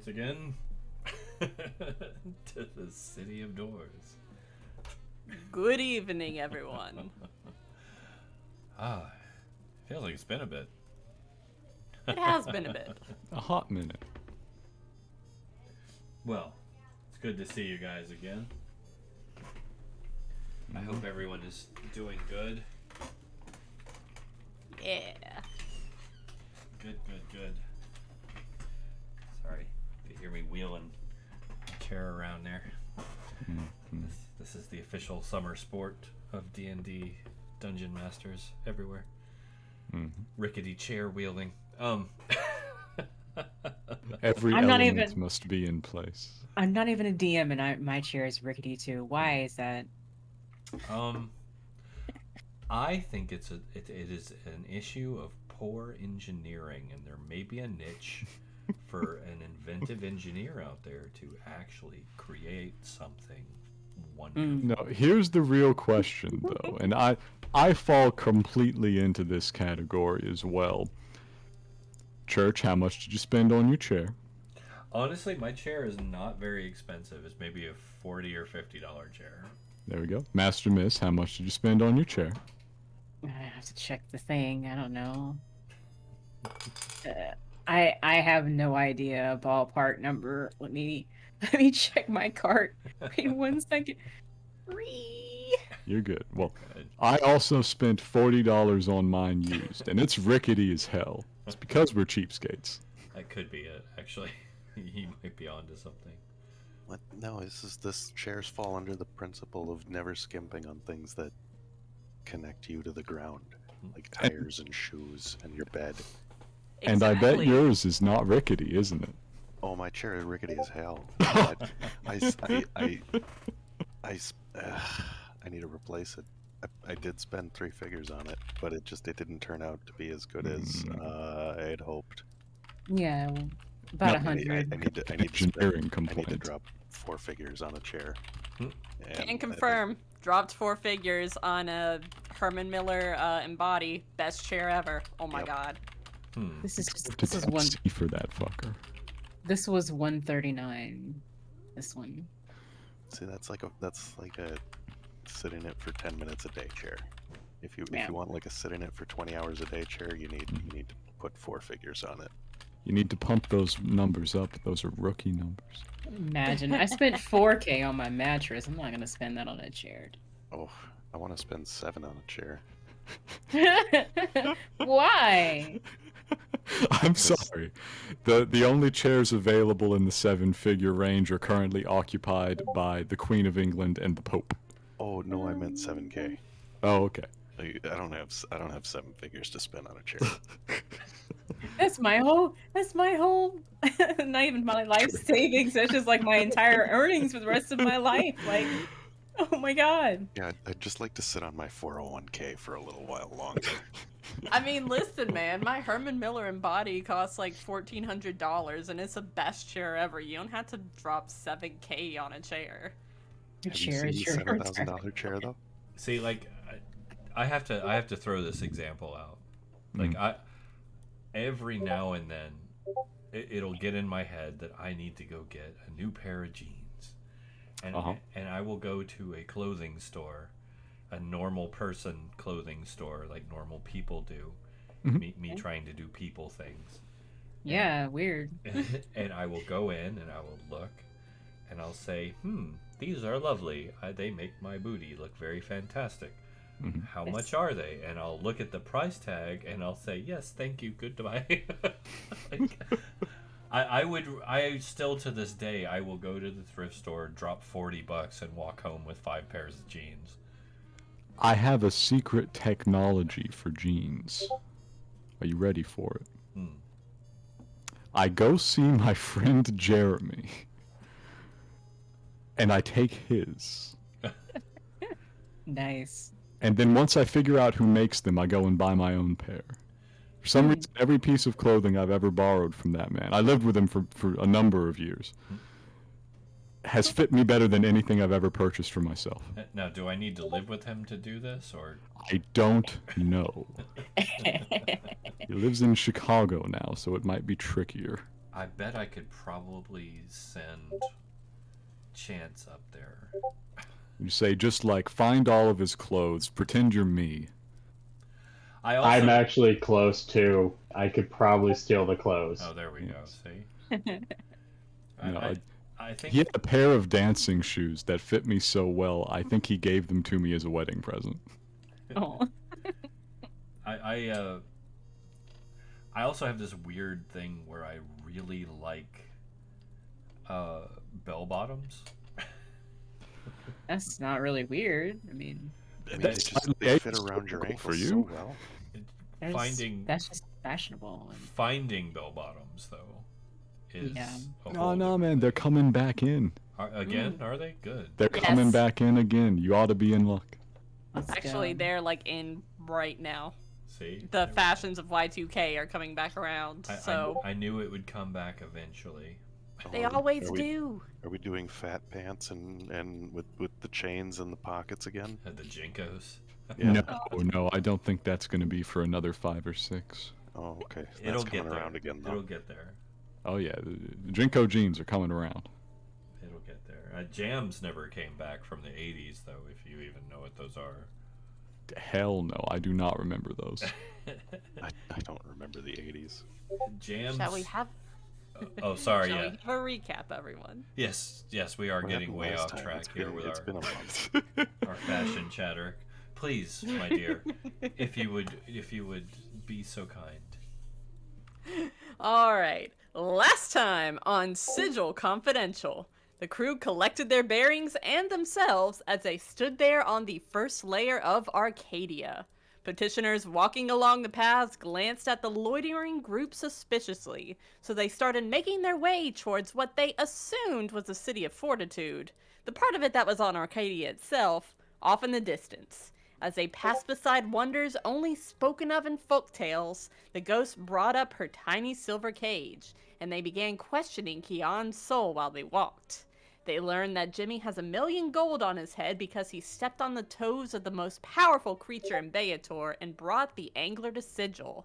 once again to the City of Doors. Good evening, everyone. Feels like it's been a bit. It has been a bit. A hot minute. Well, it's good to see you guys again. I hope everyone is doing good. Yeah. Good. Sorry if you hear me wheeling a chair around there. Mm-hmm. This is the official summer sport of D&D Dungeon Masters everywhere. Mm-hmm. Rickety chair wielding. Every element must be in place. I'm not even a DM, and my chair is rickety too. Why is that? I think it is an issue of poor engineering, and there may be a niche for an inventive engineer out there to actually create something wonderful. No, here's the real question though, and I fall completely into this category as well. Church, how much did you spend on your chair? Honestly, my chair is not very expensive. It's maybe a $40 or $50 chair. There we go. Master Miss, how much did you spend on your chair? I have to check the thing. I don't know. I have no idea a ballpark number. Let me check my cart. Wait 1 second. You're good. Well, I also spent $40 on mine used, and it's rickety as hell. It's because we're cheapskates. That could be it, actually. He might be onto something. What? No, this chairs fall under the principle of never skimping on things that connect you to the ground, like tires and shoes and your bed. Exactly. And I bet yours is not rickety, isn't it? Oh, my chair is rickety as hell. I need to replace it. I did spend 3 figures on it, but it didn't turn out to be as good as I had hoped. Yeah, about 100. I need to drop 4 figures on a chair. Can confirm. Dropped 4 figures on a Herman Miller Embody. Best chair ever. Oh my god. This is one for that fucker. This was 139. This one. See, that's like a sit in it for 10 minutes a day chair. If you want like a sit in it for 20 hours a day chair, you need to put 4 figures on it. You need to pump those numbers up. Those are rookie numbers. Imagine, I spent 4K on my mattress. I'm not gonna spend that on a chair. Oh, I want to spend 7 on a chair. Why? I'm sorry. The only chairs available in the 7-figure range are currently occupied by the Queen of England and the Pope. Oh no, I meant 7K. Oh, okay. I don't have 7 figures to spend on a chair. That's my whole not even my life savings, that's just like my entire earnings for the rest of my life. Like, oh my god. Yeah, I'd just like to sit on my 401k for a little while longer. I mean, listen, man, my Herman Miller Embody costs like $1,400, and it's the best chair ever. You don't have to drop $7K on a chair. Have you seen the $7,000 chair though? See, like, I have to throw this example out. Like, every now and then, it'll get in my head that I need to go get a new pair of jeans, and I will go to a clothing store, a normal person clothing store, like normal people do. Me trying to do people things. Yeah, weird. And I will go in and I will look, and I'll say, these are lovely. They make my booty look very fantastic. How much are they? And I'll look at the price tag and I'll say, yes, thank you, goodbye. I still to this day, I will go to the thrift store, drop $40 and walk home with 5 pairs of jeans. I have a secret technology for jeans. Are you ready for it? I go see my friend Jeremy, and I take his. Nice. And then once I figure out who makes them, I go and buy my own pair. For some reason, every piece of clothing I've ever borrowed from that man, I lived with him for a number of years, has fit me better than anything I've ever purchased for myself. Now, do I need to live with him to do this, or? I don't know. He lives in Chicago now, so it might be trickier. I bet I could probably send Chance up there. You say, just like, find all of his clothes, pretend you're me. I'm actually close too. I could probably steal the clothes. Oh, there we go. See? I think he had a pair of dancing shoes that fit me so well, I think he gave them to me as a wedding present. Oh. I also have this weird thing where I really like bell bottoms. That's not really weird. I mean, they fit around your ankles for you. so well. That's just fashionable. Finding bell bottoms though is no, man, they're coming back in. Again, are they? Good. They're coming back in again. You ought to be in luck. Actually, they're like in right now. See? The fashions of Y2K are coming back around, so... I knew it would come back eventually. They always do. Are we doing fat pants and with the chains and the pockets again? The Ghinkkos? Yeah. No, I don't think that's going to be for another 5 or 6. Oh, okay. So It'll that's get coming there. around again, though. It'll get there. Oh yeah, the Ghinkgo jeans are coming around. It'll get there. Jams never came back from the 80s, though, if you even know what those are. Hell no, I do not remember those. I don't remember the 80s. Jams... Shall we have... oh, sorry, Shall yeah. we have a recap, everyone? Yes, we are getting way off track here with our fashion chatter. Please, my dear, if you would be so kind. All right. Last time on Sigil Confidential, the crew collected their bearings and themselves as they stood there on the first layer of Arcadia. Petitioners walking along the paths glanced at the loitering group suspiciously, so they started making their way towards what they assumed was the City of Fortitude, the part of it that was on Arcadia itself, off in the distance. As they passed beside wonders only spoken of in folktales, the ghost brought up her tiny silver cage, and they began questioning Kian's soul while they walked. They learned that Jimmy has 1,000,000 gold on his head because he stepped on the toes of the most powerful creature in Beator and brought the angler to Sigil.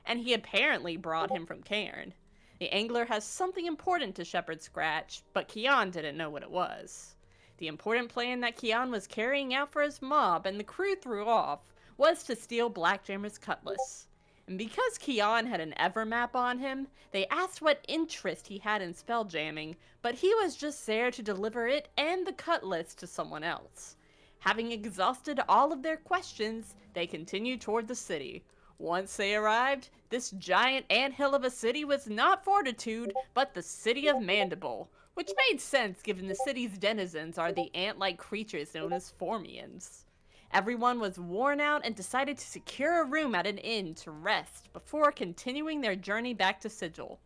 And he apparently brought him from Cairn. The angler has something important to Shepherd Scratch, but Kian didn't know what it was. The important plan that Kian was carrying out for his mob and the crew threw off was to steal Blackjammer's cutlass. And because Kian had an Evermap on him, they asked what interest he had in spelljamming, but he was just there to deliver it and the cutlass to someone else. Having exhausted all of their questions, they continued toward the city. Once they arrived, this giant anthill of a city was not Fortitude, but the city of Mandible, which made sense given the city's denizens are the ant-like creatures known as Formians. Everyone was worn out and decided to secure a room at an inn to rest before continuing their journey back to Sigil.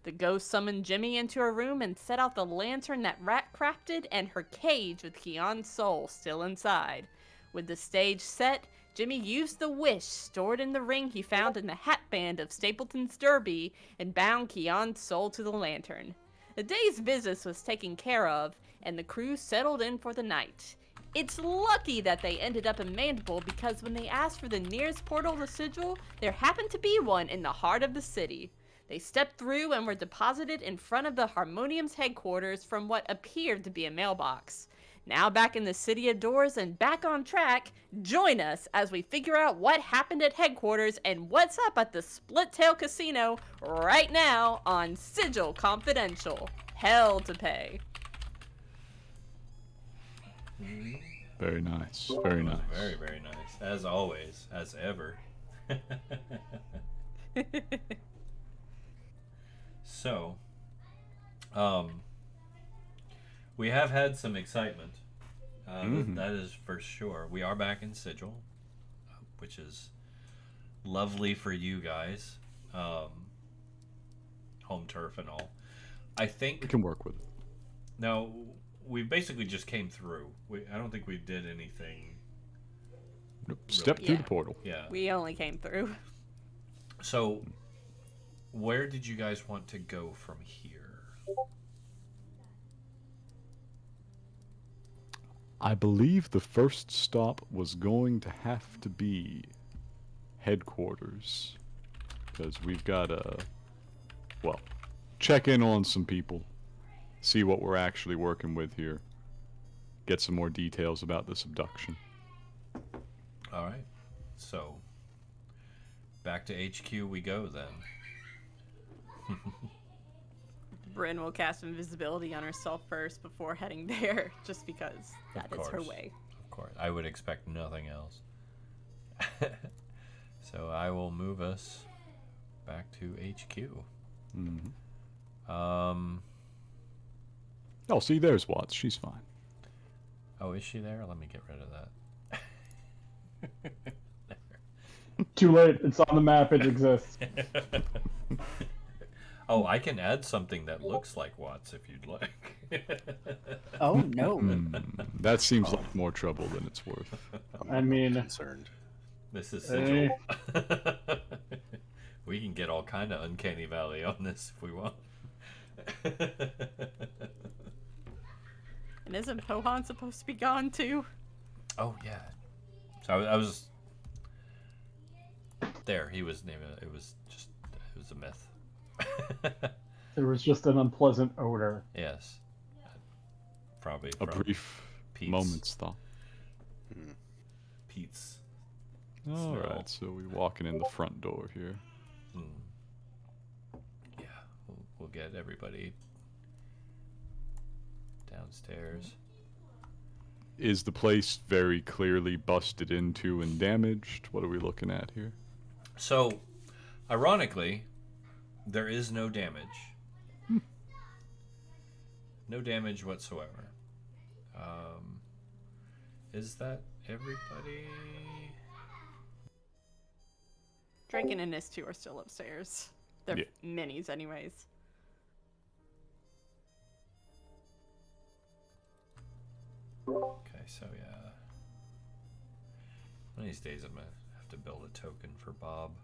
The ghost summoned Jimmy into her room and set out the lantern that Ratt crafted and her cage with Kian's soul still inside. With the stage set, Jimmy used the wish stored in the ring he found in the hat band of Stapleton's derby and bound Kian's soul to the lantern. The day's business was taken care of, and the crew settled in for the night. It's lucky that they ended up in Mandible because when they asked for the nearest portal to Sigil, there happened to be one in the heart of the city. They stepped through and were deposited in front of the Harmonium's headquarters from what appeared to be a mailbox. Now back in the City of Doors and back on track, join us as we figure out what happened at headquarters and what's up at the Split Tail Casino right now on Sigil Confidential. Hell to pay. Very nice. Very nice. Very, very nice. As always. As ever. So, we have had some excitement. That is for sure. We are back in Sigil, which is lovely for you guys. Home turf and all. I think we can work with it. Now, we basically just came through. I don't think we did anything. Nope. Step through the portal. Yeah. We only came through. So, where did you guys want to go from here? I believe the first stop was going to have to be headquarters. Because we've got check in on some people, see what we're actually working with here, get some more details about this abduction. All right. So, back to HQ we go then. Bryn will cast invisibility on herself first before heading there, just because that is her way. Of course. I would expect nothing else. So I will move us back to HQ. Mm-hmm. Oh, see, there's Watts. She's fine. Oh, is she there? Let me get rid of that. Too late. It's on the map. It exists. Oh, I can add something that looks like Watts if you'd like. Oh, no. That seems like more trouble than it's worth. I mean, concerned. This is Sigil. We can get all kind of uncanny valley on this if we want. And isn't Pohan supposed to be gone too? Oh yeah. So I was there. He was named. It was a myth. there was just an unpleasant odor. Yes. Probably A from brief Pete's. moment's thought. Pete's. All right, so we're walking in the front door here. Yeah, we'll get everybody downstairs. Is the place very clearly busted into and damaged? What are we looking at here? So, ironically, there is no damage. No damage whatsoever. Is that everybody? Draken and Nis 2 are still upstairs. They're Yeah. minis anyways. Okay, so yeah. One of these days I'm gonna have to build a token for Bob.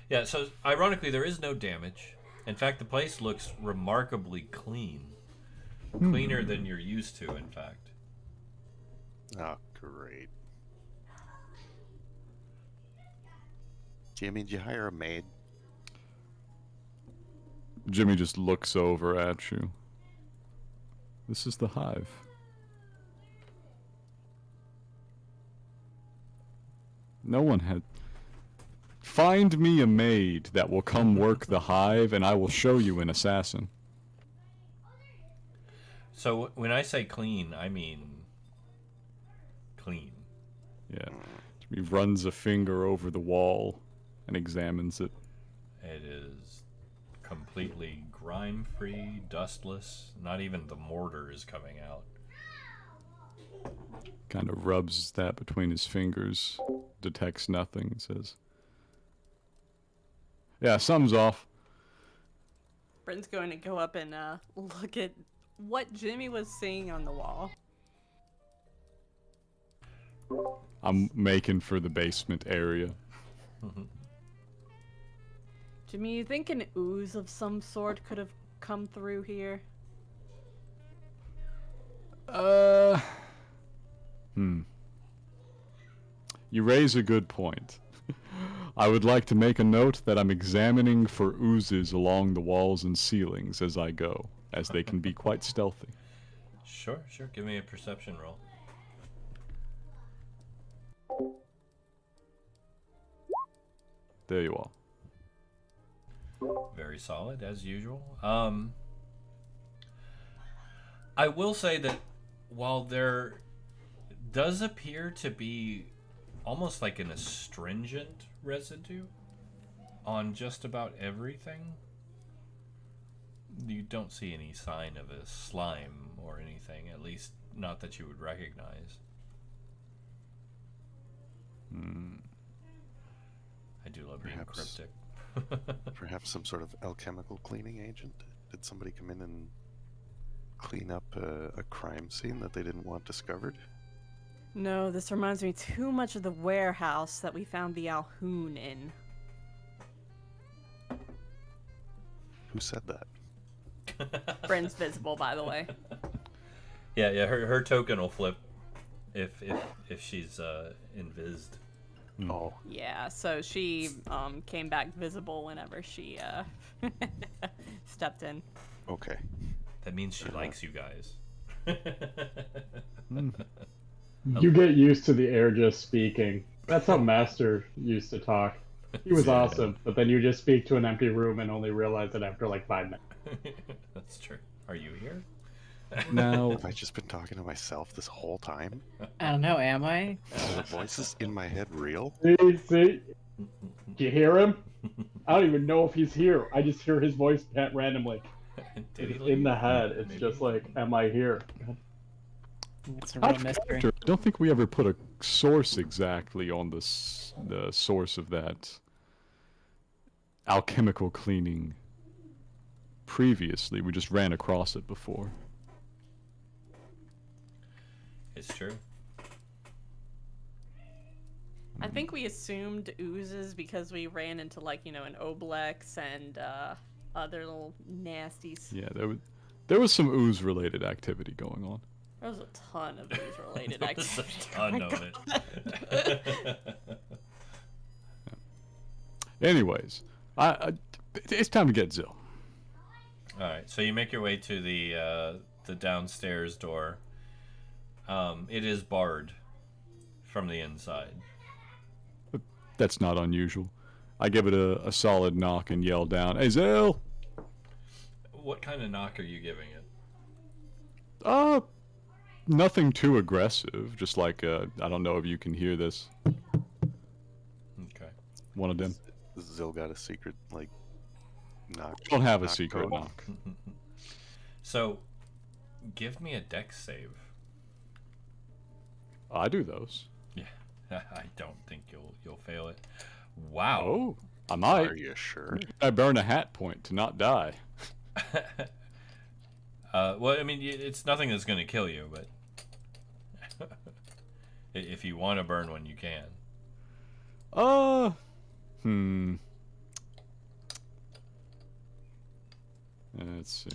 Yeah, so ironically there is no damage. In fact, the place looks remarkably clean. Cleaner than you're used to, in fact. Oh, great. Jimmy, did you hire a maid? Jimmy just looks over at you. This is the hive. No one had... Find me a maid that will come work the hive, and I will show you an assassin. So when I say clean, I mean clean. Yeah. Jimmy runs a finger over the wall and examines it. It is completely grime-free, dustless. Not even the mortar is coming out. Kind of rubs that between his fingers, detects nothing, says, "Yeah, something's off." Bryn's going to go up and look at what Jimmy was seeing on the wall. I'm making for the basement area. Jimmy, you think an ooze of some sort could have come through here? You raise a good point. I would like to make a note that I'm examining for oozes along the walls and ceilings as I go, as they can be quite stealthy. Sure. Give me a perception roll. There you are. Very solid, as usual. I will say that while there does appear to be almost like an astringent residue on just about everything, you don't see any sign of a slime or anything, at least not that you would recognize. I do love being cryptic. Perhaps some sort of alchemical cleaning agent? Did somebody come in and clean up a crime scene that they didn't want discovered? No, this reminds me too much of the warehouse that we found the Alhoon in. Who said that? Bryn's visible, by the way. Yeah, her token will flip if she's invised. Oh. Yeah, so she came back visible whenever she stepped in. Okay. That means she likes you guys. You get used to the air just speaking. That's how Master used to talk. He was awesome, but then you just speak to an empty room and only realize it after like 5 minutes. That's true. Are you here? Now, Have I just been talking to myself this whole time? I don't know, am I? Are the voices in my head real? See? Do you hear him? I don't even know if he's here. I just hear his voice randomly. It's in the head. It's Maybe. just like, am I here? It's a out real of mystery. character, I don't think we ever put a source exactly on the source of that alchemical cleaning previously. We just ran across it before. It's true. I think we assumed oozes because we ran into like, an Oblex and other little nasties. Yeah, there was some ooze-related activity going on. There was a ton of ooze-related There's a activity. ton of it. Anyways, it's time to get Zill. All right, so you make your way to the downstairs door. It is barred from the inside. That's not unusual. I give it a solid knock and yell down, "Hey, Zill!" What kind of knock are you giving it? Nothing too aggressive. Just like, I don't know if you can hear this. Okay. One of them. Zill got a secret, like, knock. Don't have a knock secret code. knock. So, give me a dex save. I do those. Yeah, I don't think you'll fail it. Wow. Oh, I might. Are you sure? I burn a hat point to not die. Well, I mean, it's nothing that's going to kill you, but if you want to burn one, you can. Let's see.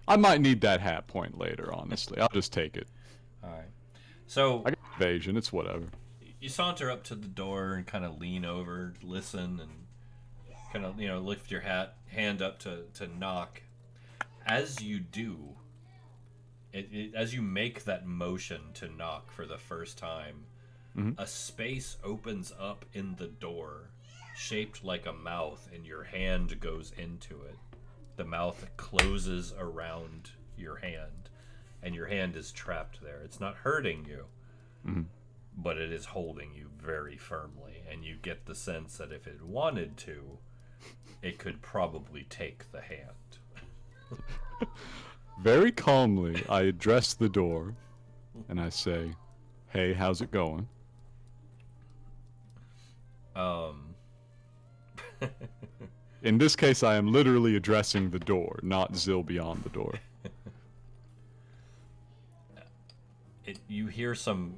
I might need that hat point later, honestly. I'll just take it. All right. So I got evasion, it's whatever. you saunter up to the door and kind of lean over, listen, and kind of lift your hand up to knock. As you do, as you make that motion to knock for the first time, a space opens up in the door, shaped like a mouth, and your hand goes into it. The mouth closes around your hand, and your hand is trapped there. It's not hurting you, but it is holding you very firmly, and you get the sense that if it wanted to, it could probably take the hand. Very calmly, I address the door, and I say, "Hey, how's it going?" In this case, I am literally addressing the door, not Zill beyond the door. You hear some...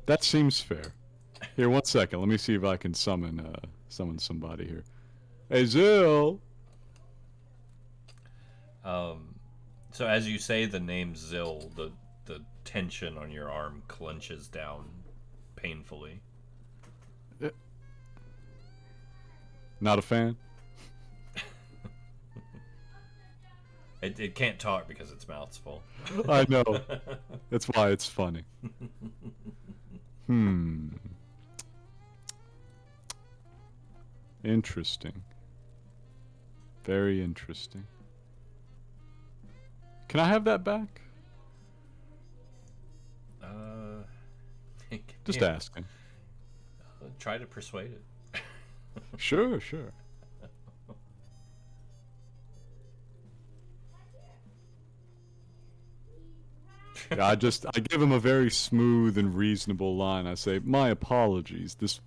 That seems fair. Here, 1 second. Let me see if I can summon somebody here. Hey, Zill! So as you say the name Zill, the tension on your arm clenches down painfully. Not a fan? It can't talk because its mouth's full. I know. That's why it's funny. Interesting. Very interesting. Can I have that back? Just asking. Try to persuade it. Sure, sure. Yeah, I give him a very smooth and reasonable line. I say, "My apologies. This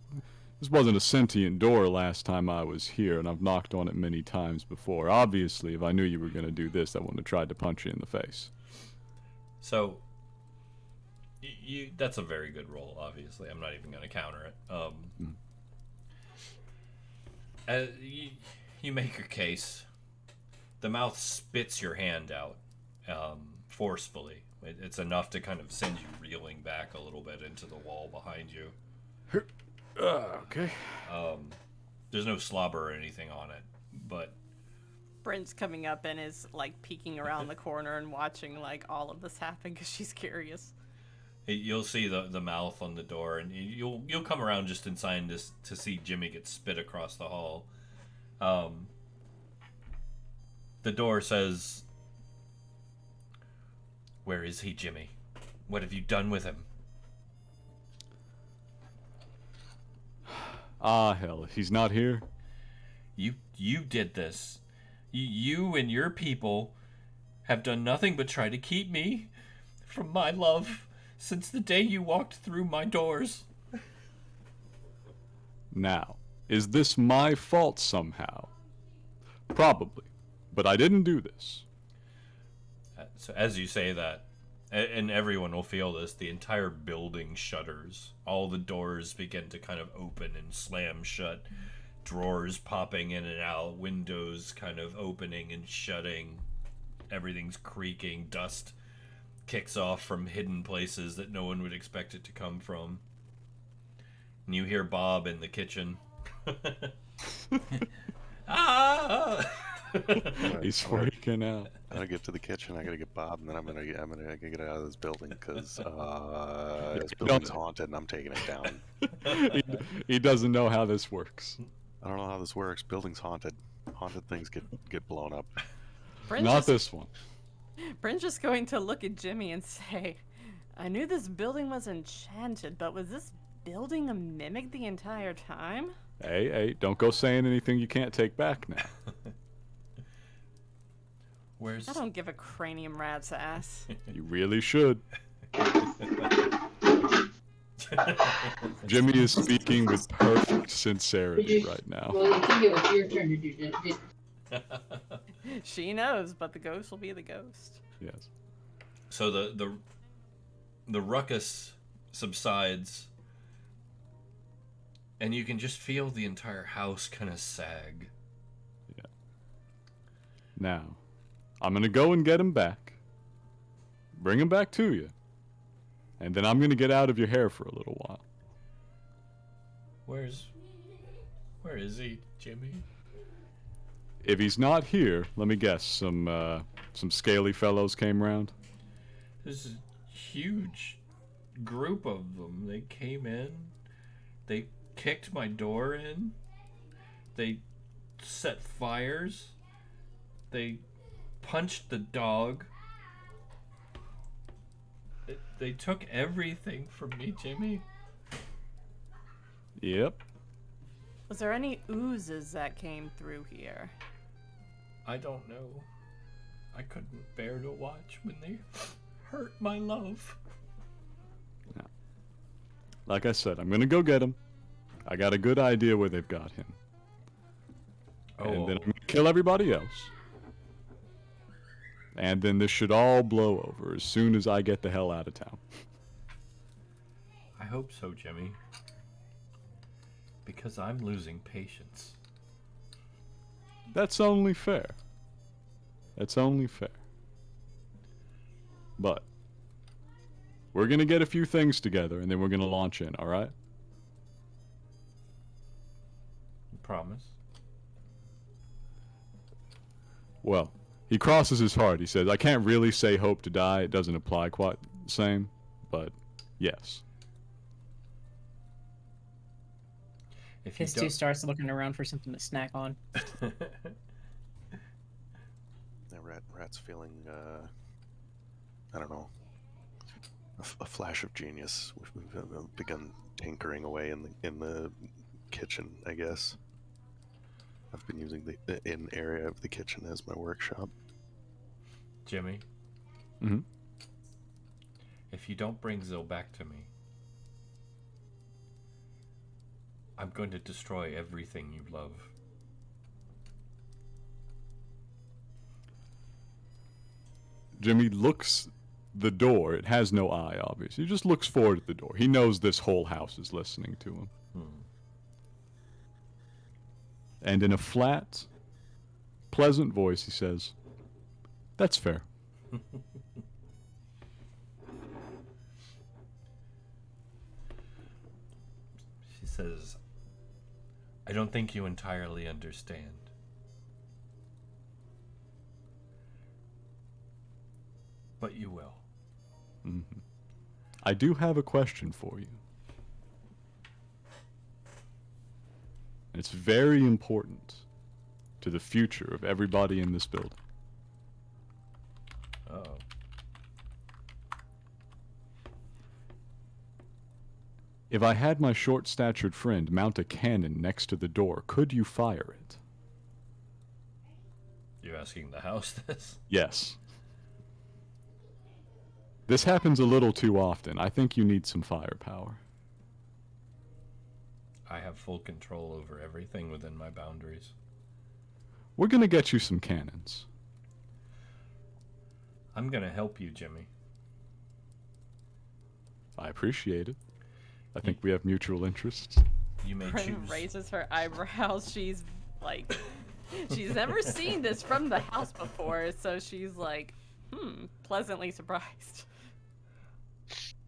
wasn't a sentient door last time I was here, and I've knocked on it many times before. Obviously, if I knew you were going to do this, I wouldn't have tried to punch you in the face." So, that's a very good roll, obviously. I'm not even going to counter it. you make your case. The mouth spits your hand out forcefully. It's enough to kind of send you reeling back a little bit into the wall behind you. Okay. There's no slobber or anything on it, but Brent's coming up and is like peeking around the corner and watching like all of this happen because she's curious. you'll see the mouth on the door, and you'll come around just in time to see Jimmy get spit across the hall. The door says, "Where is he, Jimmy? What have you done with him?" Ah, hell, he's not here. You did this. You and your people have done nothing but try to keep me from my love since the day you walked through my doors. Now, is this my fault somehow? Probably, but I didn't do this. So as you say that, and everyone will feel this, the entire building shudders. All the doors begin to kind of open and slam shut. Drawers popping in and out, windows kind of opening and shutting. Everything's creaking, dust kicks off from hidden places that no one would expect it to come from. And you hear Bob in the kitchen. Ah! He's freaking out. I'm gonna get to the kitchen. I gotta get Bob, and then I'm gonna get out of this building because this building's haunted, and I'm taking it down. He doesn't know how this works. I don't know how this works. Building's haunted. Haunted things get blown up. Not this one. Brent's just going to look at Jimmy and say, "I knew this building was enchanted, but was this building a mimic the entire time?" Hey, don't go saying anything you can't take back now. Where's... I don't give a cranium rat's ass. You really should. Jimmy is speaking with perfect sincerity right now. Well, I think it was your turn to do that. She knows, but the ghost will be the ghost. Yes. So the ruckus subsides, and you can just feel the entire house kind of sag. Yeah. Now, I'm gonna go and get him back. Bring him back to you. And then I'm gonna get out of your hair for a little while. Where is he, Jimmy? If he's not here, let me guess, some scaly fellows came round. There's a huge group of them. They came in, they kicked my door in, they set fires, they punched the dog. They took everything from me, Jimmy. Yep. Was there any oozes that came through here? I don't know. I couldn't bear to watch when they hurt my love. No. Like I said, I'm gonna go get him. I got a good idea where they've got him. Oh. And then I'm gonna kill everybody else. And then this should all blow over as soon as I get the hell out of town. I hope so, Jimmy. Because I'm losing patience. That's only fair. That's only fair. But we're gonna get a few things together and then we're gonna launch in, alright? Promise. Well, he crosses his heart. He says, I can't really say hope to die. It doesn't apply quite the same, but yes. If you His two starts looking around for something to snack on. Yeah, Rat's feeling, I don't know, a flash of genius. We've begun tinkering away in the kitchen, I guess. I've been using the in area of the kitchen as my workshop. Jimmy. Mm-hmm. If you don't bring Zil back to me, I'm going to destroy everything you love. Jimmy looks the door. It has no eye, obviously. He just looks forward at the door. He knows this whole house is listening to him. And in a flat, pleasant voice, he says, "That's fair." She says, "I don't think you entirely understand. But you will." Mm-hmm. I do have a question for you. It's very important to the future of everybody in this building. Uh-oh. If I had my short-statured friend mount a cannon next to the door, could you fire it? You're asking the house this? Yes. This happens a little too often. I think you need some firepower. I have full control over everything within my boundaries. We're gonna get you some cannons. I'm gonna help you, Jimmy. I appreciate it. I think we have mutual interests. You may Prim choose. raises her eyebrows. She's like, she's never seen this from the house before, so she's like, pleasantly surprised.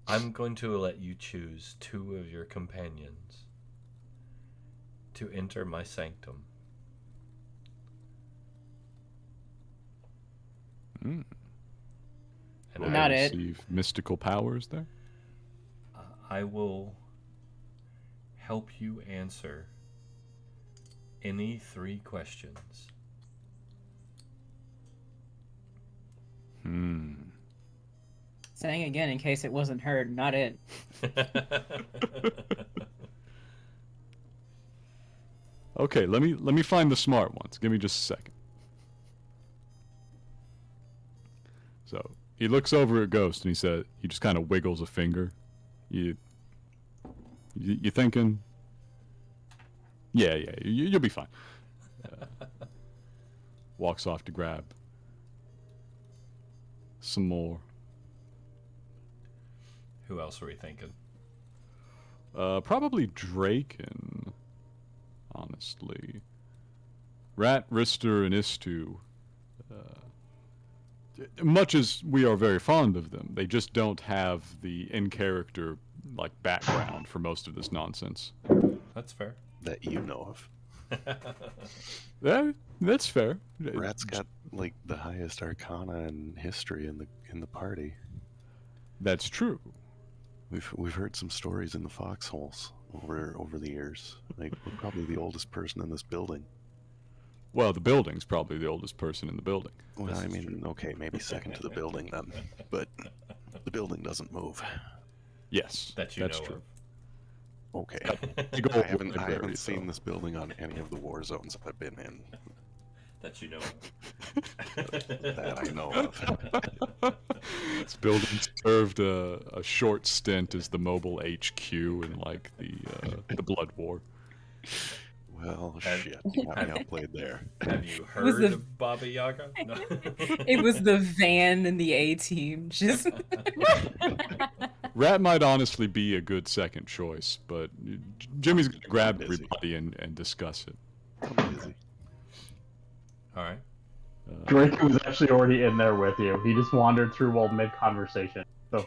I'm going to let you choose 2 of your companions to enter my sanctum. Mm. And Will Not I it. receive mystical powers there? I will help you answer any 3 questions. Saying again in case it wasn't heard, not it. Okay, let me find the smart ones. Give me just a second. So he looks over at Ghost and he just kind of wiggles a finger. You thinking? Yeah, you'll be fine. Walks off to grab some more. Who else are we thinking? Probably Draken, honestly. Ratt, Ristur, and Istu. Much as we are very fond of them, they just don't have the in-character background for most of this nonsense. That's fair. That you know of. That's fair. Rat's got the highest arcana and history in the party. That's true. We've heard some stories in the foxholes over the years. We're probably the oldest person in this building. Well, the building's probably the oldest person in the building. Well, This I is mean, true. okay, maybe second to the building then, but the building doesn't move. Yes, That you that's know true. Okay, Big I old haven't library, seen though. this building on any of the war zones I've been in. That you know of. That I know of. This building served a short stint as the mobile HQ in the Blood War. Well, Have- shit, you got me outplayed there. Have you Was heard the- of Baba Yaga? No. It was the van and the A team. Just Ratt might honestly be a good second choice, but Jimmy's gonna grab busy. everybody and discuss it. I'm busy. All right. Drake was actually already in there with you. He just wandered through while mid-conversation. So,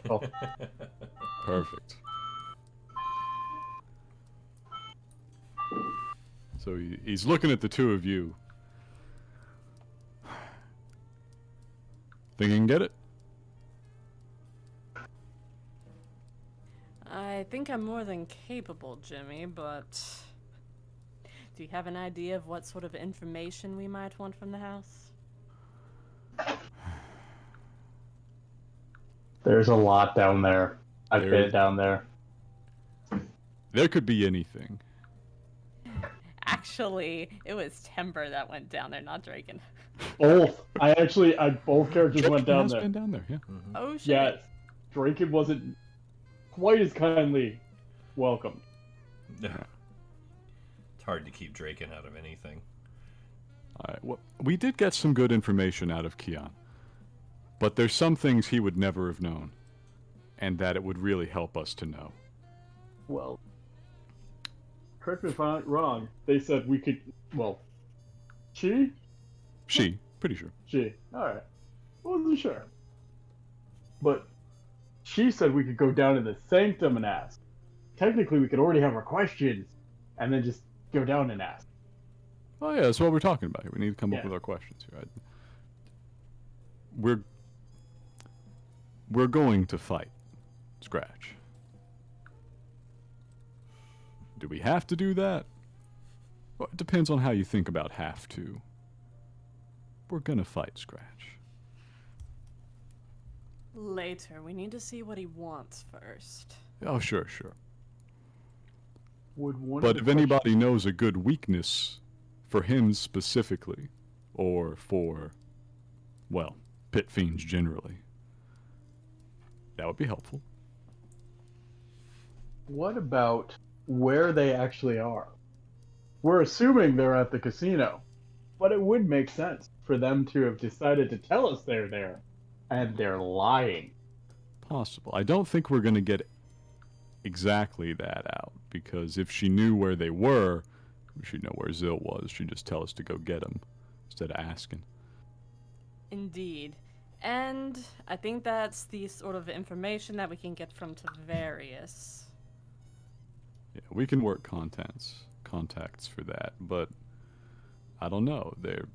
Perfect. So he's looking at the two of you. Think you can get it? I think I'm more than capable, Jimmy, but do you have an idea of what sort of information we might want from the house? there's a lot down there. I've There- been down there. There could be anything. Actually, it was Timber that went down there, not Draken. Both. Both characters went down Has there. been down there, yeah. Oh shit. Yes. Draken wasn't quite as kindly welcomed. It's hard to keep Draken out of anything. All right. Well, we did get some good information out of Kian, but there's some things he would never have known, and that it would really help us to know. Well, correct me if I'm wrong. They said we could. Well, she She, pretty sure. She. Alright. Wasn't sure. But she said we could go down in the sanctum and ask. Technically, we could already have our questions and then just go down and ask. Oh yeah, that's what we're talking about here. We need to come up Yeah. with our questions here. We're going to fight Scratch. Do we have to do that? Well, it depends on how you think about have to. We're gonna fight Scratch. Later, we need to see what he wants first. Oh, sure. Would one But of if the anybody knows a good weakness for him specifically, or for, well, pit fiends generally, that would be helpful. What about where they actually are? We're assuming they're at the casino, but it would make sense for them to have decided to tell us they're there, and they're lying. Possible. I don't think we're going to get exactly that out, because if she knew where they were, she'd know where Zil was. She'd just tell us to go get him instead of asking. Indeed. And I think that's the sort of information that we can get from Tavarius. Yeah, we can work contacts for that, but I don't know. They're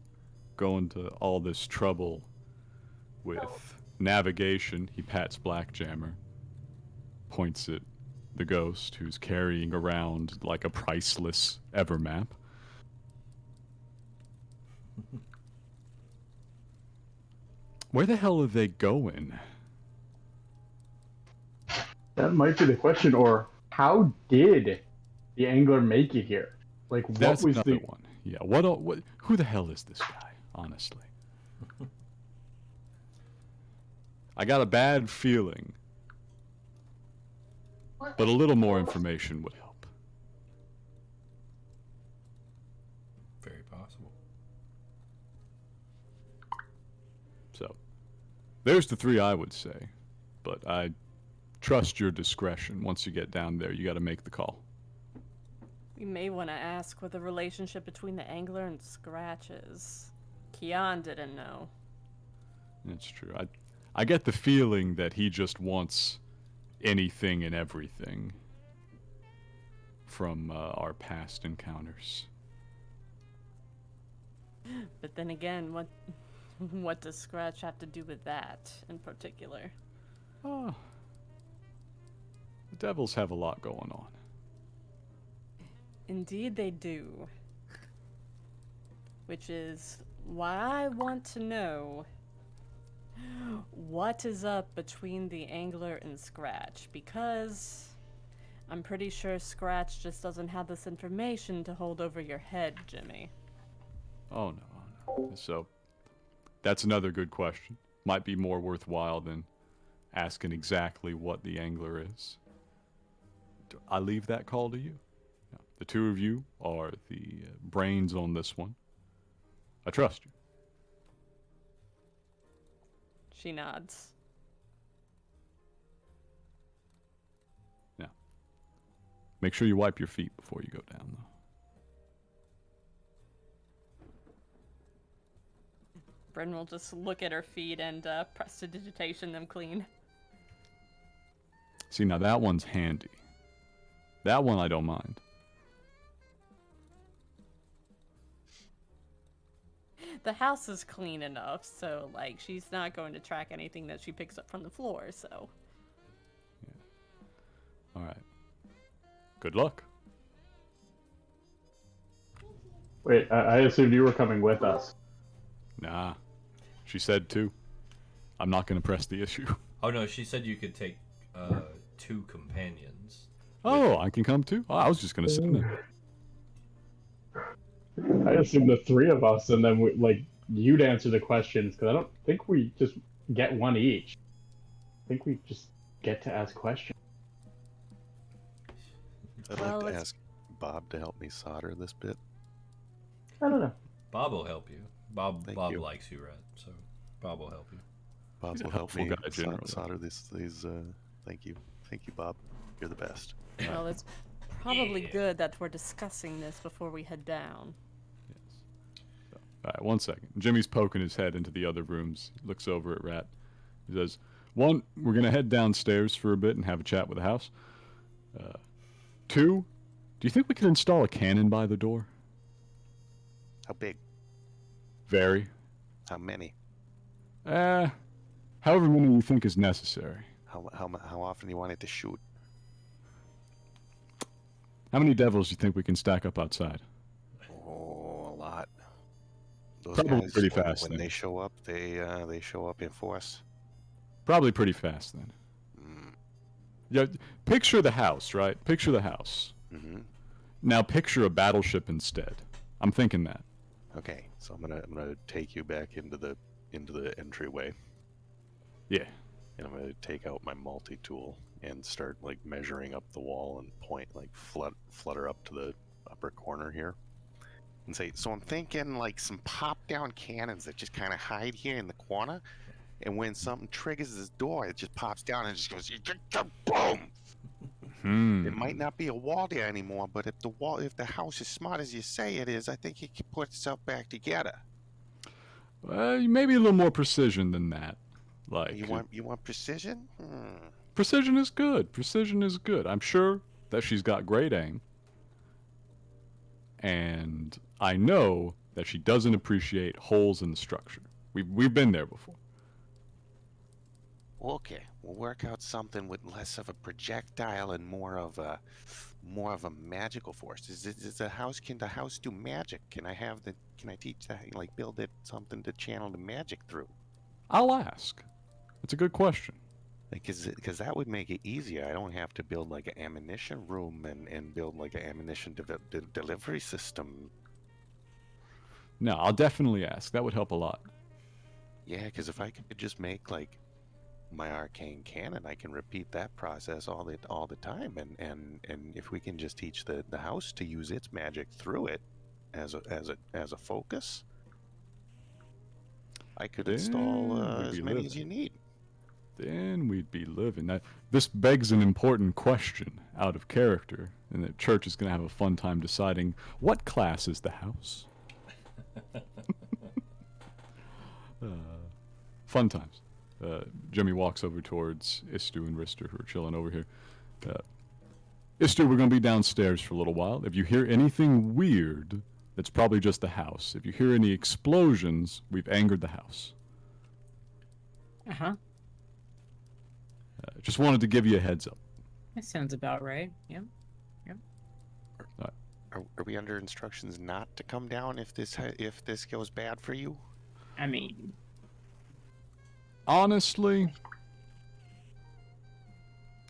going to all this trouble with navigation. He pats Blackjammer, points at the ghost who's carrying around like a priceless Evermap. Where the hell are they going? That might be the question, or how did the angler make it here? Like, what That's was another the... one. Yeah, what? Who the hell is this guy, honestly? I got a bad feeling, but a little more information would help. Very possible. So, there's the three I would say, but I trust your discretion. Once you get down there, you got to make the call. We may want to ask what the relationship between the angler and Scratch is. Kian didn't know. That's true. I get the feeling that he just wants anything and everything from our past encounters. But then again, what does Scratch have to do with that in particular? Oh, the devils have a lot going on. Indeed they do. Which is why I want to know what is up between the angler and Scratch, because I'm pretty sure Scratch just doesn't have this information to hold over your head, Jimmy. Oh no. So, that's another good question. Might be more worthwhile than asking exactly what the angler is. I leave that call to you. The two of you are the brains on this one. I trust you. She nods. Now, make sure you wipe your feet before you go down, though. Bryn will just look at her feet and prestidigitation them clean. See, now that one's handy. That one I don't mind. The house is clean enough, so, like, she's not going to track anything that she picks up from the floor, so. Yeah. Alright. Good luck. Wait, I assumed you were coming with us. Nah. She said two. I'm not going to press the issue. Oh no, she said you could take 2 companions. Oh, I can come too? Oh, I was just going to send them. I assumed the three of us, and then you'd answer the questions, because I don't think we just get one each. I think we just get to ask questions. I'd like to ask Bob to help me solder this bit. I don't know. Bob will help you. Bob Thank you. likes you, Ratt, so Bob will help you. Bob He's a will help helpful me guy, generally. solder these. Thank you, Bob. You're the best. Well, it's probably Yeah. good that we're discussing this before we head down. Yes. So, All right, 1 second. Jimmy's poking his head into the other rooms. He looks over at Ratt. He says, 1, we're going to head downstairs for a bit and have a chat with the house. 2, do you think we can install a cannon by the door? How big? Very. How many? However many you think is necessary. How often do you want it to shoot? How many devils do you think we can stack up outside? Oh, a lot. Those Probably guys, pretty fast, when then. they show up, they show up in force. Probably pretty fast, then. Mm. Yeah, picture the house, right? Picture the house. Mm-hmm. Now picture a battleship instead. I'm thinking that. Okay, so I'm gonna take you back into the entryway. Yeah. And I'm gonna take out my multi-tool and start like measuring up the wall and point like flutter up to the upper corner here. And say, so I'm thinking like some pop-down cannons that just kind of hide here in the corner, and when something triggers this door, it just pops down and just goes boom. It might not be a wall there anymore, but if the house is smart as you say it is, I think it can put itself back together. Maybe a little more precision than that. Like you want precision? Precision is good. Precision is good. I'm sure that she's got great aim. And I know that she doesn't appreciate holes in the structure. We've been there before. Okay, we'll work out something with less of a projectile and more of a magical force. Can the house do magic? Can I teach that, like build it something to channel the magic through? I'll ask. It's a good question. Because that would make it easier. I don't have to build like an ammunition room and build like an ammunition delivery system. No, I'll definitely ask. That would help a lot. Yeah, because if I could just make like my arcane cannon, I can repeat that process all the time, and if we can just teach the house to use its magic through it as a focus, I could install as many as you need. Then we'd be living. Now, this begs an important question out of character, and the church is going to have a fun time deciding what class is the house. Fun times. Jimmy walks over towards Istu and Ristur, who are chilling over here. Istu, we're going to be downstairs for a little while. If you hear anything weird, that's probably just the house. If you hear any explosions, we've angered the house. Uh-huh. Just wanted to give you a heads up. That sounds about right. Yeah. Are we under instructions not to come down if this goes bad for you? I mean, honestly,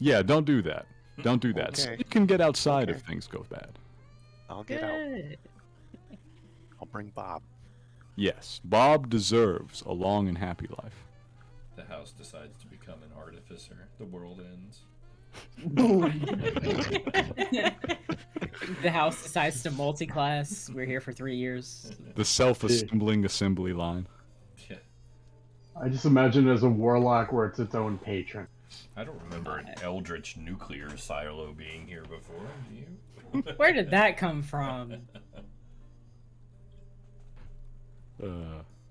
yeah, don't do that. Don't do that. Okay. So you can get outside if things go bad. I'll get out. I'll bring Bob. Yes, Bob deserves a long and happy life. The house decides to become an artificer. The world ends. the house decides to multi-class. We're here for 3 years. The self-assembling assembly line. Yeah. I just imagine it as a warlock where it's its own patron. I don't remember an eldritch nuclear silo being here before. Do you? Where did that come from?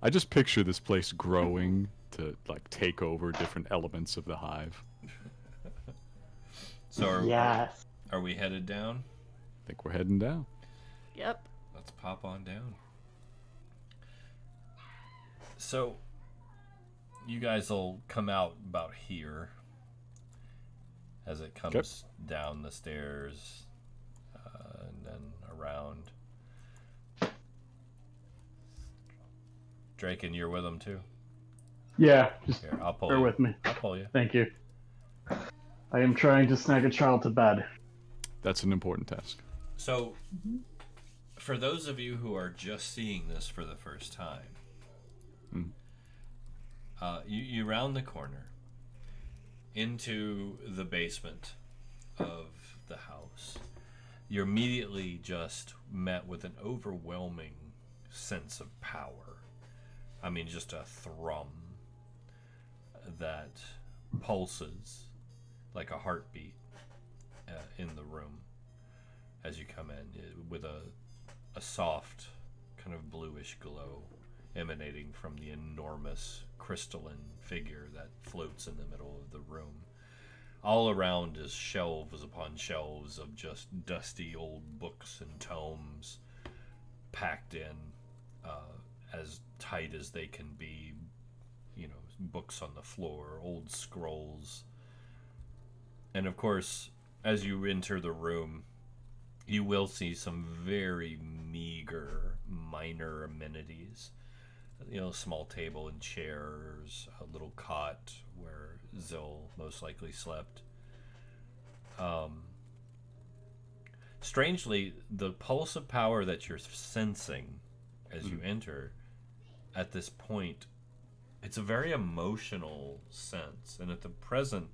I just picture this place growing to like take over different elements of the hive. So are we headed down? I think we're heading down. Yep. Let's pop on down. So you guys will come out about here as it comes down the stairs and then around. Draken, you're with them too? Yeah, just Here, I'll pull bear you. with me. I'll pull you. Thank you. I am trying to snag a child to bed. That's an important task. So, for those of you who are just seeing this for the first time, you round the corner into the basement of the house. You're immediately just met with an overwhelming sense of power. I mean, just a thrum that pulses like a heartbeat in the room as you come in with a soft kind of bluish glow emanating from the enormous crystalline figure that floats in the middle of the room. All around is shelves upon shelves of just dusty old books and tomes packed in as tight as they can be. You know, books on the floor, old scrolls. And of course, as you enter the room, you will see some very meager, minor amenities. You know, a small table and chairs, a little cot where Zil most likely slept. Strangely, the pulse of power that you're sensing as you enter, at this point, it's a very emotional sense. And at the present,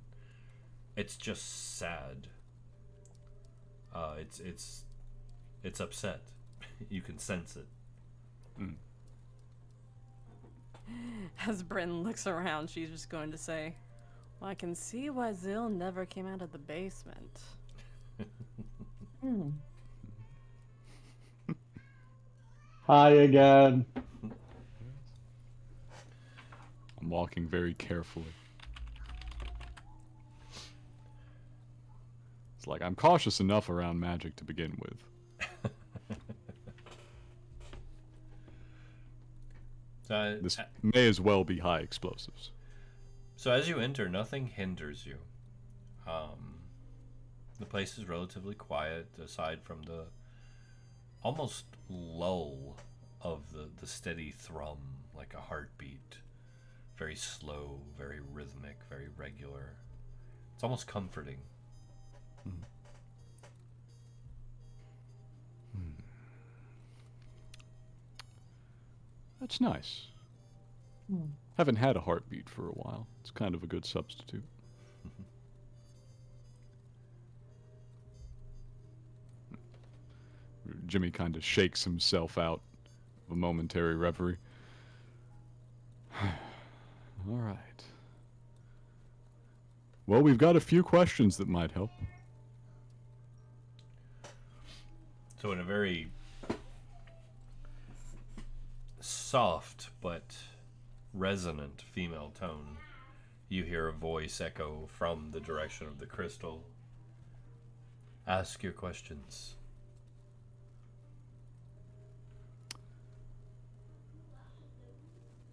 it's just sad. It's upset. You can sense it. As Bryn looks around, she's just going to say, well, I can see why Zil never came out of the basement. Hi again. I'm walking very carefully. It's like I'm cautious enough around magic to begin with. This may as well be high explosives. So as you enter, nothing hinders you. The place is relatively quiet, aside from the almost lull of the steady thrum, like a heartbeat. Very slow, very rhythmic, very regular. It's almost comforting. That's nice. Haven't had a heartbeat for a while. It's kind of a good substitute. Jimmy kind of shakes himself out of a momentary reverie. All right. Well, we've got a few questions that might help. So in a very soft but resonant female tone, you hear a voice echo from the direction of the crystal. Ask your questions.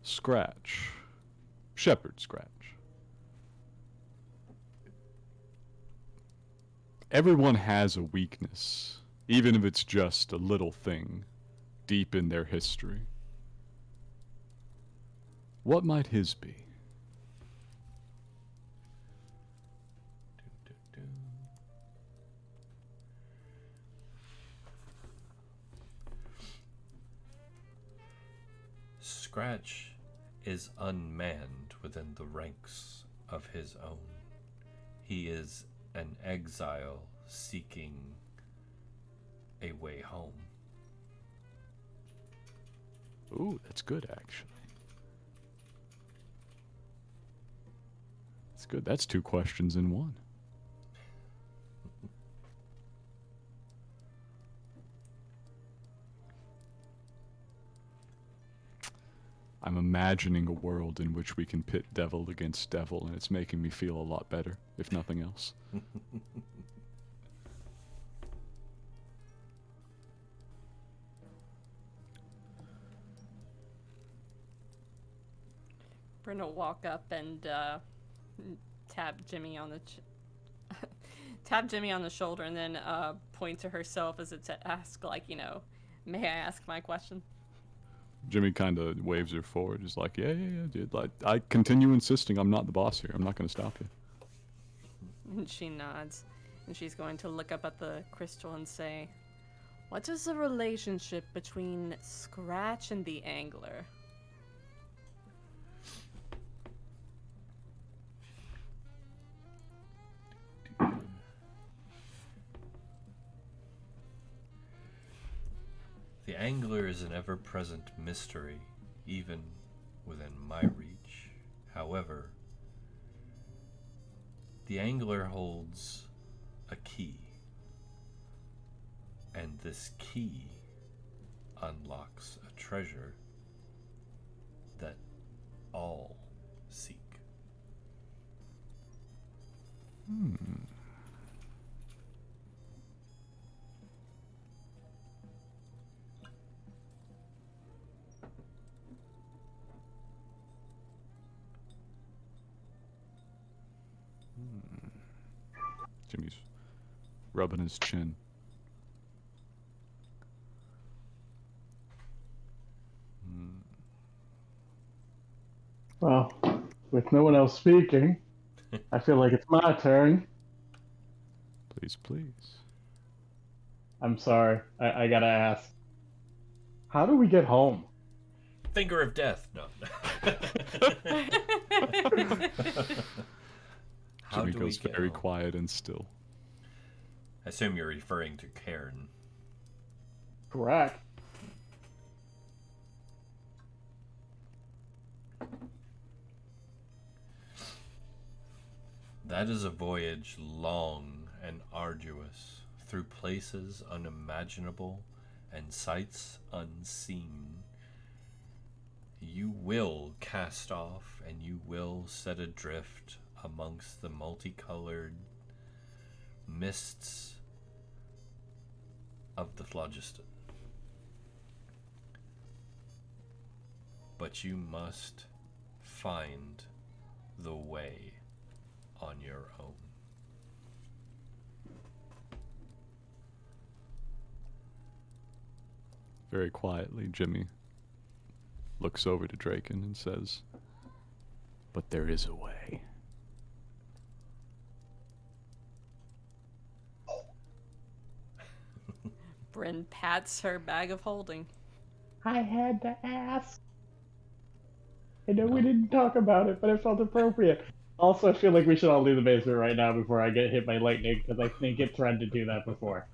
Scratch. Shepherd Scratch. Everyone has a weakness, even if it's just a little thing, deep in their history. What might his be? Scratch is unmanned within the ranks of his own. He is an exile seeking a way home. Ooh, that's good, actually. That's good. That's two questions in one. I'm imagining a world in which we can pit devil against devil, and it's making me feel a lot better, if nothing else. Bryn will walk up and tap Jimmy on the tap Jimmy on the shoulder, and then point to herself as it's to ask, like, you know, may I ask my question? Jimmy kind of waves her forward. He's like, yeah, dude. Like, I continue insisting I'm not the boss here. I'm not going to stop you. And she nods, and she's going to look up at the crystal and say, what is the relationship between Scratch and the Angler? The Angler is an ever-present mystery, even within my reach. However, the Angler holds a key, and this key unlocks a treasure that all seek. Jimmy's rubbing his chin. Well, with no one else speaking, I feel like it's my turn. Please, please. I'm sorry. I gotta ask. How do we get home? Finger of death. No. How Jimmy do we goes get very home? quiet and still. I assume you're referring to Cairn. Correct. That is a voyage long and arduous, through places unimaginable and sights unseen. You will cast off, and you will set adrift amongst the multicolored mists of the phlogiston. But you must find the way on your own. Very quietly, Jimmy looks over to Draken and says, "But there is a way." Bryn pats her bag of holding. I had to ask. I know we didn't talk about it, but it felt appropriate. Also, I feel like we should all leave the basement right now before I get hit by lightning, because I think it threatened to do that before.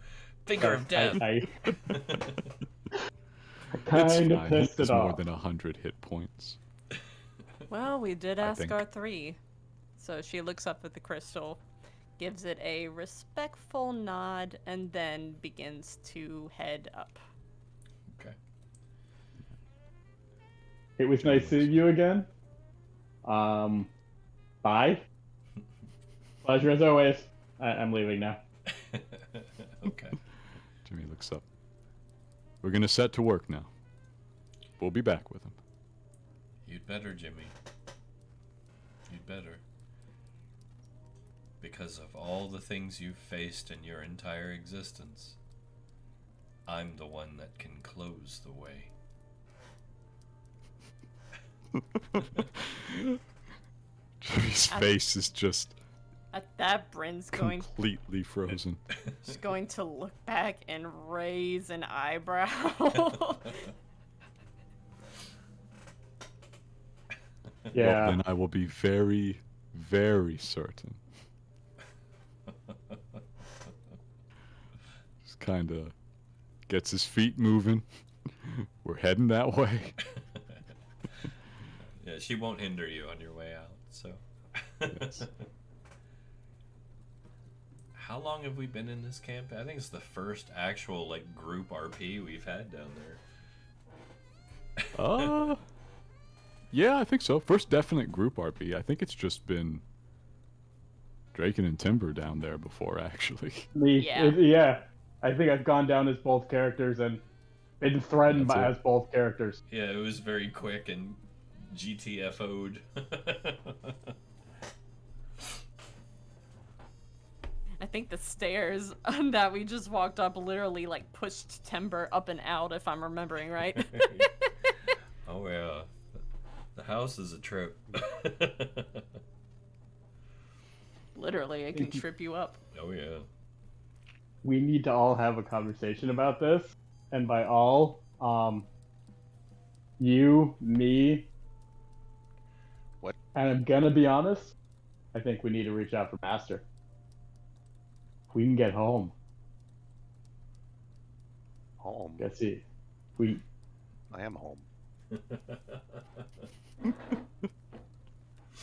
Finger of death. I It's kind of fine. pissed He has it more off. than 100 hit points. Well, we did I ask think. our 3. So she looks up at the crystal, gives it a respectful nod, and then begins to head up. Okay. It was nice seeing you again. Bye. Pleasure as always. I'm leaving now. Okay. Jimmy looks up. We're gonna set to work now. We'll be back with him. You'd better, Jimmy. You'd better. Because of all the things you've faced in your entire existence, I'm the one that can close the way. Jimmy's face is just At that, Bryn's going completely frozen. she's going to look back and raise an eyebrow. Yeah. Well, then I will be very, very certain. Just kind of gets his feet moving. We're heading that way. Yeah, she won't hinder you on your way out, so. Yes. How long have we been in this camp? I think it's the first actual, like, group RP we've had down there. Yeah, I think so. First definite group RP. I think it's just been Draken and Timber down there before, actually. Yeah. I think I've gone down as both characters and been threatened That's by it. as both characters. Yeah, it was very quick and GTFO'd. I think the stairs that we just walked up literally like pushed Timber up and out, if I'm remembering right. Oh yeah, the house is a trip. Literally, it can trip you up. Oh yeah. We need to all have a conversation about this, and by all, you, me, What? and I'm gonna be honest, I think we need to reach out for Master. We can get home. Home. I am home.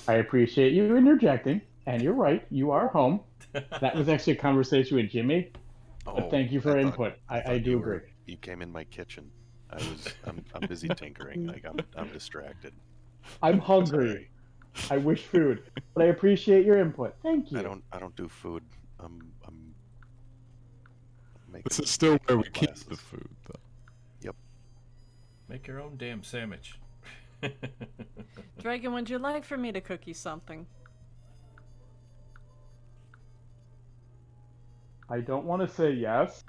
I appreciate you interjecting, and you're right, you are home. That was actually a conversation with Jimmy, but thank you for I thought- input. I thought do you agree. You came in my kitchen. I'm busy tinkering. Like I'm distracted. I'm hungry. I wish food, but I appreciate your input. Thank you. I don't do food. I'm making. This is still where we my keep glasses. the food, though. Yep. Make your own damn sandwich. Draken, would you like for me to cook you something? I don't want to say yes,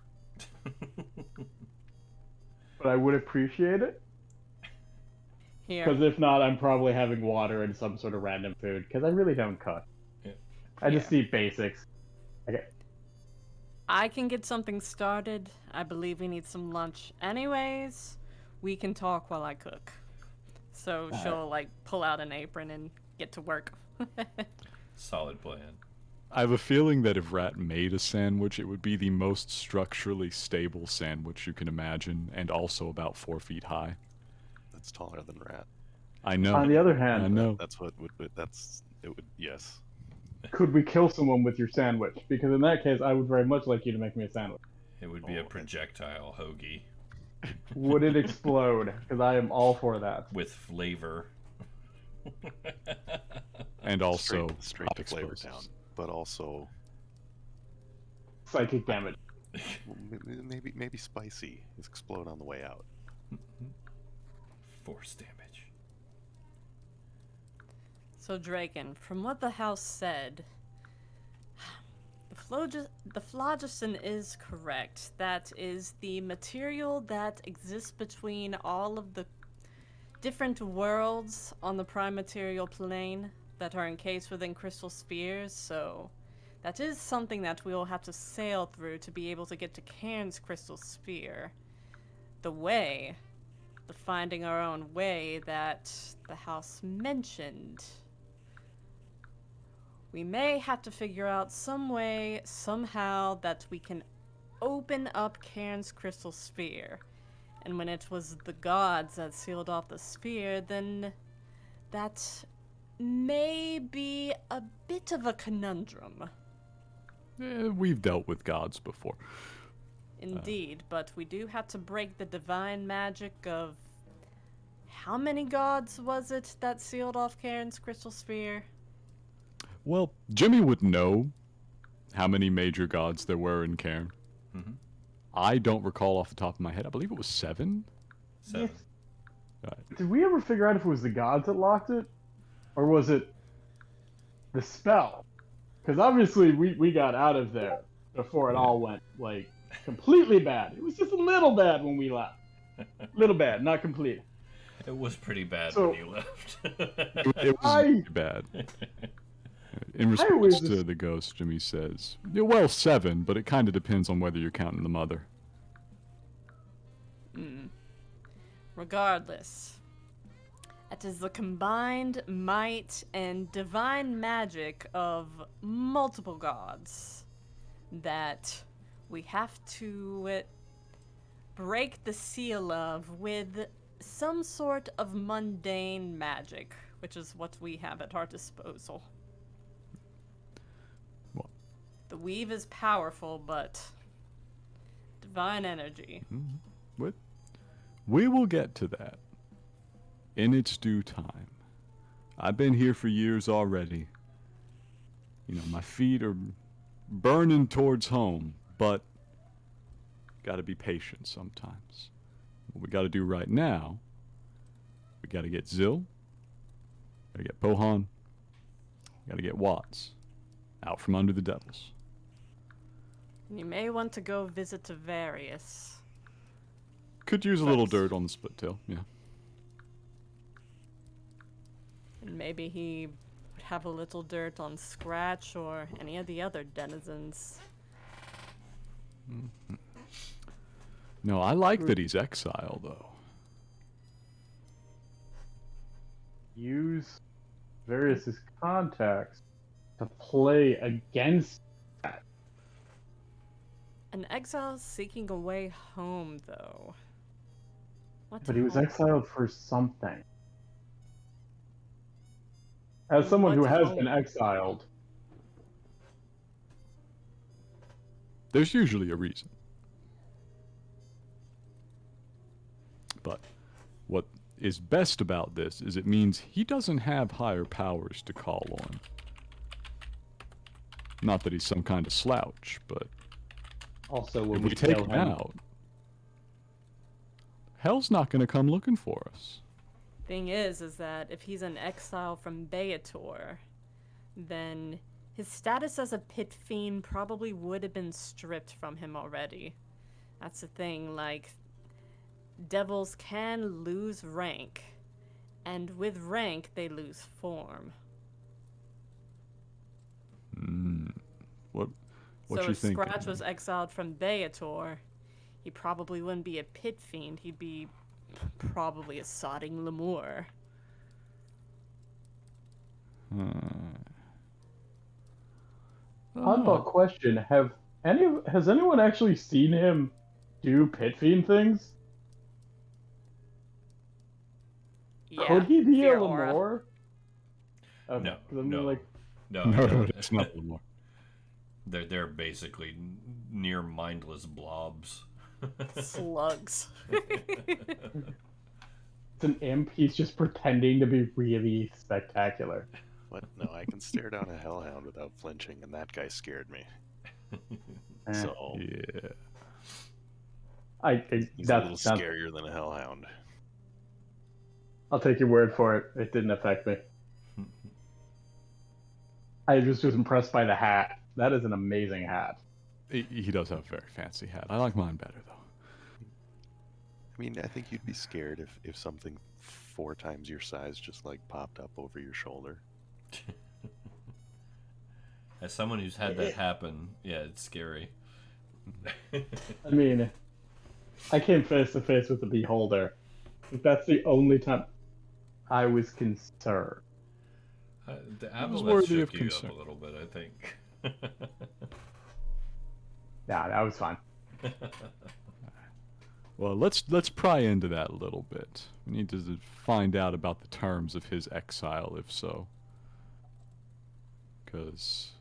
but I would appreciate it. Here. Because if not, I'm probably having water and some sort of random food. Because I really don't cook. Yeah. I just eat basics. Okay. I can get something started. I believe we need some lunch. Anyways, we can talk while I cook. So she'll like pull out an apron and get to work. Solid plan. I have a feeling that if Ratt made a sandwich, it would be the most structurally stable sandwich you can imagine, and also about 4 feet high. That's taller than Ratt. I know. On the other hand, I know. That's what would. That's it. Would yes. could we kill someone with your sandwich? Because in that case, I would very much like you to make me a sandwich. It would be a projectile hoagie Would it explode? Because I am all for that. with flavor. And also straight hot to Flavor explosives. Town, but also Psychic damage. maybe spicy. Explode on the way out. Force damage. So Draken, from what the house said, the phlogiston is correct. That is the material that exists between all of the different worlds on the prime material plane that are encased within crystal spheres, so that is something that we'll have to sail through to be able to get to Cairn's crystal sphere. The finding our own way that the house mentioned. We may have to figure out some way, somehow, that we can open up Cairn's crystal sphere. And when it was the gods that sealed off the sphere, then that may be a bit of a conundrum. We've dealt with gods before. Indeed, but we do have to break the divine magic of... How many gods was it that sealed off Cairn's crystal sphere? Well, Jimmy would know how many major gods there were in Cairn. Mm-hmm. I don't recall off the top of my head. I believe it was 7. 7. Right. Did we ever figure out if it was the gods that locked it? Or was it the spell? Because obviously we got out of there before it all went, like, completely bad. It was just a little bad when we left. Little bad, not complete. It was pretty bad So- when you left. It was really bad. In always response to the ghost, Jimmy says, "Yeah, well, 7, but it kind of depends on whether you're counting the mother." Regardless, it is the combined might and divine magic of multiple gods that we have to break the seal of with some sort of mundane magic, which is what we have at our disposal. What? The weave is powerful, but divine energy. What? We will get to that in its due time. I've been here for years already. You know, my feet are burning towards home, but gotta be patient sometimes. What we gotta do right now, we gotta get Zil, gotta get Pohan, gotta get Watts out from under the devils. You may want to go visit Various. Could use a little Thanks. dirt on the split tail, yeah. And maybe he would have a little dirt on Scratch or any of the other denizens. No, I like that he's exiled, though. Use Varys' contacts to play against that. An exile seeking a way home, though. What But he was home? exiled for something. As someone who What has home? been exiled, There's usually a reason. But what is best about this is it means he doesn't have higher powers to call on. Not that he's some kind of slouch, but Also, if when we we take kill him him, out, hell's not going to come looking for us. Thing is that if he's an exile from Beator, then his status as a pit fiend probably would have been stripped from him already. That's the thing, like, devils can lose rank, and with rank, they lose form. What So you if thinking? Scratch was exiled from Beator, he probably wouldn't be a pit fiend, he'd be probably a sodding lemur. Oddball question: has anyone actually seen him do pit fiend things? Yeah, Could he be a Fear Aura. lemur? Okay, No, 'cause I'm no. like, No, No, it's not anymore. they're basically near mindless blobs. Slugs. it's an imp. He's just pretending to be really spectacular. What? No, I can stare down a hellhound without flinching, and that guy scared me. Eh, So Yeah. he's a little scarier than a hellhound. I'll take your word for it. It didn't affect me. I just was impressed by the hat. That is an amazing hat. He does have a very fancy hat. I like mine better, though. I mean, I think you'd be scared if something 4 times your size just like popped up over your shoulder. As someone who's had that happen, yeah, it's scary. I mean, I came face to face with the Beholder. That's the only time I was concerned. The was avalanche worthy of shook you concern. up a little bit, I think. Yeah, that was fun. Well, let's pry into that a little bit. We need to find out about the terms of his exile, if so. Because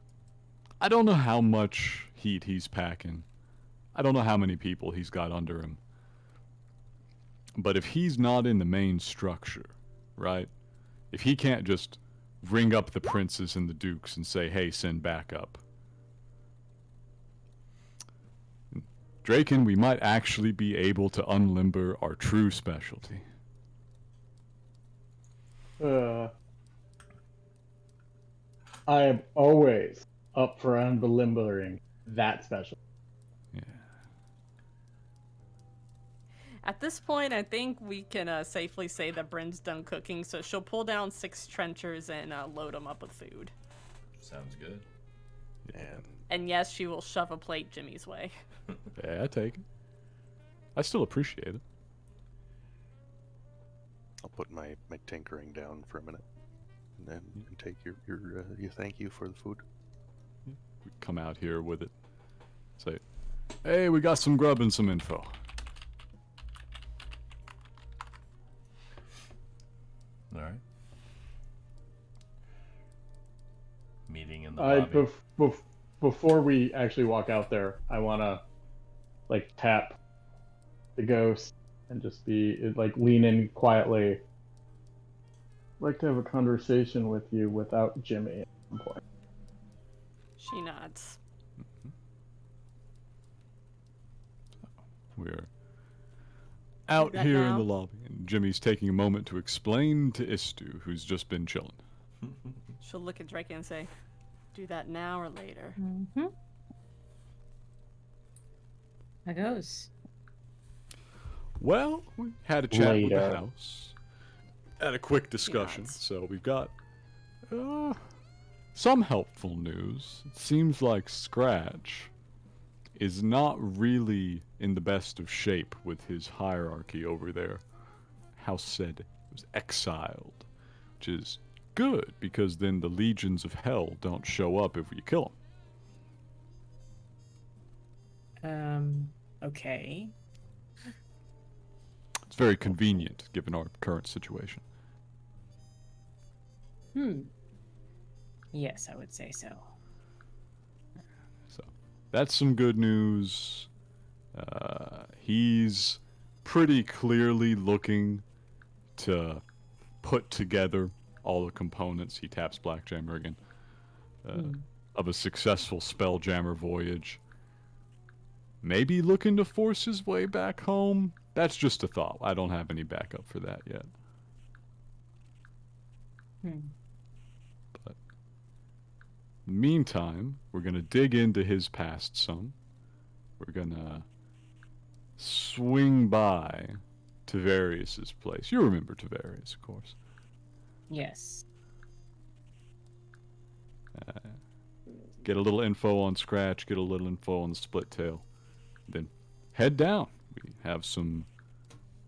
I don't know how much heat he's packing. I don't know how many people he's got under him. But if he's not in the main structure, right? If he can't just ring up the princes and the dukes and say, hey, send backup. Draken, we might actually be able to unlimber our true specialty. I am always up for unbelimbering that special. Yeah. At this point, I think we can safely say that Bryn's done cooking, so she'll pull down 6 trenchers and load them up with food. Sounds good. And yes, she will shove a plate Jimmy's way. Yeah, I take it. I still appreciate it. I'll put my tinkering down for a minute, and then take your thank you for the food. We come out here with it. Say, hey, we got some grub and some info. All right. Meeting in the lobby. Before we actually walk out there, I want to like tap the ghost and just be like lean in quietly. I'd like to have a conversation with you without Jimmy at some point. She nods. We're out that here in now? the lobby, and Jimmy's taking a moment to explain to Istu, who's just been chilling. She'll look at Draken and say, do that now or later? Mm-hmm. How goes? Well, we had a chat with the Later. house. Had a quick discussion, Yes. so we've got some helpful news. It seems like Scratch is not really in the best of shape with his hierarchy over there. House said was exiled, which is good because then the legions of hell don't show up if you kill them. Okay. It's very convenient given our current situation. Yes, I would say so. So that's some good news. He's pretty clearly looking to put together all the components. He taps Blackjammer again. Of a successful Spelljammer voyage. Maybe looking to force his way back home? That's just a thought. I don't have any backup for that yet. But meantime, we're going to dig into his past some. We're going to swing by Tavarius's place. You remember Tavarius, of course. Yes. Get a little info on Scratch, get a little info on the Split Tail. Then head down. We have some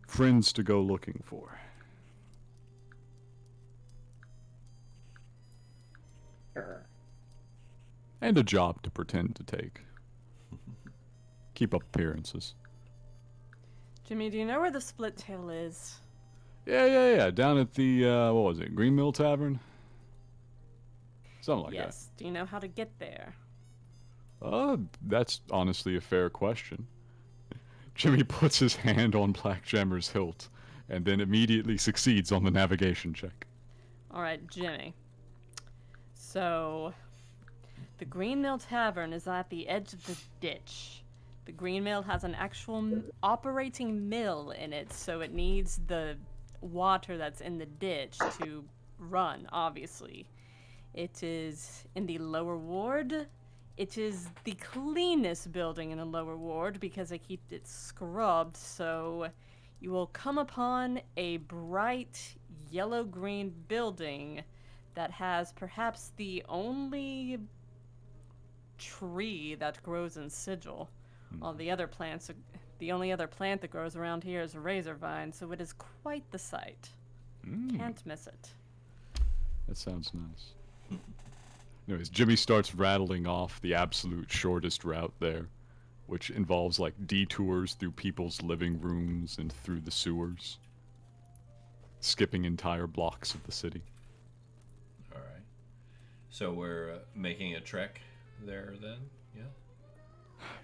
friends to go looking for. Sure. And a job to pretend to take. Keep up appearances. Jimmy, do you know where the Split Tail is? Yeah. Down at the, what was it, Green Mill Tavern? Something like that. Yes. Do you know how to get there? That's honestly a fair question. Jimmy puts his hand on Blackjammer's hilt, and then immediately succeeds on the navigation check. Alright, Jimmy. So, the Green Mill Tavern is at the edge of the ditch. The Green Mill has an actual operating mill in it, so it needs the water that's in the ditch to run, obviously. It is in the lower ward. It is the cleanest building in the lower ward because they keep it scrubbed, so you will come upon a bright yellow-green building that has perhaps the only tree that grows in Sigil. All the other plants, the only other plant that grows around here is a razor vine, so it is quite the sight. Can't miss it. That sounds nice. Anyways, Jimmy starts rattling off the absolute shortest route there, which involves like detours through people's living rooms and through the sewers, skipping entire blocks of the city. All right. So we're making a trek there then, yeah?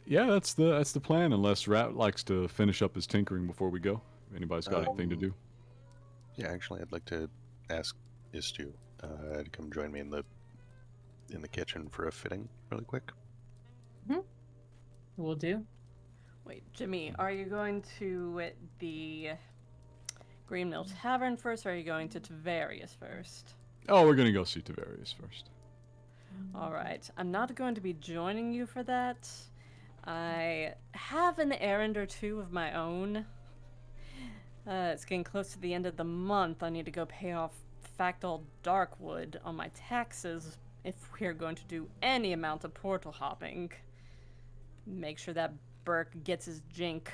Yeah, that's the plan. Unless Ratt likes to finish up his tinkering before we go. If anybody's got anything to do. Yeah, actually, I'd like to ask Istu to come join me in the kitchen for a fitting, really quick. Will do. Wait, Jimmy, are you going to the Green Mill Tavern first, or are you going to Tavarius first? Oh, we're gonna go see Tavarius first. Alright, I'm not going to be joining you for that. I have an errand or two of my own. It's getting close to the end of the month. I need to go pay off Factal Darkwood on my taxes if we're going to do any amount of portal hopping. Make sure that Burke gets his jink.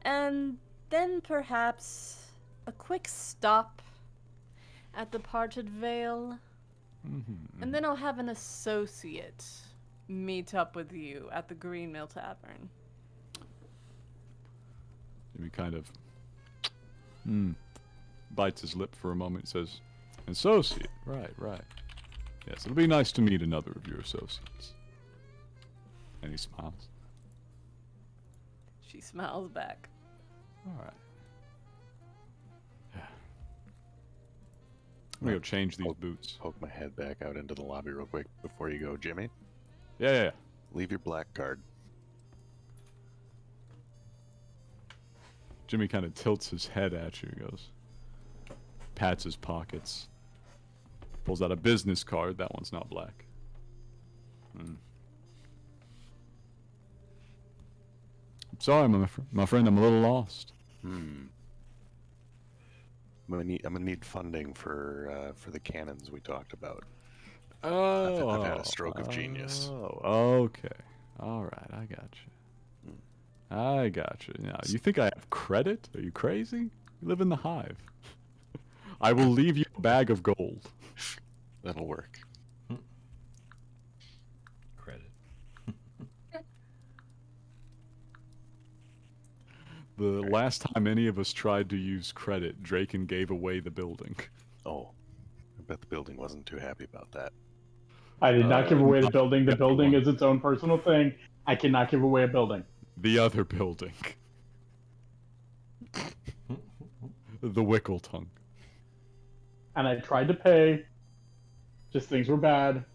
And then perhaps a quick stop at the Parted Vale. And then I'll have an associate meet up with you at the Green Mill Tavern. Jimmy kind of bites his lip for a moment and says, "Associate, right. Yes, it'll be nice to meet another of your associates." And he smiles. She smiles back. Alright. Yeah. I'm gonna go change these boots. Poke my head back out into the lobby real quick before you go, Jimmy. Yeah. Leave your black card. Jimmy kind of tilts his head at you, goes, pats his pockets, pulls out a business card. That one's not black. I'm sorry, my friend, I'm a little lost. I'm gonna need funding for the cannons we talked about. Oh, I've had a stroke of genius. Oh, okay. All right, I got you. Now, you think I have credit? Are you crazy? You live in the hive. I will leave you a bag of gold. That'll work. Credit. The last time any of us tried to use credit, Draken gave away the building. Oh, I bet the building wasn't too happy about that. I did not give away the building. The building is its own personal thing. I cannot give away a building. The other building. The Wickle tongue. And I tried to pay. Just things were bad.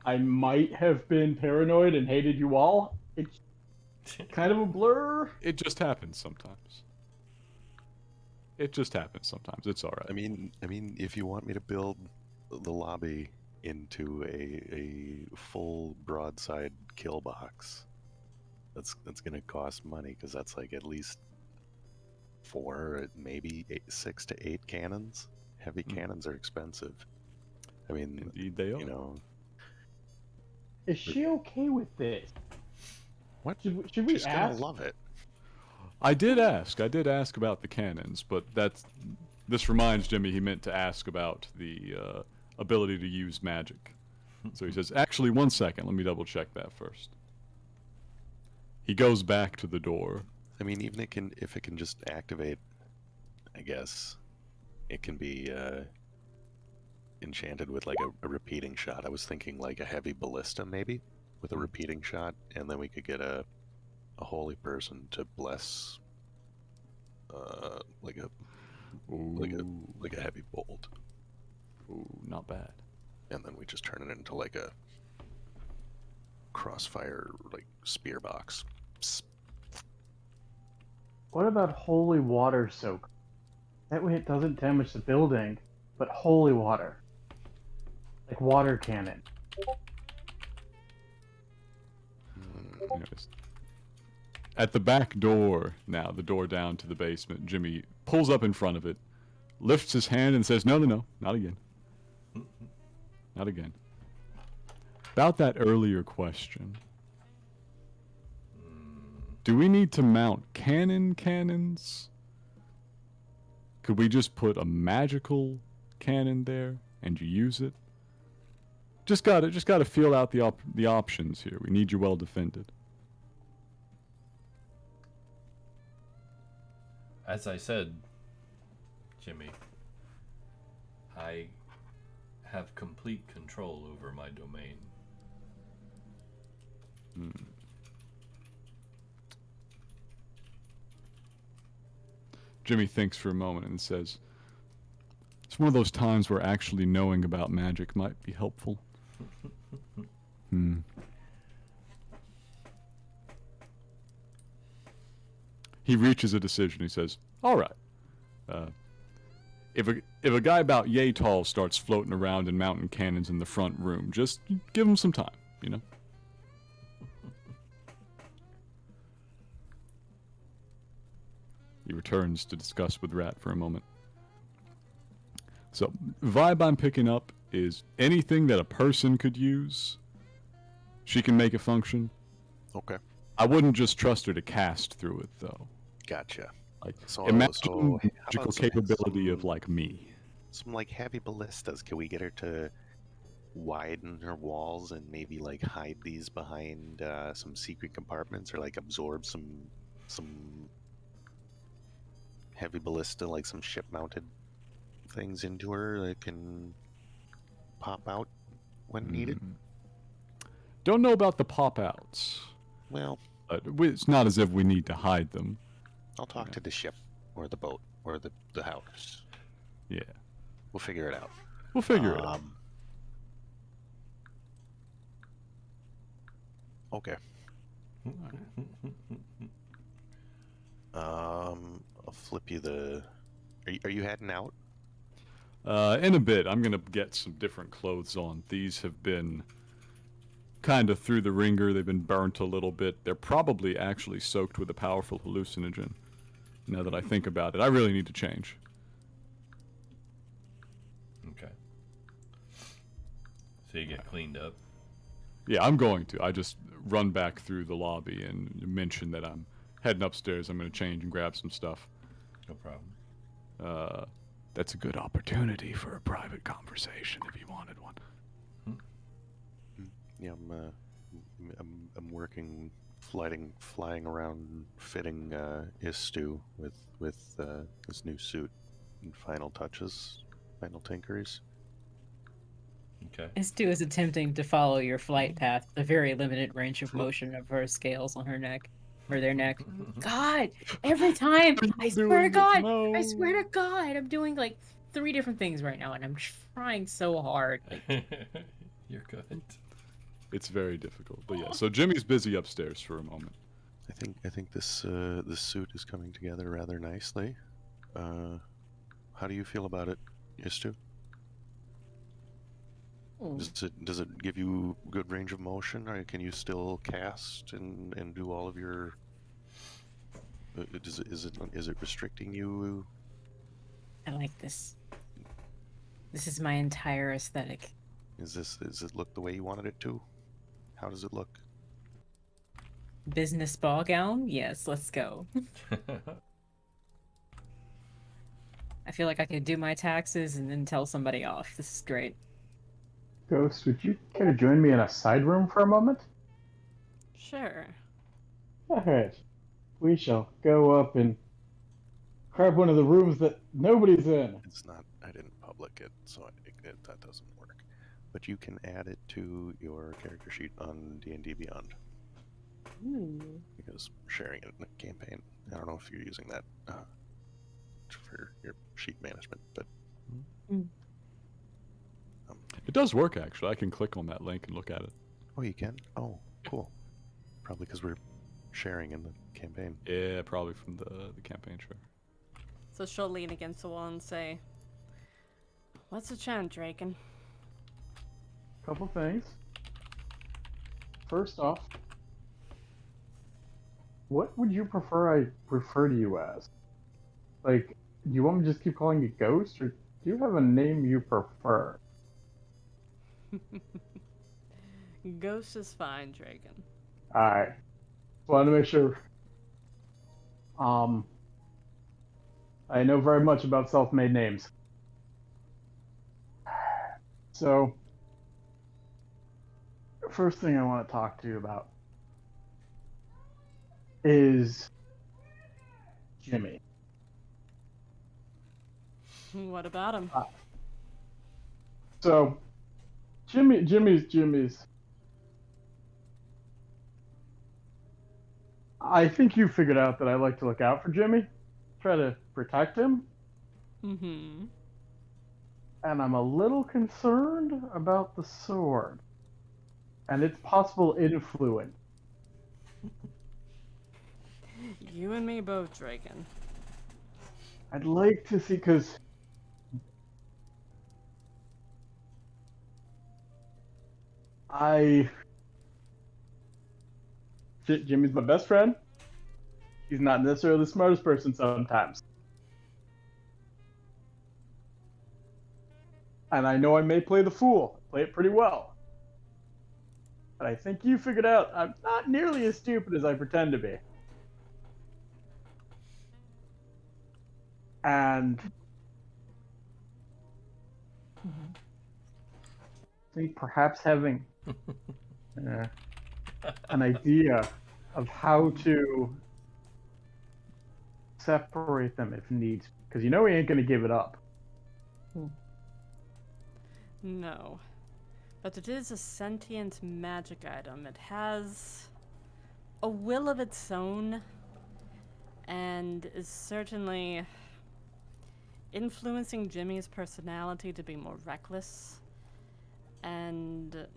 I might have been paranoid and hated you all. It's kind of a blur. It just happens sometimes. It's all right. I mean, if you want me to build the lobby into a full broadside kill box, that's gonna cost money because that's like at least 4, maybe 6 to 8 cannons. Heavy cannons are expensive. I mean, Indeed they are. you know, Is she okay with this? what? Should we She's gonna ask? love it. I did ask about the cannons, but this reminds Jimmy he meant to ask about the ability to use magic. So he says, actually, 1 second, let me double check that first. He goes back to the door. I mean, even if it can just activate, I guess it can be enchanted with like a repeating shot. I was thinking like a heavy ballista maybe with a repeating shot, and then we could get a holy person to bless like a heavy bolt, Ooh, not bad. and then we just turn it into like a crossfire like spear box. Psst. What about holy water soak? That way it doesn't damage the building, but holy water. Like water cannon. Anyways. At the back door now, the door down to the basement, Jimmy pulls up in front of it, lifts his hand and says, no, not again. Not again. About that earlier question. Do we need to mount cannons? Could we just put a magical cannon there and you use it? Just gotta feel out the options here. We need you well defended. As I said, Jimmy, I have complete control over my domain. Jimmy thinks for a moment and says, it's one of those times where actually knowing about magic might be helpful. He reaches a decision. He says, all right. If a guy about yay tall starts floating around in mountain cannons in the front room, just give him some time, you know? He returns to discuss with Ratt for a moment. So, vibe I'm picking up is anything that a person could use, she can make it function. Okay, I wouldn't just trust her to cast through it, though. gotcha. Like, So imagine how the magical about capability of, like, me. some like heavy ballistas. Can we get her to widen her walls and maybe like hide these behind some secret compartments, or like absorb some heavy ballista, like some ship mounted things into her that can pop out when needed? Don't know about the pop-outs. Well, It's not as if we need to hide them. I'll talk to the ship or the boat or the house. Yeah. We'll figure it out. We'll figure it out. Okay. I'll flip you the. Are you heading out? In a bit, I'm gonna get some different clothes on. These have been kind of through the ringer. They've been burnt a little bit. They're probably actually soaked with a powerful hallucinogen. Now that I think about it, I really need to change. Okay. So you get cleaned up. Yeah, I'm going to. I just run back through the lobby and mention that I'm heading upstairs. I'm gonna change and grab some stuff. No problem. That's a good opportunity for a private conversation if you wanted one. Yeah, I'm working, flying around, fitting Istu with his new suit and final touches, final tinkeries. Okay. Istu is attempting to follow your flight path with a very limited range of motion of her scales on her neck. or their neck. God, every time, I swear to God, I swear to God, I'm doing like 3 different things right now, and I'm trying so hard. Like, You're good. It's very difficult, but yeah. So Jimmy's busy upstairs for a moment. I think this this suit is coming together rather nicely. How do you feel about it, Yistu? Does it give you good range of motion, or can you still cast and do all of your? Is it restricting you? I like this. This is my entire aesthetic. Does it look the way you wanted it to? How does it look? Business ball gown? Yes, let's go. I feel like I could do my taxes and then tell somebody off. This is great. Ghost, would you care to join me in a side room for a moment? Sure. Alright. We shall go up and grab one of the rooms that nobody's in. It's not. I didn't public it, so that doesn't work. But you can add it to your character sheet on D&D Beyond. Because sharing it in a campaign. I don't know if you're using that for your sheet management, but It does work, actually. I can click on that link and look at it. oh, you can. Oh, cool. Probably because we're sharing in the campaign. Yeah, probably from the campaign, sure. So she'll lean against the wall and say, "What's the chant, Draken?" Couple things. First off, what would you prefer I refer to you as? Like, do you want me to just keep calling you Ghost, or do you have a name you prefer? Ghost is fine, Draken. Alright. Wanted to make sure. I know very much about self-made names. So, first thing I want to talk to you about is Jimmy. What about him? So, Jimmy's. I think you figured out that I like to look out for Jimmy, try to protect him, Mm-hmm. and I'm a little concerned about the sword and its possible influence. You and me both, Draken. I'd like to see, because Jimmy's my best friend. He's not necessarily the smartest person sometimes. And I know I may play the fool, play it pretty well. But I think you figured out I'm not nearly as stupid as I pretend to be. And I think perhaps having an idea of how to separate them if needs, because you know he ain't gonna give it up. No. But it is a sentient magic item. It has a will of its own and is certainly influencing Jimmy's personality to be more reckless. And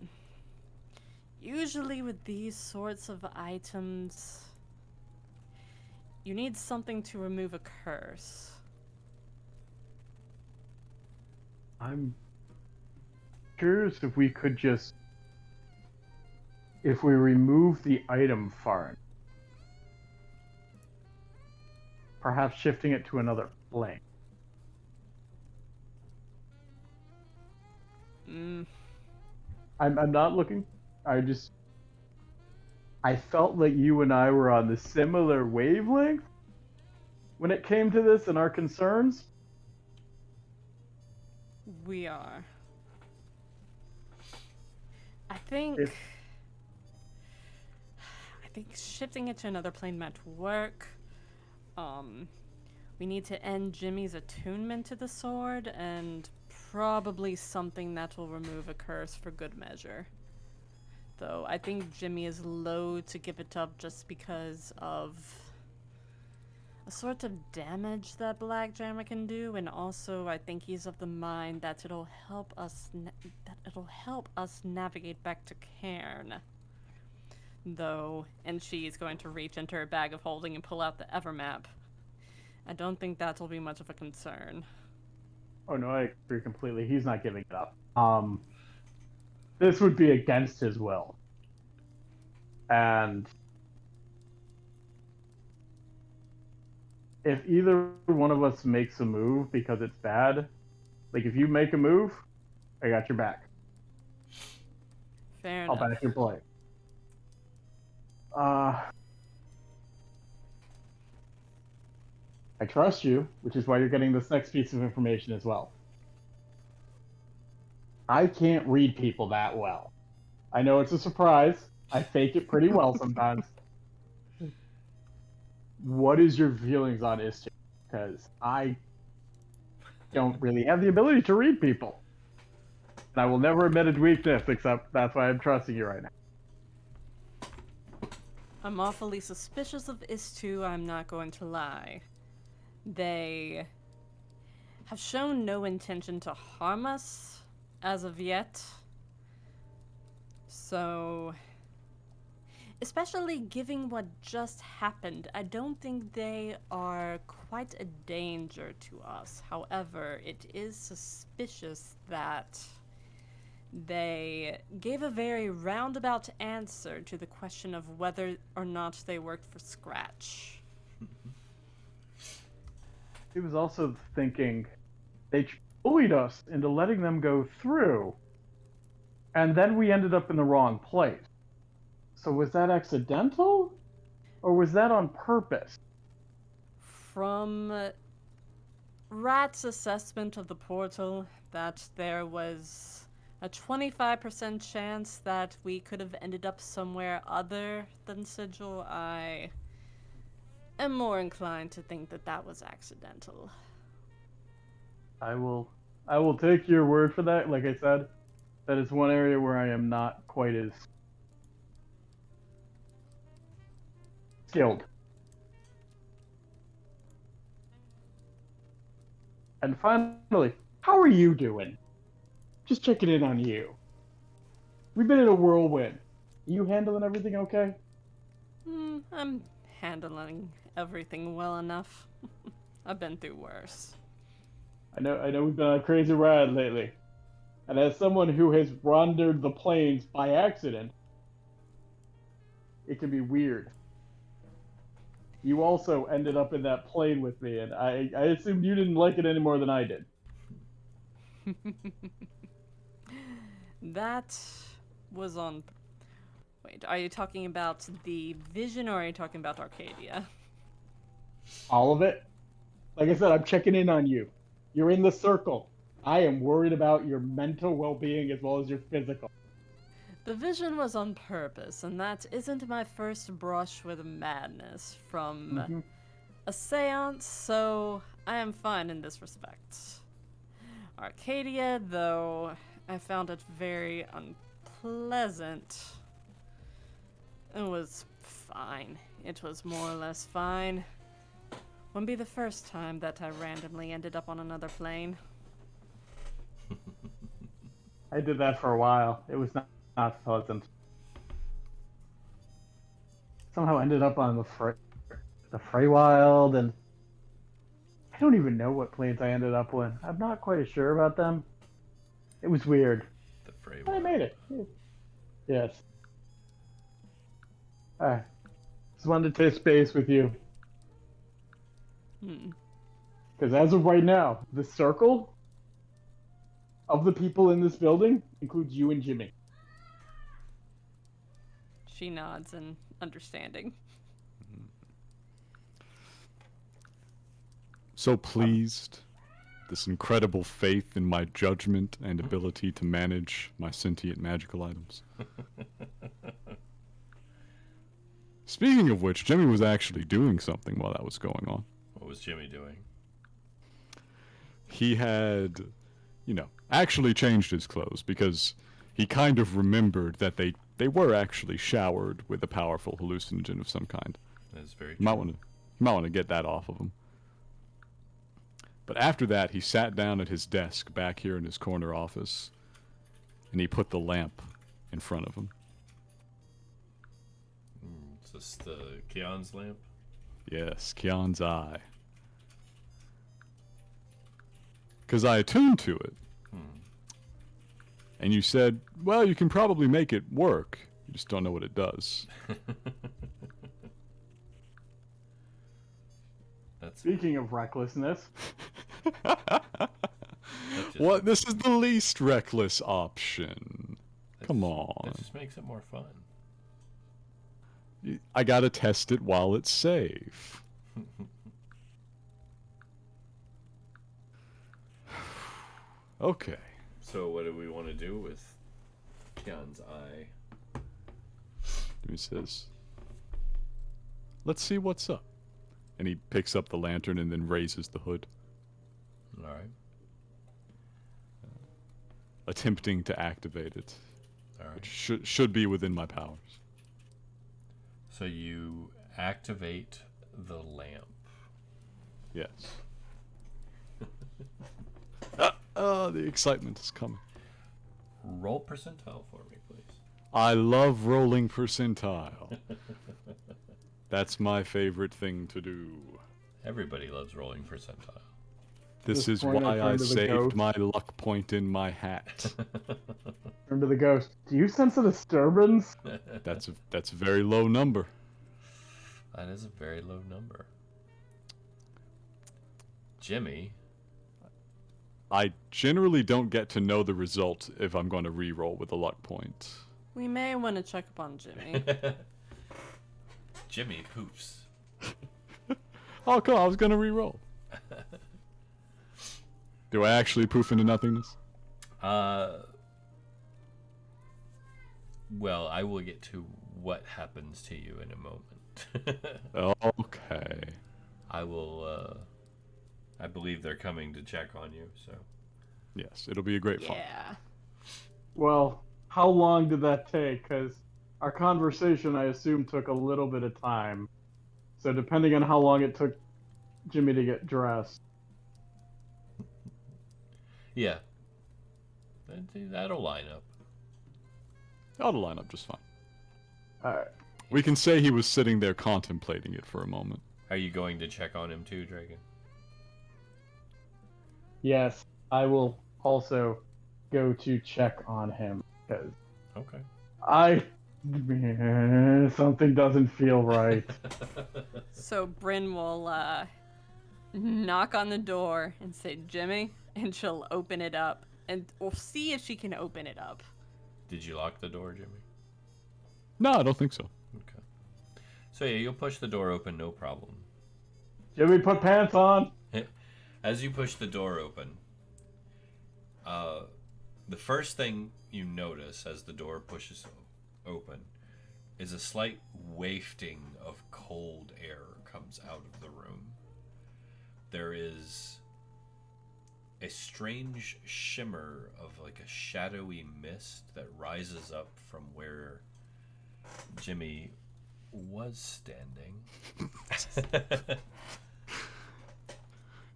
usually with these sorts of items, you need something to remove a curse. I'm curious if we could just, if we remove the item far, perhaps shifting it to another plane. I'm not looking. I felt like you and I were on the similar wavelength when it came to this and our concerns. We are. I think shifting it to another plane might work. We need to end Jimmy's attunement to the sword, and probably something that will remove a curse for good measure. though. I think Jimmy is loath to give it up just because of a sort of damage that Black Jammer can do, and also I think he's of the mind that it'll help us navigate back to Cairn. Though, and she's going to reach into her bag of holding and pull out the Evermap. I don't think that'll be much of a concern. Oh no, I agree completely. He's not giving it up. This would be against his will. And if either one of us makes a move because it's bad, like if you make a move, I got your back. Fair I'll enough. back your play. I trust you, which is why you're getting this next piece of information as well. I can't read people that well. I know it's a surprise. I fake it pretty well sometimes. What is your feelings on Istur? Because I don't really have the ability to read people. And I will never admit a weakness, except that's why I'm trusting you right now. I'm awfully suspicious of Istur, I'm not going to lie. They have shown no intention to harm us as of yet. So, especially given what just happened, I don't think they are quite a danger to us. However, it is suspicious that they gave a very roundabout answer to the question of whether or not they worked for Scratch. He was also thinking they bullied us into letting them go through, and then we ended up in the wrong place. So was that accidental, or was that on purpose? From Rat's assessment of the portal, that there was a 25% chance that we could have ended up somewhere other than Sigil, I am more inclined to think that that was accidental. I will take your word for that. Like I said, that is one area where I am not quite as skilled. And finally, how are you doing? Just checking in on you. We've been in a whirlwind. You handling everything okay? I'm handling everything well enough. I've been through worse. I know we've been on a crazy ride lately. And as someone who has wandered the plains by accident, it can be weird. You also ended up in that plane with me, and I assumed you didn't like it any more than I did. That was on... Wait, are you talking about the vision, or are you talking about Arcadia? All of it? Like I said, I'm checking in on you. You're in the circle. I am worried about your mental well-being as well as your physical. The vision was on purpose, and that isn't my first brush with madness from a seance, so I am fine in this respect. Arcadia, though, I found it very unpleasant. It was fine. It was more or less fine. Wouldn't be the first time that I randomly ended up on another plane. I did that for a while. It was not pleasant. Somehow ended up on the Feywild, and I don't even know what planes I ended up with. I'm not quite as sure about them. It was weird. The Feywild. But I made it. Yes. Alright. Just wanted to touch base with you. Because as of right now, the circle of the people in this building includes you and Jimmy. She nods in understanding. So pleased. This incredible faith in my judgment and ability to manage my sentient magical items. Speaking of which, Jimmy was actually doing something while that was going on. What was Jimmy doing? He had, actually changed his clothes because he kind of remembered that they they were actually showered with a powerful hallucinogen of some kind. That's very You true. might want to get that off of him. But after that, he sat down at his desk back here in his corner office, and he put the lamp in front of him. Is this the Keon's lamp? Yes, Keon's eye. Because I attuned to it. And you said, well, you can probably make it work. You just don't know what it does. That's Speaking of recklessness, What? This is the least reckless option. Come on. That just makes it more fun. I gotta test it while it's safe. Okay. So what do we want to do with Keon's eye? He says, let's see what's up. And he picks up the lantern and then raises the hood, All right. attempting to activate it, All right. which should be within my powers. So you activate the lamp. Yes. The excitement is coming. Roll percentile for me, please. I love rolling percentile. That's my favorite thing to do. Everybody loves rolling percentile. This This is point I why I turn to the saved ghost. my luck point in my hat. turn to the ghost. Do you sense a disturbance? That's a very low number. That is a very low number. Jimmy. I generally don't get to know the result if I'm going to re-roll with a luck point. We may want to check up on Jimmy. Jimmy poofs. Oh, cool. I was going to re-roll. Do I actually poof into nothingness? Well, I will get to what happens to you in a moment. Okay. I will, I believe they're coming to check on you, so. Yes, it'll be a great fun. Yeah. Well, how long did that take? Because our conversation, I assume, took a little bit of time. So depending on how long it took Jimmy to get dressed. Yeah. That'll line up. That'll line up just fine. Alright. We can say he was sitting there contemplating it for a moment. Are you going to check on him too, Draken? Yes, I will also go to check on him. Because Okay. something doesn't feel right. So Bryn will knock on the door and say, Jimmy, and she'll open it up. And we'll see if she can open it up. Did you lock the door, Jimmy? No, I don't think so. Okay. So yeah, you'll push the door open, no problem. Jimmy, put pants on! As you push the door open, the first thing you notice as the door pushes open is a slight wafting of cold air comes out of the room. There is a strange shimmer of like a shadowy mist that rises up from where Jimmy was standing.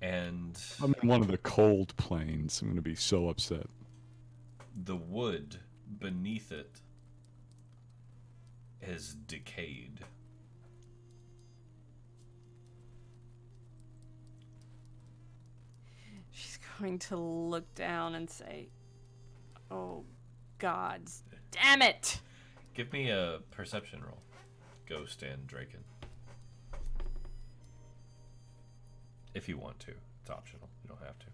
And I'm in one of the cold plains. I'm going to be so upset. the wood beneath it has decayed. She's going to look down and say, oh, God, damn it! Give me a perception roll, Ghost and Draken. If you want to. It's optional. You don't have to.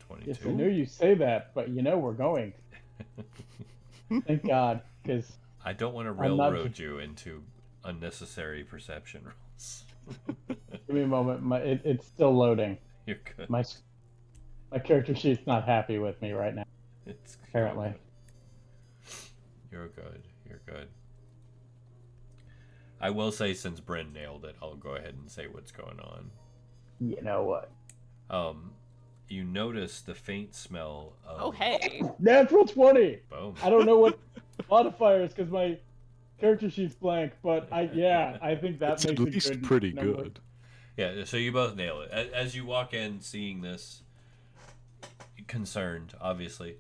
22. Yes, I know you say that, but you know we're going. Thank God, because I don't want to I'm not railroad you into unnecessary perception rolls. give me a moment. It's still loading. You're good. My character sheet's not happy with me right now. It's Apparently. You're good. You're good. I will say, since Bryn nailed it, I'll go ahead and say what's going on. You know what? you notice the faint smell of... Oh, hey. Natural 20! Boom. I don't know what modifiers because my character sheet's blank, but I think that It's makes at it least good pretty number. good. Yeah, so you both nail it. As you walk in, seeing this, concerned, obviously,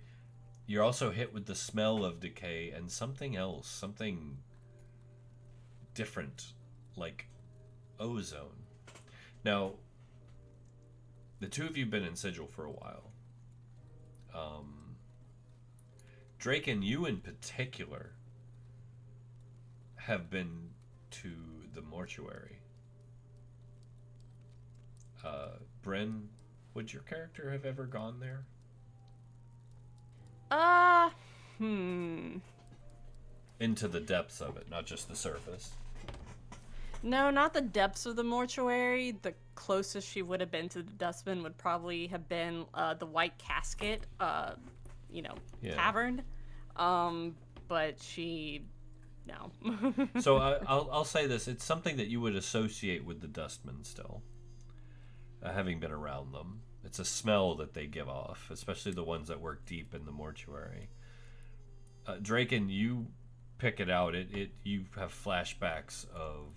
you're also hit with the smell of decay and something else, something different, like ozone. Now, the two of you have been in Sigil for a while. Draken, you in particular, have been to the mortuary. Bryn, would your character have ever gone there? Into the depths of it, not just the surface. No, not the depths of the mortuary. The closest she would have been to the dustbin would probably have been the White Casket, tavern. But she, no. So I'll say this: it's something that you would associate with the dustmen still, having been around them. It's a smell that they give off, especially the ones that work deep in the mortuary. Draken, you pick it out. You have flashbacks of,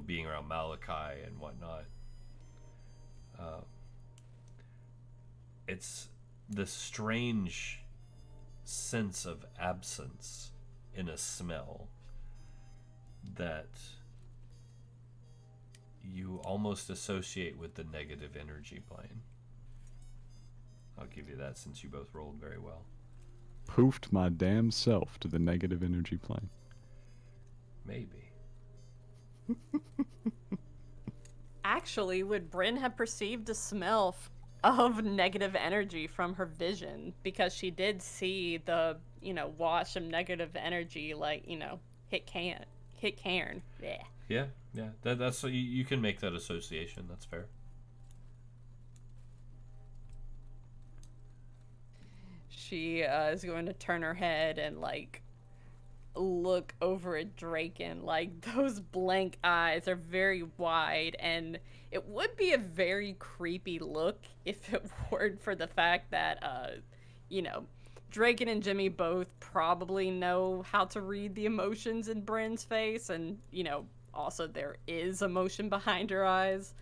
being around Malachi and whatnot. It's this strange sense of absence in a smell that you almost associate with the negative energy plane. I'll give you that since you both rolled very well. Poofed my damn self to the negative energy plane. Maybe. Actually, would Bryn have perceived a smell of negative energy from her vision? Because she did see the, wash of negative energy, hit Cairn. Yeah. Yeah. That's you can make that association. That's fair. She is going to turn her head and look over at Draken. Those blank eyes are very wide, and it would be a very creepy look if it weren't for the fact that Draken and Jimmy both probably know how to read the emotions in Bryn's face, and also there is emotion behind her eyes.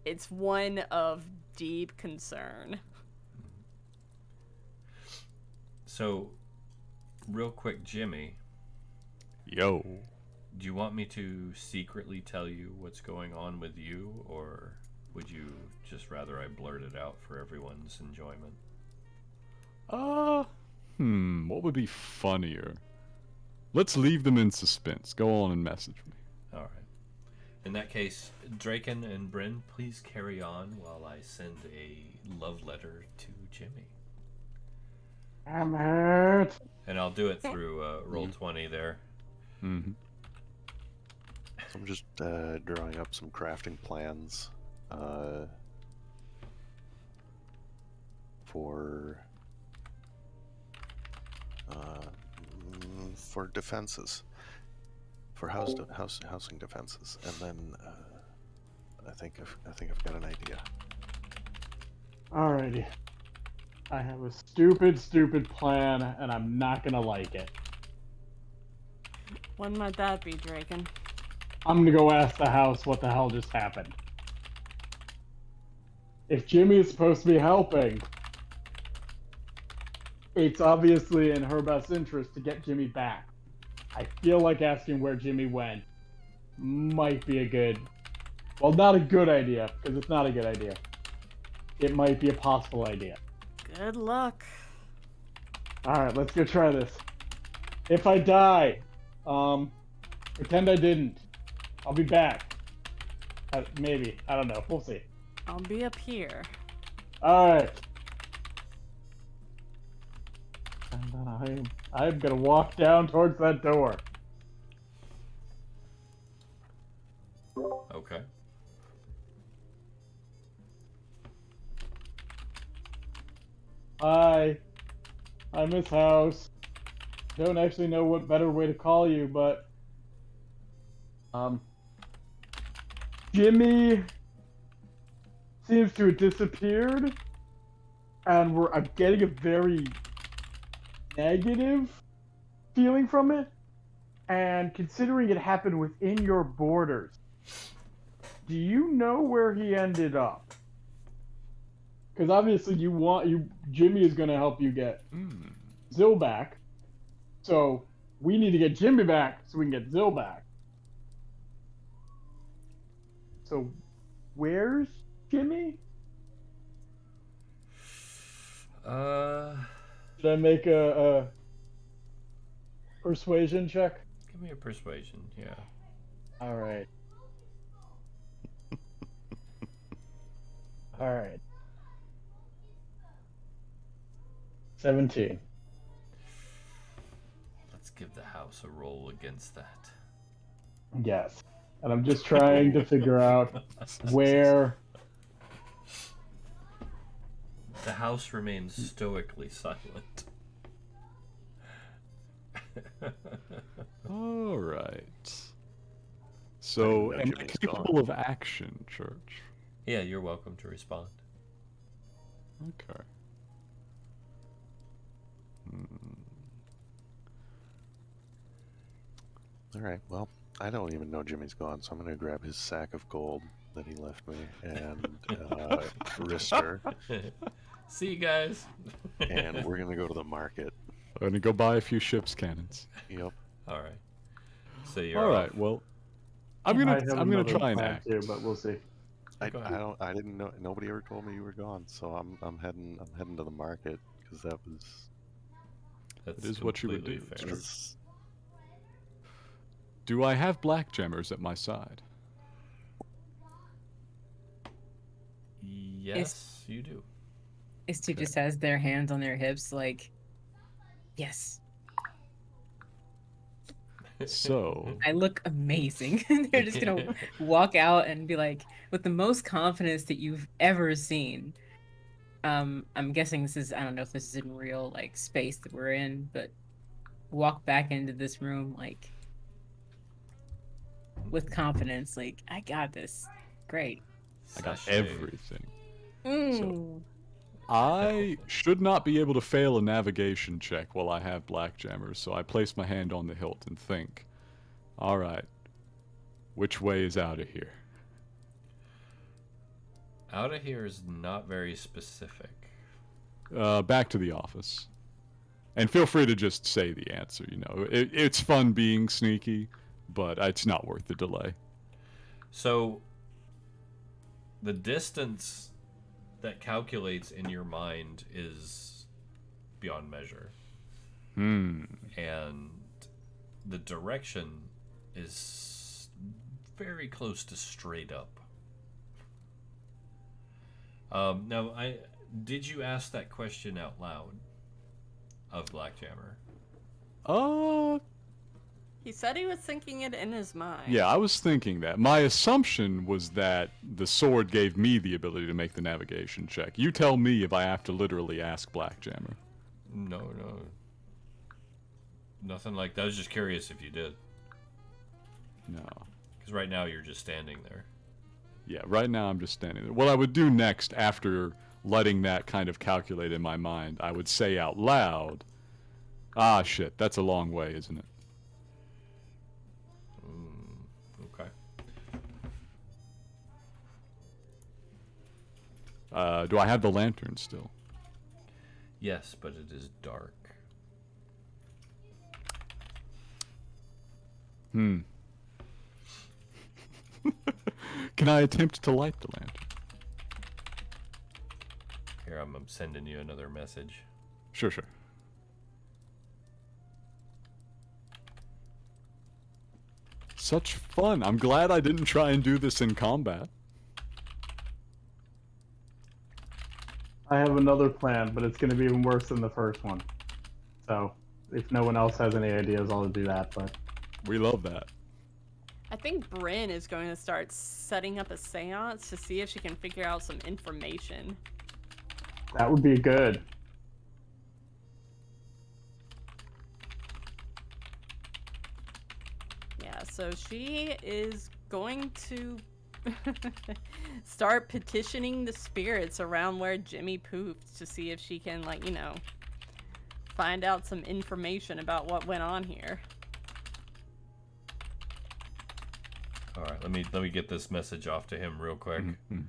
It's one of deep concern. So, real quick, Jimmy. Yo. Do you want me to secretly tell you what's going on with you, or would you just rather I blurt it out for everyone's enjoyment? What would be funnier? Let's leave them in suspense. Go on and message me. All right. In that case, Draken and Bryn, please carry on while I send a love letter to Jimmy. I'm hurt. And I'll do it through Roll20 there. Mm-hmm. I'm just drawing up some crafting plans for defenses, for housing defenses, and then I think I've got an idea. Alrighty. I have a stupid plan, and I'm not gonna like it. When might that be, Draken? I'm gonna go ask the house what the hell just happened. If Jimmy is supposed to be helping, it's obviously in her best interest to get Jimmy back. I feel like asking where Jimmy went might be not a good idea, because it's not a good idea. It might be a possible idea. Good luck. Alright, let's go try this. If I die, pretend I didn't. I'll be back. Maybe. I don't know. We'll see. I'll be up here. Alright. And then I'm gonna walk down towards that door. Okay. Hi. Hi, Miss House. Don't actually know what better way to call you, but Jimmy seems to have disappeared, and I'm getting a very negative feeling from it. And considering it happened within your borders, do you know where he ended up? Because obviously Jimmy is going to help you get Zill back. So we need to get Jimmy back so we can get Zill back. So where's Jimmy? Should I make a persuasion check? Give me a persuasion, yeah. All right. All right. 17. Let's give the house a roll against that. Yes. And I'm just trying to figure out where... The house remains stoically silent. All right. So, am I Jimmy's capable gone. of action, Church? Yeah, you're welcome to respond. Okay. All right. Well, I don't even know Jimmy's gone, so I'm going to grab his sack of gold that he left me and Ristur, See you guys. and we're going to go to the market. I'm gonna go buy a few ship's cannons. Yep. All right. So you're All right. off. Well, I'm I gonna have I'm gonna another try and plan act. too, but we'll see. I Go ahead. didn't know. Nobody ever told me you were gone, so I'm heading to the market because that was. That's It is what you would completely do. fair. That's- Do I have black gemmers at my side? Yes, you do. Istu just has their hands on their hips, like, yes, So, I look amazing. They're just gonna walk out and be like, with the most confidence that you've ever seen. I'm guessing this is, I don't know if this is in real like space that we're in, but walk back into this room like with confidence, like, I got this. Great. I got Sachet. everything. Mm. I should not be able to fail a navigation check while I have black gemmers, so I place my hand on the hilt and think, all right, which way is out of here? Out of here is not very specific. Back to the office. And feel free to just say the answer, you know. It's fun being sneaky, but it's not worth the delay. So, the distance that calculates in your mind is beyond measure. And the direction is very close to straight up. Now, did you ask that question out loud of Blackjammer? He said he was thinking it in his mind. Yeah, I was thinking that. My assumption was that the sword gave me the ability to make the navigation check. You tell me if I have to literally ask Blackjammer. No. Nothing like that. I was just curious if you did. No. Because right now you're just standing there. Yeah, right now I'm just standing there. What I would do next, after letting that kind of calculate in my mind, I would say out loud, ah, shit, that's a long way, isn't it? Okay. Do I have the lantern still? Yes, but it is dark. Can I attempt to light the lantern? Here, I'm sending you another message. Sure. Such fun. I'm glad I didn't try and do this in combat. I have another plan, but it's going to be even worse than the first one. So, if no one else has any ideas, I'll do that. But We love that. I think Bryn is going to start setting up a seance to see if she can figure out some information. that would be good. Yeah, so she is going to start petitioning the spirits around where Jimmy pooped to see if she can, like, you know, find out some information about what went on here. All right, let me get this message off to him real quick. Mm-hmm.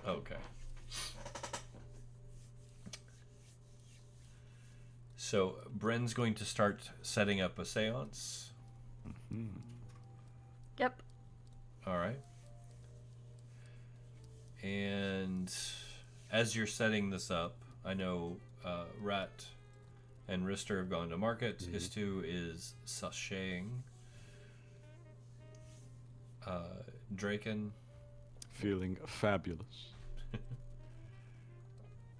Okay. So Bren's going to start setting up a seance. Mm-hmm. Yep. All right. And as you're setting this up, I know Ratt and Ristur have gone to market. Mm-hmm. Istu is sashaying. Draken. Feeling fabulous.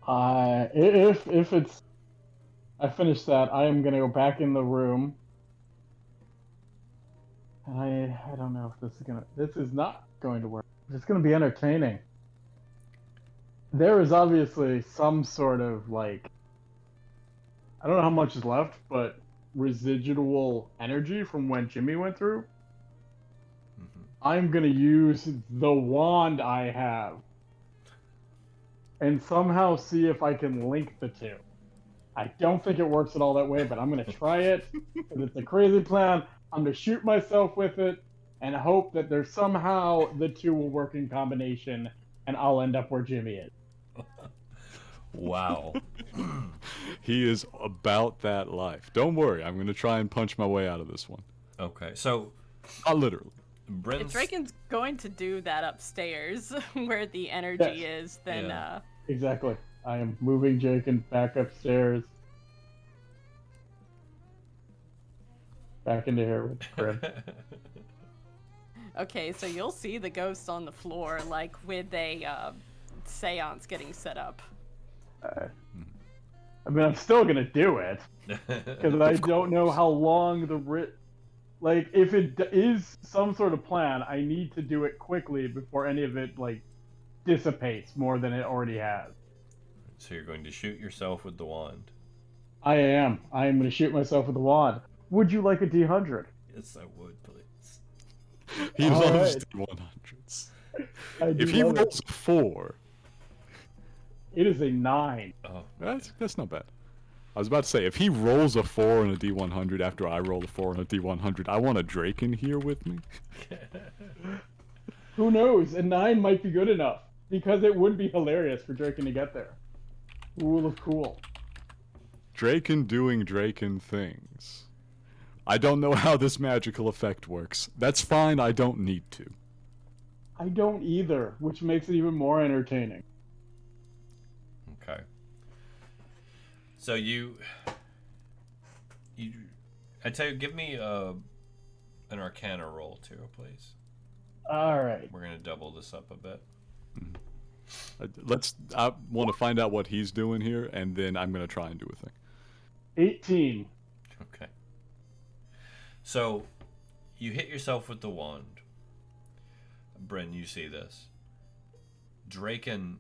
If it's, I finish that, I am gonna go back in the room. And I don't know if this is not going to work. It's gonna be entertaining. There is obviously some sort of, like, I don't know how much is left, but residual energy from when Jimmy went through. Mm-hmm. I'm gonna use the wand I have and somehow see if I can link the two. I don't think it works at all that way, but I'm gonna try it. Because it's a crazy plan. I'm gonna shoot myself with it and hope that there's somehow the two will work in combination and I'll end up where Jimmy is. Wow. He is about that life. Don't worry, I'm going to try and punch my way out of this one. Okay, so Not literally. If Bren's Draken's going to do that upstairs where the energy Yes. is, then Yeah. Exactly. I am moving Draken back upstairs. Back into here with Grim. okay, so you'll see the ghost on the floor, like with a seance getting set up. I mean, I'm still gonna do it because I don't know how long the like, if it is some sort of plan, I need to do it quickly before any of it, like, dissipates more than it already has. So you're going to shoot yourself with the wand. I am going to shoot myself with the wand. Would you like a D100? Yes, I would, please. He All loves right. D100s. I do If he love rolls it. a 4, It is a 9. Oh, that's not bad. I was about to say, if he rolls a 4 on a D100 after I roll a 4 on a D100, I want a Draken here with me. Who knows? A 9 might be good enough because it would be hilarious for Draken to get there. Rule of cool. Draken doing Draken things. I don't know how this magical effect works. That's fine, I don't need to. I don't either, which makes it even more entertaining. okay. So I tell you, give me an Arcana roll too, please. All right. We're gonna double this up a bit. I want to find out what he's doing here, and then I'm going to try and do a thing. 18. Okay. So you hit yourself with the wand. Bryn, you see this. Draken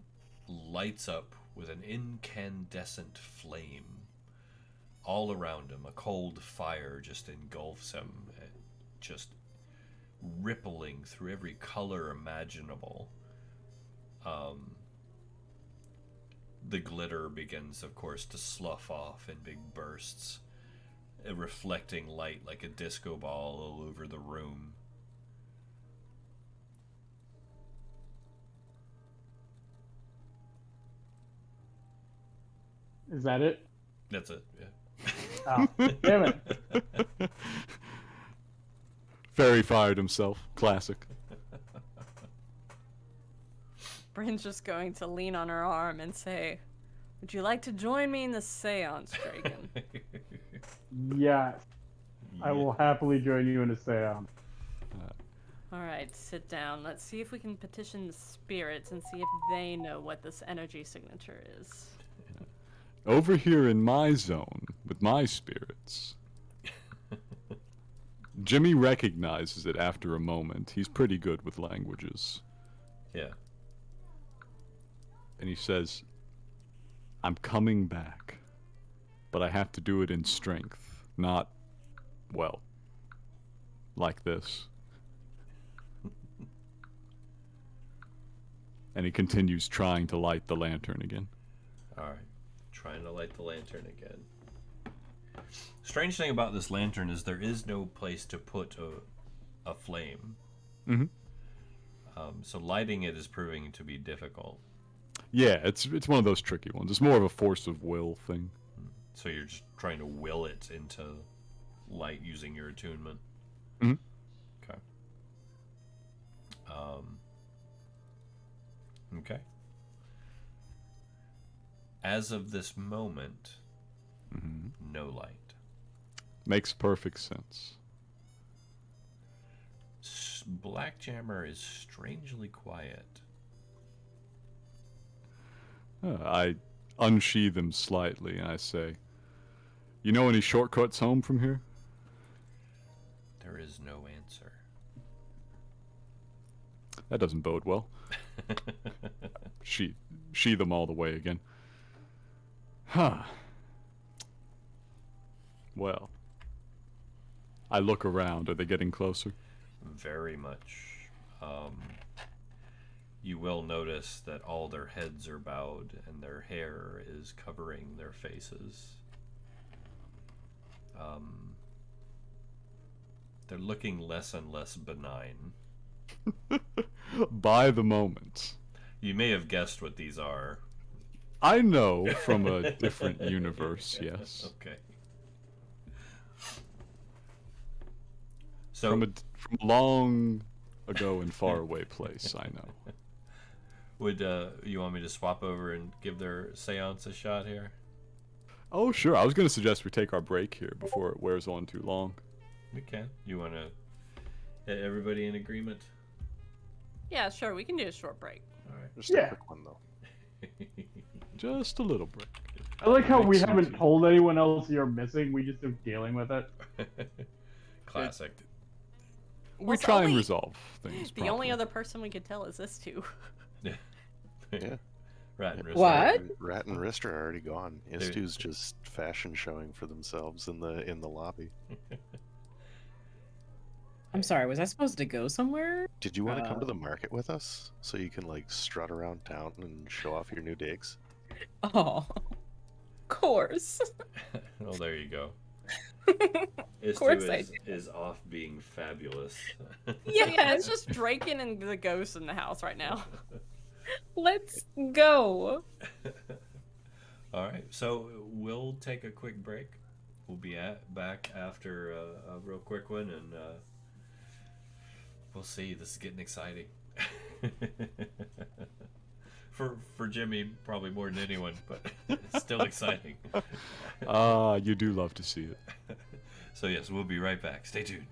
lights up with an incandescent flame all around him. A cold fire just engulfs him, just rippling through every color imaginable. The glitter begins, of course, to slough off in big bursts, reflecting light like a disco ball all over the room. Is that it? That's it. Yeah. Oh, damn it. Fairy fired himself. Classic. Bryn's just going to lean on her arm and say, "Would you like to join me in the seance, Draken?" Yes. I will happily join you in a seance. Alright, sit down. Let's see if we can petition the spirits and see if they know what this energy signature is. Over here in my zone, with my spirits, Jimmy recognizes it after a moment. He's pretty good with languages. Yeah. And he says, I'm coming back, but I have to do it in strength, not, well, like this. And he continues trying to light the lantern again. All right. Trying to light the lantern again. Strange thing about this lantern is there is no place to put a flame. Mm-hmm. So lighting it is proving to be difficult. Yeah, it's one of those tricky ones. It's more of a force of will thing. So you're just trying to will it into light using your attunement. Mm-hmm. Okay. Okay. As of this moment, no light. Makes perfect sense. Black Jammer is strangely quiet. I unsheathe him slightly and I say, you know any shortcuts home from here? There is no answer. That doesn't bode well. Sheathe them all the way again. Huh. Well. I look around. Are they getting closer? Very much. You will notice that all their heads are bowed and their hair is covering their faces. They're looking less and less benign. By the moment. You may have guessed what these are. I know from a different universe, yes. Okay. So From a long ago and far away place, I know. would you want me to swap over and give their seance a shot here? Oh, sure. I was going to suggest we take our break here before it wears on too long. We can. You want to... Everybody in agreement? Yeah, sure, we can do a short break. All right. Just Yeah. a quick one, though. Just a little break. I like how we Makes haven't sense. told anyone else you're missing. We just are dealing with it. Classic. We Well, it's try and only- resolve things. The only properly. other person we could tell is this two. Yeah. Rat and Ristur. What? Rat and Ristur are already gone. Istu's just fashion showing for themselves in the lobby. I'm sorry, was I supposed to go somewhere? Did you want to come to the market with us so you can like strut around town and show off your new digs? Oh, of course. Well, there you go. Of course I is off being fabulous. Yeah, it's just Draken and the ghost in the house right now. Let's go. All right, so we'll take a quick break. We'll be back after a real quick one, and we'll see. This is getting exciting. For Jimmy, probably more than anyone, but it's still exciting. You do love to see it. So yes, we'll be right back. Stay tuned.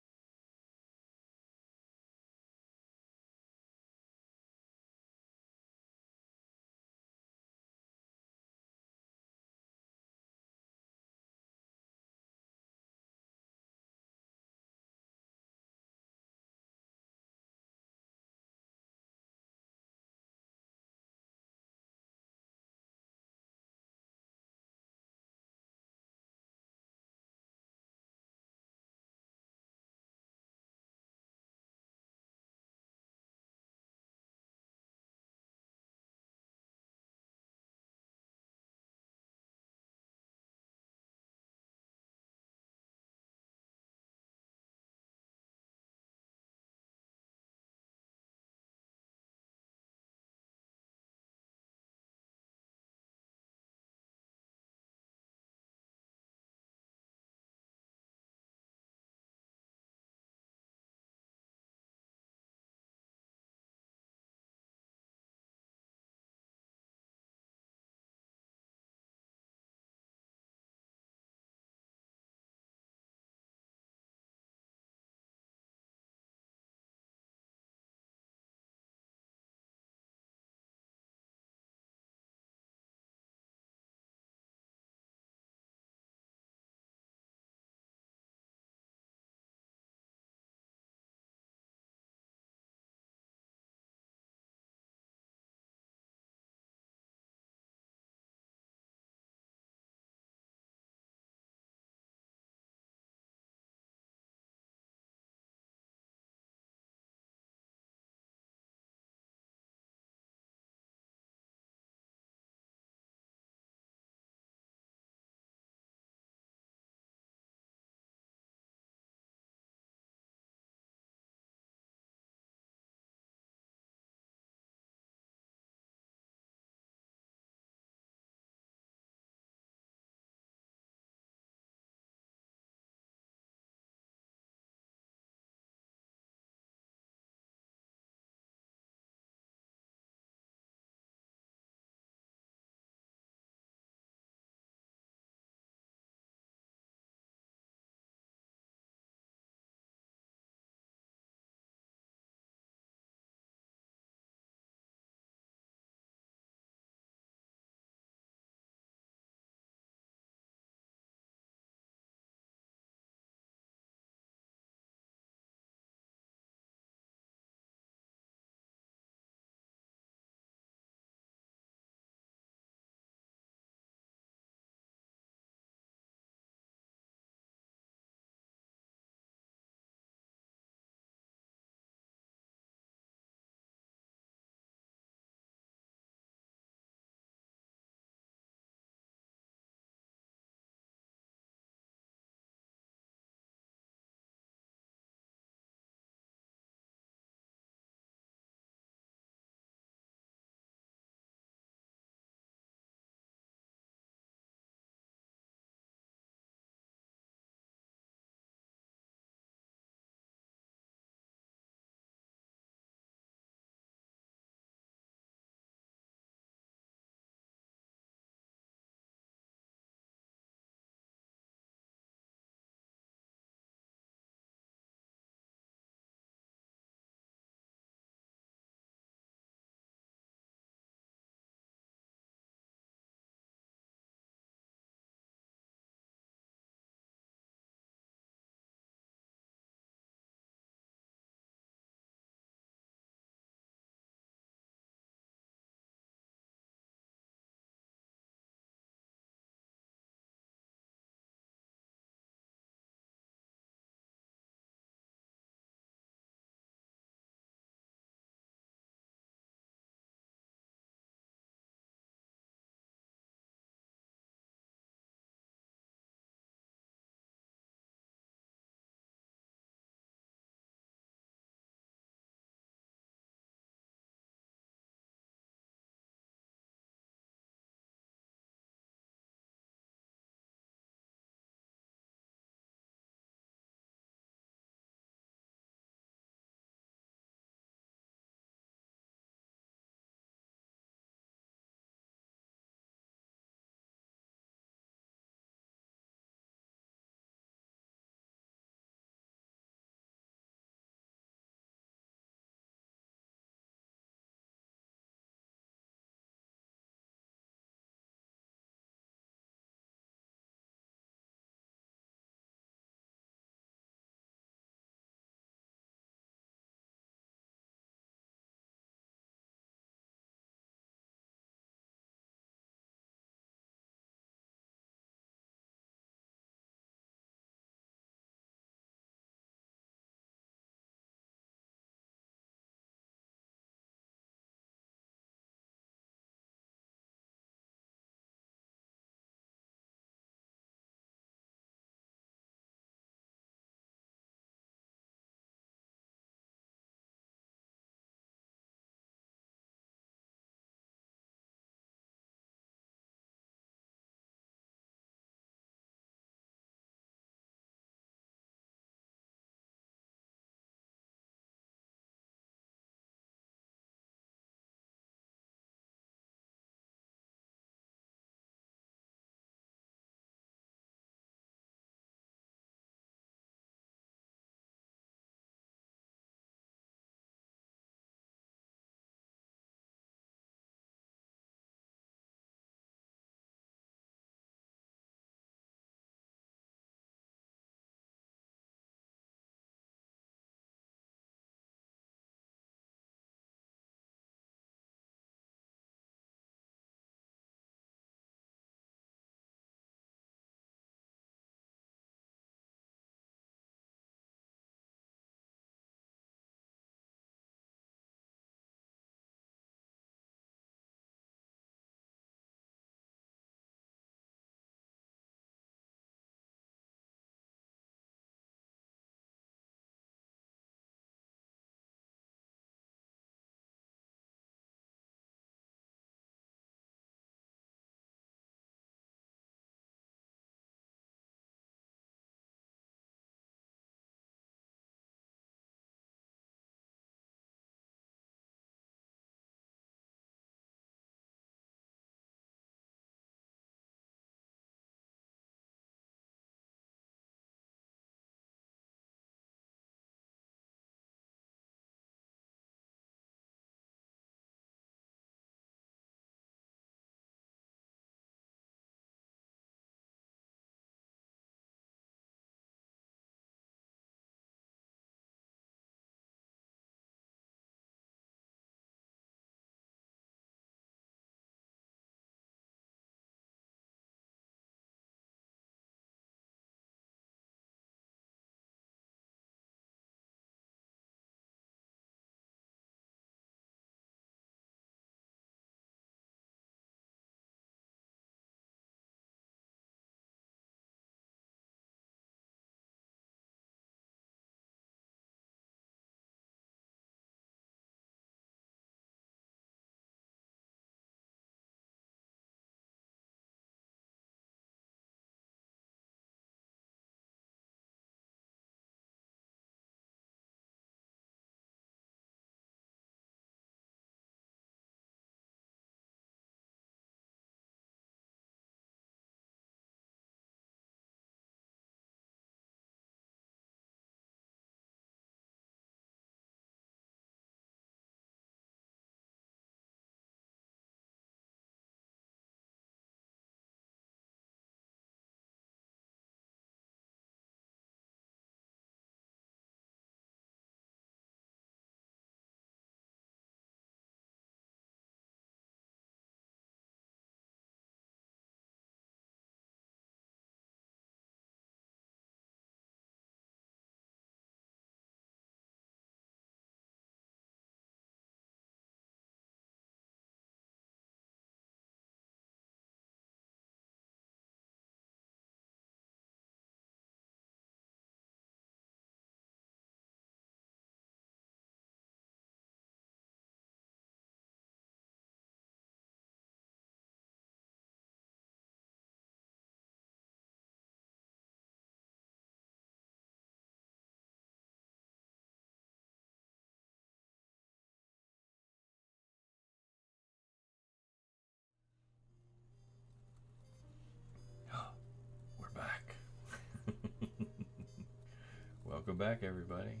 back, everybody.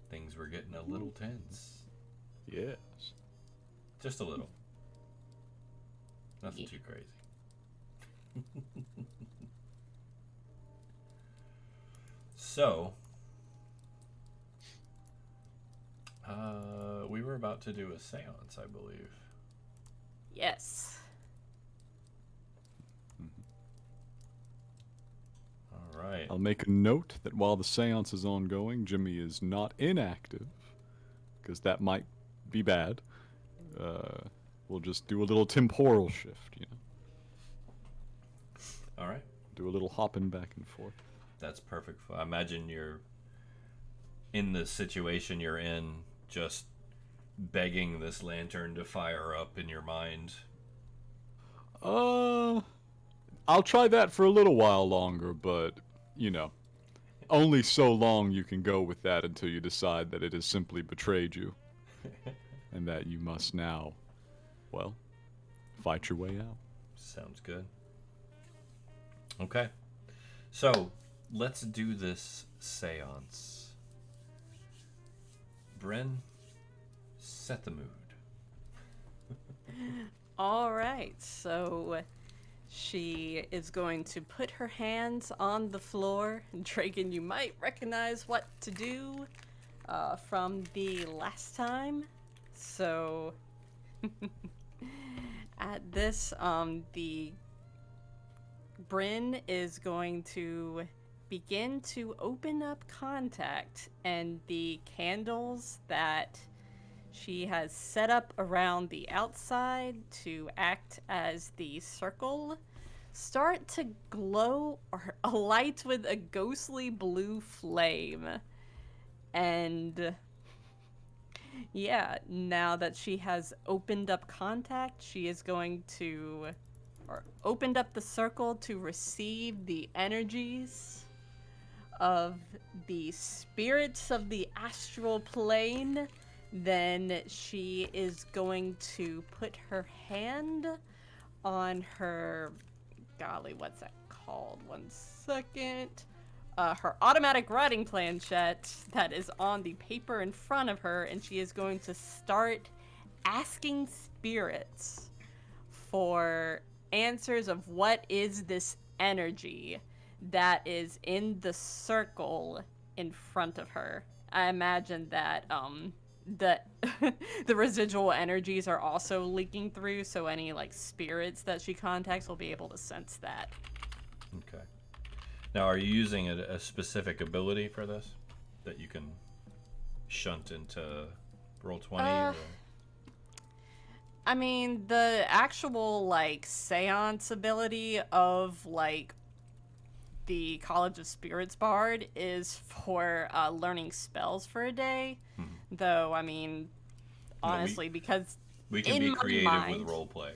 Things were getting a little tense. Yes. Just a little. Nothing too crazy. So, we were about to do a seance, I believe. Yes. All right. I'll make a note that while the seance is ongoing, Jimmy is not inactive, because that might be bad. We'll just do a little temporal shift, you know. All right. Do a little hopping back and forth. That's perfect. I imagine you're in the situation you're in, just begging this lantern to fire up in your mind. I'll try that for a little while longer, but, you know, only so long you can go with that until you decide that it has simply betrayed you. And that you must now, well, fight your way out. Sounds good. Okay. So, let's do this seance. Bryn, set the mood. All right, so she is going to put her hands on the floor. Draken, you might recognize what to do from the last time. So, at this, the Bryn is going to begin to open up contact, and the candles that she has set up around the outside to act as the circle start to glow or alight with a ghostly blue flame. And yeah, now that she has opened up contact, she is going to, or opened up the circle to receive the energies of the spirits of the astral plane. Then she is going to put her hand on her, golly, what's that called? 1 second. Her automatic writing planchette that is on the paper in front of her, and she is going to start asking spirits for answers of what is this energy that is in the circle in front of her. I imagine that the the residual energies are also leaking through, so any like spirits that she contacts will be able to sense that. Okay. Now, are you using a specific ability for this that you can shunt into Roll20? Or? I mean, the actual like seance ability of like the College of Spirits Bard is for learning spells for a day. Though, I mean, honestly, because we can in be my creative mind, with roleplay.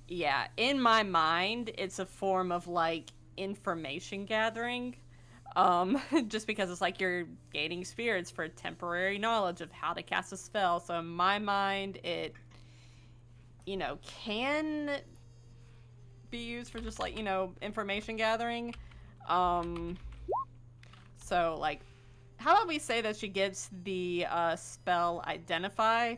yeah, in my mind, it's a form of like information gathering. Just because it's like you're gaining spirits for temporary knowledge of how to cast a spell. So in my mind, it, you know, can be used for just like, you know, information gathering. So like, how about we say that she gets the spell Identify,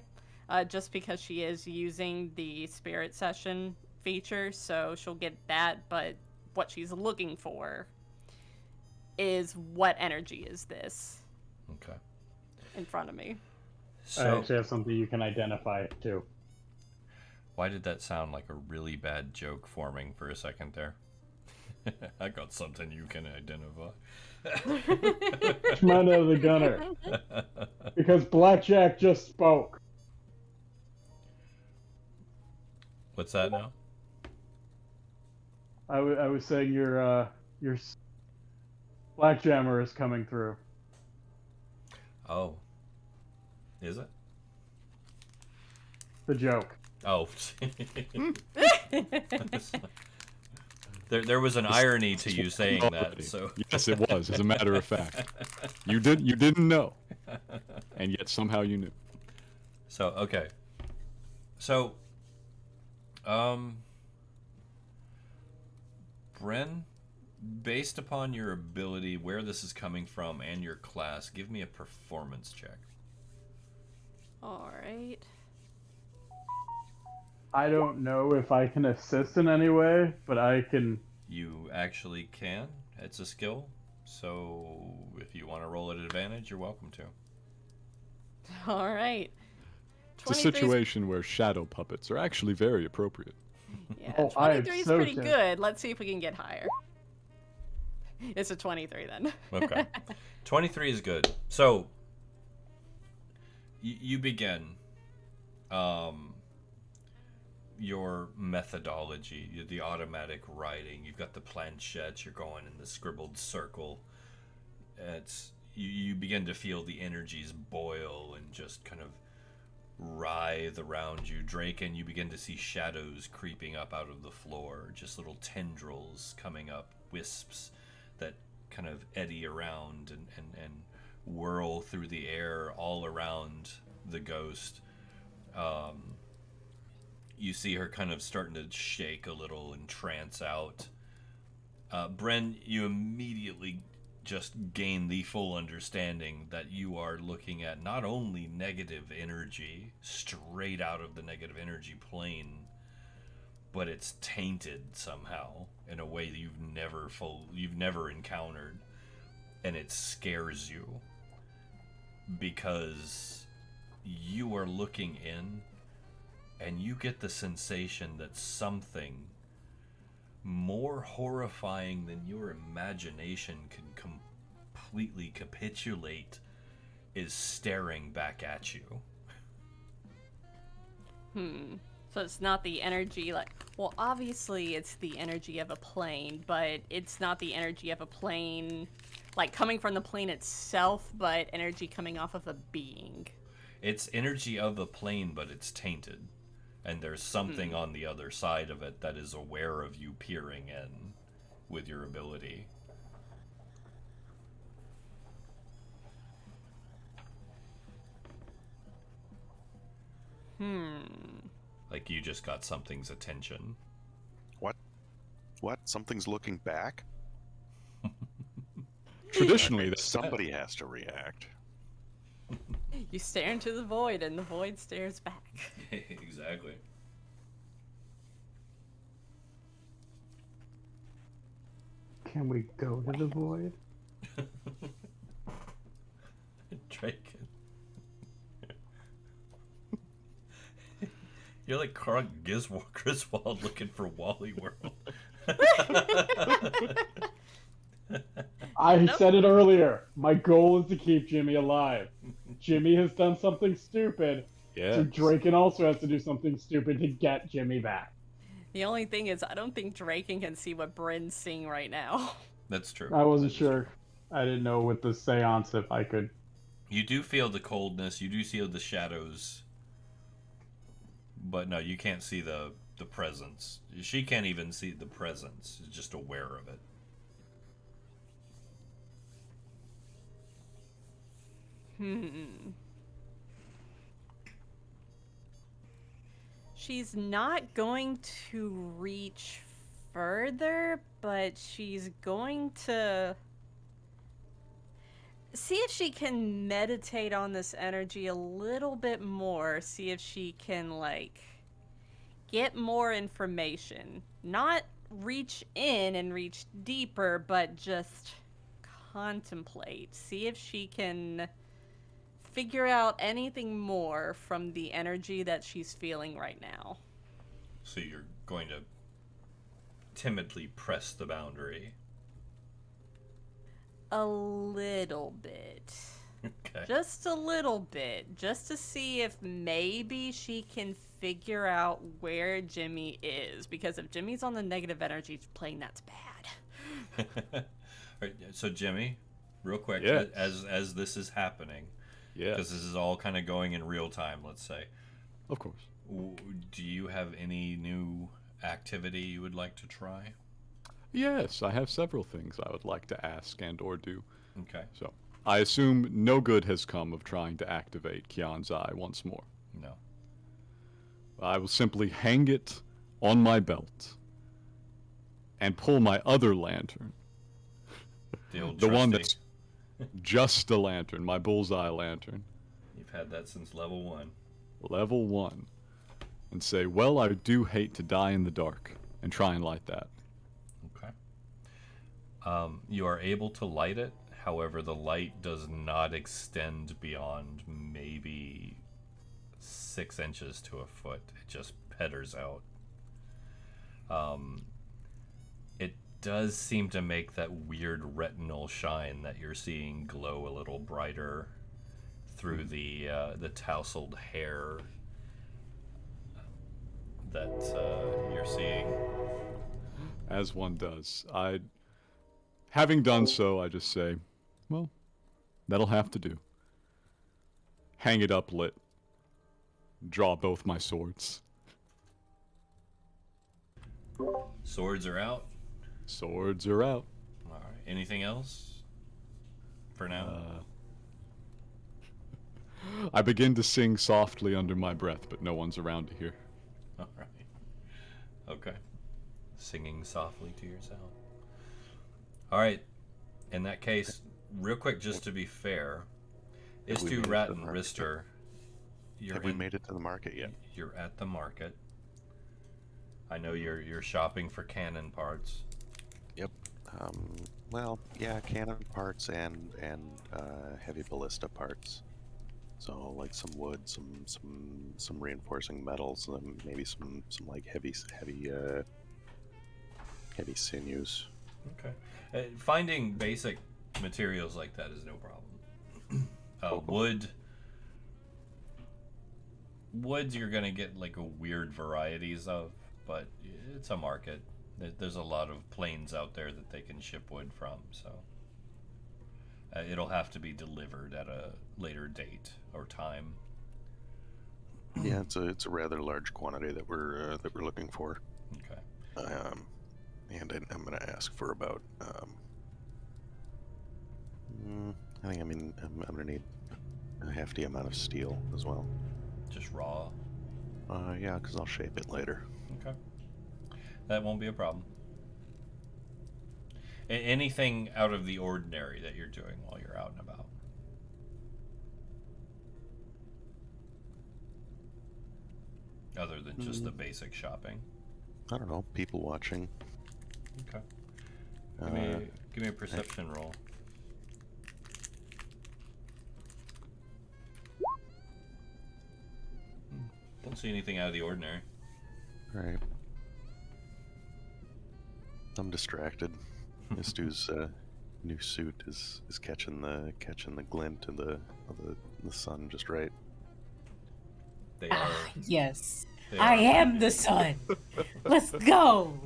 just because she is using the Spirit Session feature, so she'll get that, but what she's looking for is what energy is this Okay. in front of me. I So, actually have something you can identify too. why did that sound like a really bad joke forming for a second there? I got something you can identify. Come out of the gunner. Because Blackjack just spoke. What's that now? I was saying your Blackjammer is coming through. Oh. Is it? The joke. Oh. There was an irony to you saying that, so Yes, it was. As a matter of fact, you didn't know, and yet somehow you knew. So okay. So, Bryn, based upon your ability, where this is coming from, and your class, give me a performance check. All right. I don't know if I can assist in any way, but I can. You actually can. It's a skill. So if you want to roll at advantage, you're welcome to. All right. It's a situation where shadow puppets are actually very appropriate. Yeah, Oh, I am 23 is so pretty tempted. good. Let's see if we can get higher. It's a 23 then. Okay. 23 is good. So you begin your methodology, the automatic writing. You've got the planchette, you're going in the scribbled circle. You begin to feel the energies boil and just kind of writhe around you. Draken, you begin to see shadows creeping up out of the floor, just little tendrils coming up, wisps that kind of eddy around and whirl through the air all around the ghost. You see her kind of starting to shake a little and trance out. Bren, you immediately just gain the full understanding that you are looking at not only negative energy straight out of the negative energy plane, but it's tainted somehow in a way that you've never encountered, and it scares you because you are looking in and you get the sensation that something more horrifying than your imagination can completely capitulate is staring back at you. So it's not the energy well, obviously it's the energy of a plane, but it's not the energy of a plane coming from the plane itself, but energy coming off of a being. It's energy of a plane, but it's tainted. And there's something on the other side of it that is aware of you peering in with your ability. Like you just got something's attention. What? Something's looking back? Traditionally, Somebody has to react. You stare into the void, and the void stares back. Exactly. Can we go to the void? Draken. You're like Griswold looking for Wally World. I said it earlier. My goal is to keep Jimmy alive. Jimmy has done something stupid, so Draken also has to do something stupid to get Jimmy back. The only thing is, I don't think Draken can see what Bryn's seeing right now. That's true. I wasn't sure. I didn't know with the seance if I could. You do feel the coldness. You do feel the shadows. But no, you can't see the presence. She can't even see the presence. She's just aware of it. She's not going to reach further, but she's going to see if she can meditate on this energy a little bit more. See if she can, get more information. Not reach in and reach deeper, but just contemplate. See if she can figure out anything more from the energy that she's feeling right now. So you're going to timidly press the boundary. A little bit. Okay. Just a little bit. Just to see if maybe she can figure out where Jimmy is. Because if Jimmy's on the negative energy plane, that's bad. All right, so Jimmy, real quick, Yes. as this is happening, Yeah, because this is all kind of going in real time, let's say, of course. do you have any new activity you would like to try? Yes, I have several things I would like to ask and or do. Okay. So, I assume no good has come of trying to activate Kian's eye once more. No. I will simply hang it on my belt and pull my other lantern The old The one trusty. that's just a lantern, my bullseye lantern. You've had that since level 1. Level 1. And say, well, I do hate to die in the dark. And try and light that. Okay. You are able to light it. However, the light does not extend beyond maybe 6 inches to a foot. It just petters out. It does seem to make that weird retinal shine that you're seeing glow a little brighter through the tousled hair that you're seeing. As one does. Having done so, I just say, well, that'll have to do. Hang it up lit. Draw both my swords. Swords are out. Swords are out. All right. Anything else for now? I begin to sing softly under my breath, but no one's around to hear. All right. Okay. Singing softly to yourself. All right. In that case, real quick, just to be fair, Have we Istu, made it Ratt, to and the market? Ristur, Have we made it to the market yet? You're at the market. I know you're shopping for cannon parts. Yep. Well, yeah, cannon parts and heavy ballista parts. So like some wood, some reinforcing metals, maybe some like heavy sinews. Okay. Finding basic materials like that is no problem. Woods you're gonna get like a weird varieties of, but it's a market. There's a lot of plains out there that they can ship wood from, so it'll have to be delivered at a later date or time. Yeah, it's a rather large quantity that we're looking for. Okay. And I'm gonna ask for about I'm gonna need a hefty amount of steel as well. Just raw. Yeah, because I'll shape it later. Okay. That won't be a problem. Anything out of the ordinary that you're doing while you're out and about? Other than just the basic shopping? I don't know, people watching. Okay. Give me a perception roll. Don't see anything out of the ordinary. Right. I'm distracted. Istu's new suit is catching the glint of the sun just right. They are. Yes. They I are am the sun. Let's go.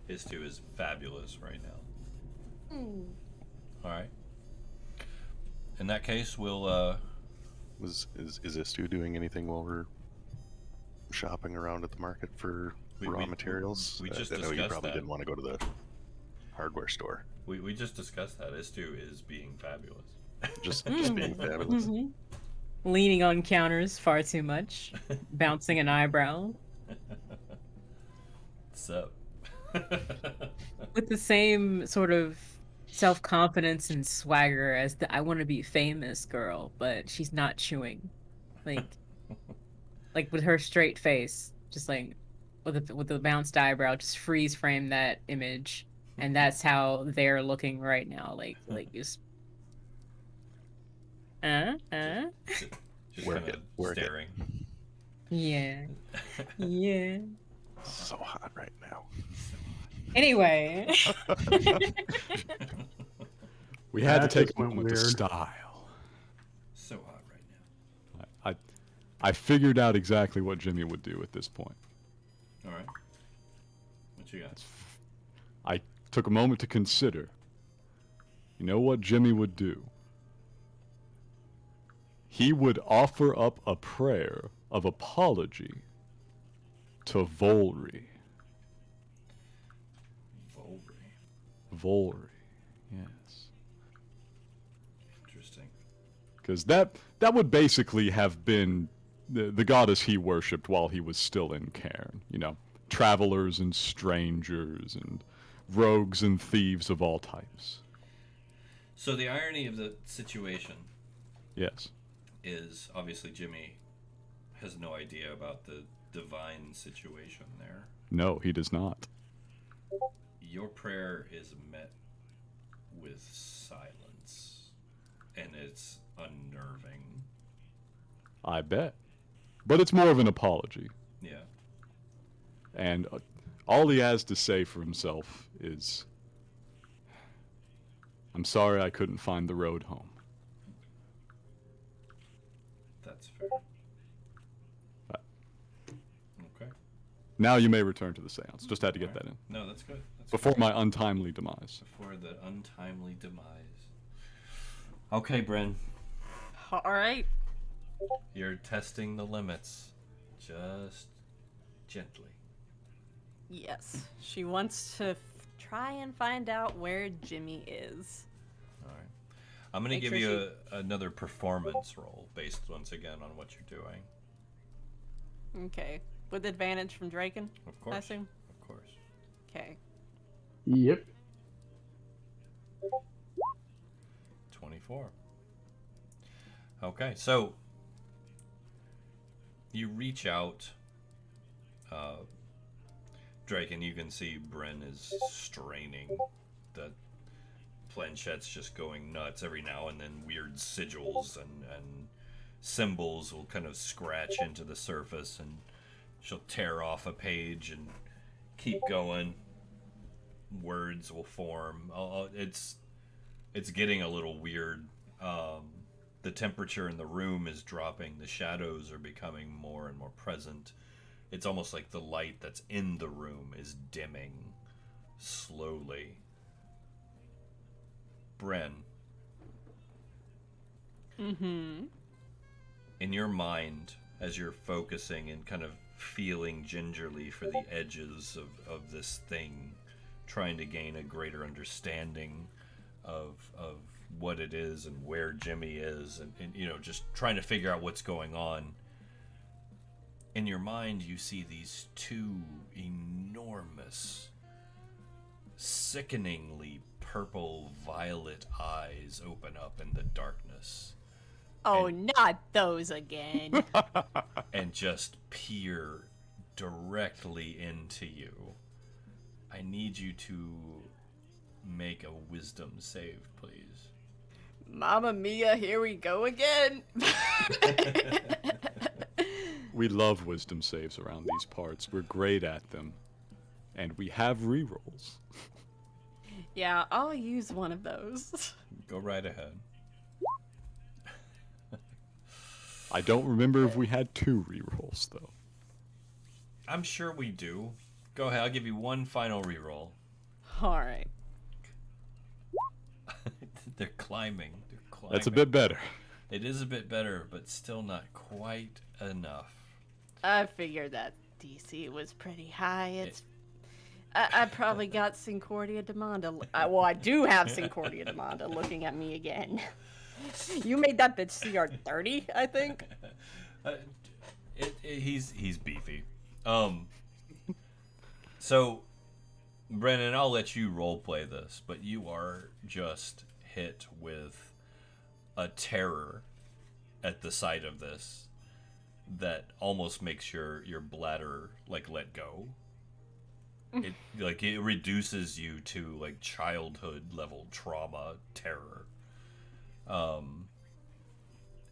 His two is fabulous right now. All right. In that case, we'll. Is Istu doing anything while we're shopping around at the market for raw materials? we just I know you discussed probably that. didn't want to go to the hardware store. We just discussed that. Istu is being fabulous. Just being fabulous. Leaning on counters far too much, bouncing an eyebrow. What's up? With the same sort of self-confidence and swagger as the I want to be famous girl, but she's not chewing. Like with her straight face, just like with the bounced eyebrow, just freeze frame that image. And that's how they're looking right now. Like just Just Work kinda it, work it. staring. yeah. Yeah. So hot right now. Anyway. We had to That take just a went moment to weird. style. So hot right now. I figured out exactly what Jimmy would do at this point. All right. What you got? I took a moment to consider. You know what Jimmy would do? He would offer up a prayer of apology to Volry. Volry, yes. Interesting. Because that would basically have been the goddess he worshipped while he was still in Cairn. You know, travelers and strangers and rogues and thieves of all types. So the irony of the situation Yes. is obviously Jimmy has no idea about the divine situation there. No, he does not. Your prayer is met with silence, and it's unnerving. I bet. But it's more of an apology. Yeah. And all he has to say for himself is, I'm sorry I couldn't find the road home. That's fair. Okay. Now you may return to the seance. Just had to get that in. No, that's good. That's Before good. my untimely demise. Before the untimely demise. Okay, Bryn. All right. You're testing the limits. Just gently. Yes. She wants to try and find out where Jimmy is. All right. I'm going to Make give sure you another performance roll based once again on what you're doing. Okay. With advantage from Draken, Of course. I assume? Of course. Okay. Yep. 24. Okay, so you reach out, Drake, and you can see Bryn is straining. The planchette's just going nuts. Every now and then weird sigils and symbols will kind of scratch into the surface, and she'll tear off a page and keep going. Words will form. It's getting a little weird. The temperature in the room is dropping. The shadows are becoming more and more present. It's almost like the light that's in the room is dimming slowly. Bryn. Mm-hmm. In your mind, as you're focusing and kind of feeling gingerly for the edges of this thing, trying to gain a greater understanding of what it is and where Jimmy is, and you know, just trying to figure out what's going on. In your mind, you see these two enormous, sickeningly purple violet eyes open up in the darkness. Oh, not those again. And just peer directly into you. I need you to make a wisdom save, please. Mamma mia, here we go again. We love wisdom saves around these parts. We're great at them. And we have rerolls. Yeah, I'll use one of those. Go right ahead. I don't remember if we had 2 rerolls, though. I'm sure we do. Go ahead, I'll give you one final reroll. All right. They're climbing. That's a bit better. It is a bit better, but still not quite enough. I figured that DC was pretty high. It's I probably got Sincordia Demanda. Well, I do have Sincordia Demanda looking at me again. You made that bitch CR 30, I think. He's beefy. So, Brennan, I'll let you roleplay this, but you are just hit with a terror at the sight of this that almost makes your bladder like let go. It reduces you to like childhood level trauma terror.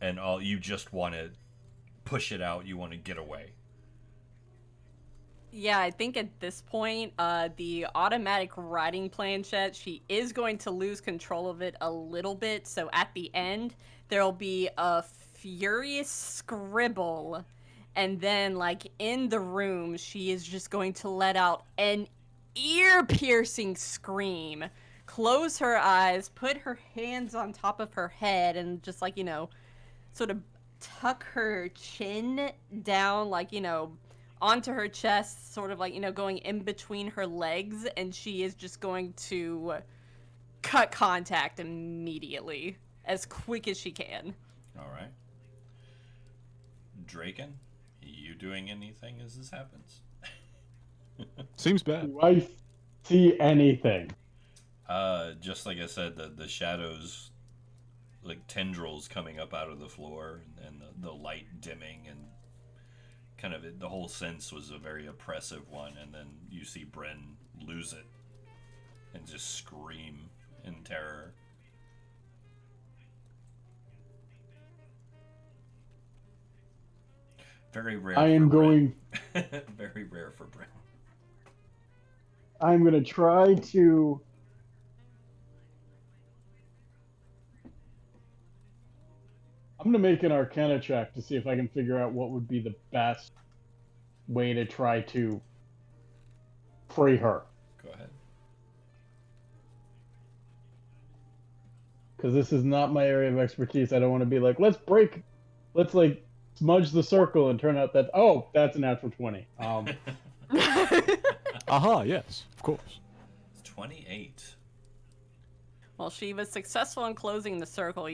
And all you just want to push it out, you want to get away. Yeah, I think at this point, the automatic writing planchette, she is going to lose control of it a little bit. So at the end, there'll be a furious scribble. And then, like, in the room, she is just going to let out an ear-piercing scream. Close her eyes, put her hands on top of her head, and just, like, you know, sort of tuck her chin down, like, you know, onto her chest, sort of like, you know, going in between her legs, and she is just going to cut contact immediately, as quick as she can. All right. Draken, you doing anything as this happens? Seems bad. Do I see anything? Just like I said, the shadows, like tendrils coming up out of the floor, and the light dimming, and kind of the whole sense was a very oppressive one. And then you see Bren lose it and just scream in terror. Very rare. I am going. Very rare for Bren. I'm gonna try to. I'm gonna make an Arcana check to see if I can figure out what would be the best way to try to free her. Go ahead. Because this is not my area of expertise. I don't want to be like, let's like smudge the circle and turn out that that's a natural 20. Aha, yes, of course. 28. Well, she was successful in closing the circle.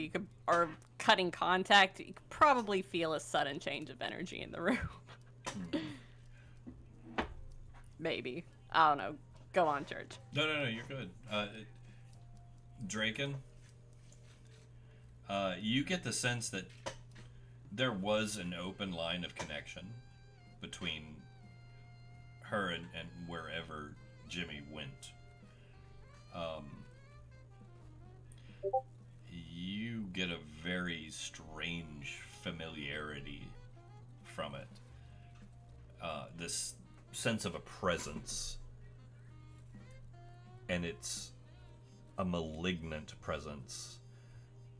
Or cutting contact. You could probably feel a sudden change of energy in the room. Maybe. I don't know. Go on, George. No, you're good. Draken, you get the sense that there was an open line of connection between her and wherever Jimmy went. You get a very strange familiarity from it. This sense of a presence. And it's a malignant presence.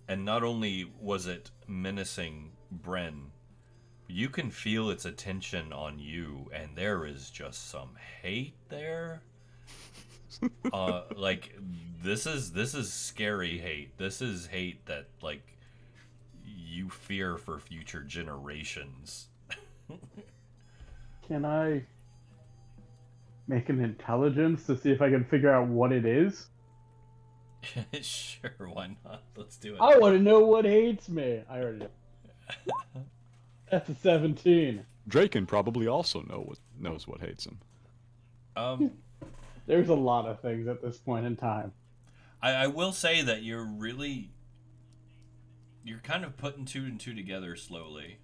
And not only was it menacing Bren, you can feel its attention on you, and there is just some hate there. Like this is scary hate. This is hate that like you fear for future generations. Can I make an intelligence to see if I can figure out what it is? Sure, why not? Let's do it. I want to know what hates me. I already know. That's a 17. Draken probably also knows what hates him. There's a lot of things at this point in time. I will say that you're kind of putting two and two together slowly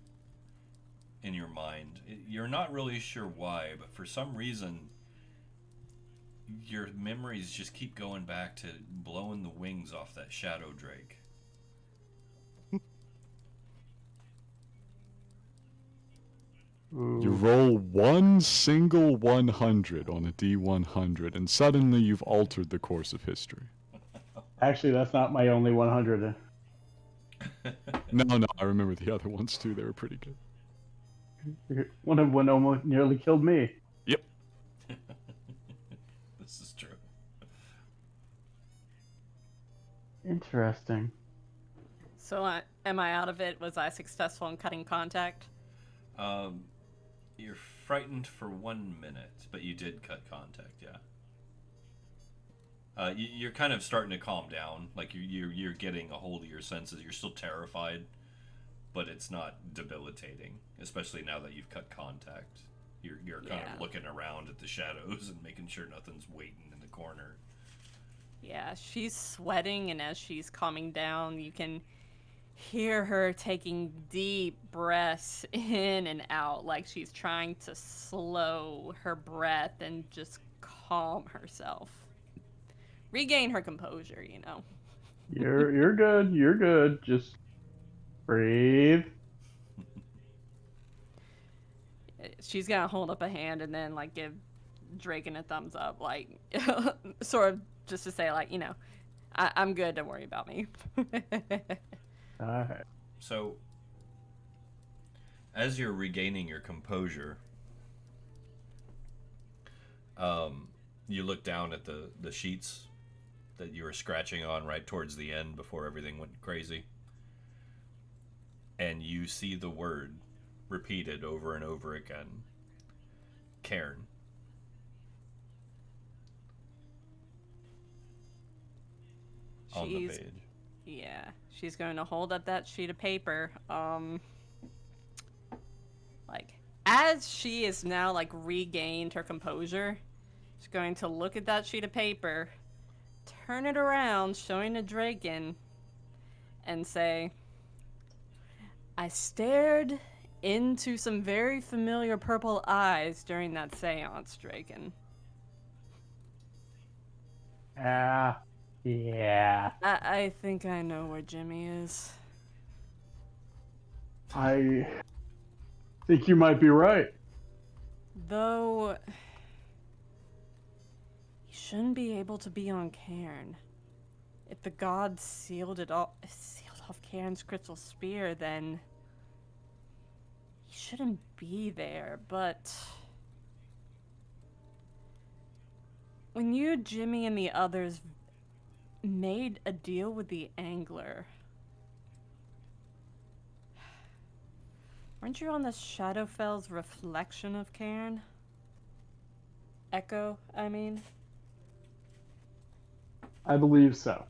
in your mind. You're not really sure why, but for some reason your memories just keep going back to blowing the wings off that shadow drake. You roll one single 100 on a D100, and suddenly you've altered the course of history. Actually, that's not my only 100. No, I remember the other ones too. They were pretty good. One of one almost nearly killed me. Yep. This is true. Interesting. So am I out of it? Was I successful in cutting contact? You're frightened for 1 minute, but you did cut contact, yeah. You're kind of starting to calm down. Like you're getting a hold of your senses. You're still terrified, but it's not debilitating. Especially now that you've cut contact. You're kind of looking around at the shadows and making sure nothing's waiting in the corner. Yeah, she's sweating, and as she's calming down, you can hear her taking deep breaths in and out, like she's trying to slow her breath and just calm herself. Regain her composure, you know. You're good. You're good. Just breathe. She's gonna hold up a hand and then like give Draken a thumbs up, like sort of just to say like, you know, I'm good. Don't worry about me. Alright. So, as you're regaining your composure, you look down at the sheets that you were scratching on right towards the end before everything went crazy. And you see the word repeated over and over again. Cairn. On the page. Yeah, she's going to hold up that sheet of paper. Like, as she is now, like, regained her composure, she's going to look at that sheet of paper turn it around, showing a Draken, and say, I stared into some very familiar purple eyes during that seance, Draken. Yeah. I think I know where Jimmy is. I think you might be right. Though, he shouldn't be able to be on Cairn. If the gods sealed off Cairn's crystal spear, then he shouldn't be there, but when you, Jimmy, and the others made a deal with the Angler, weren't you on the Shadowfell's reflection of Cairn? Echo, I mean? I believe so.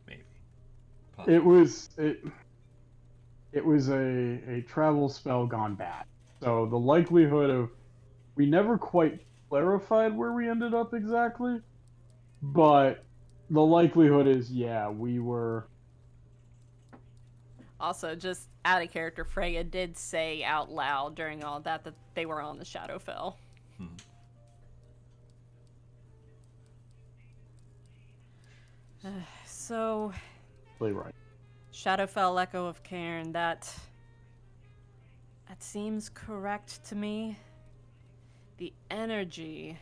Maybe. It was a travel spell gone bad. So the likelihood of we never quite clarified where we ended up exactly, but the likelihood is we were. Also, just out of character, Freya did say out loud during all that they were on the Shadowfell. So, Right. Shadowfell Echo of Cairn, that seems correct to me. The energy,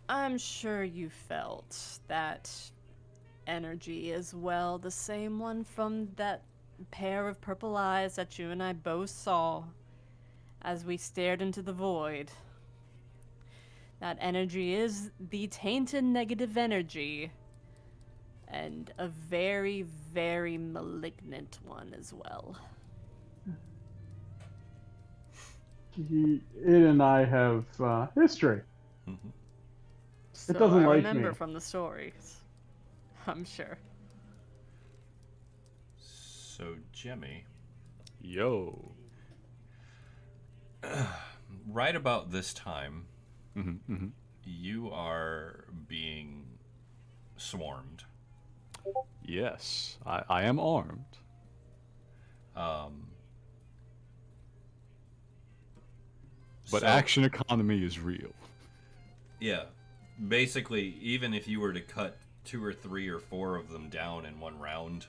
I'm sure you felt that energy as well, the same one from that pair of purple eyes that you and I both saw as we stared into the void. That energy is the tainted negative energy, and a very, very malignant one as well. It and I have history. So doesn't I like remember me. from the stories, I'm sure. So, Jimmy, Yo. right about this time, Mm-hmm. you are being swarmed. Yes, I am armed. But So- action economy is real. Yeah. Basically, even if you were to cut 2 or 3 or 4 of them down in one round,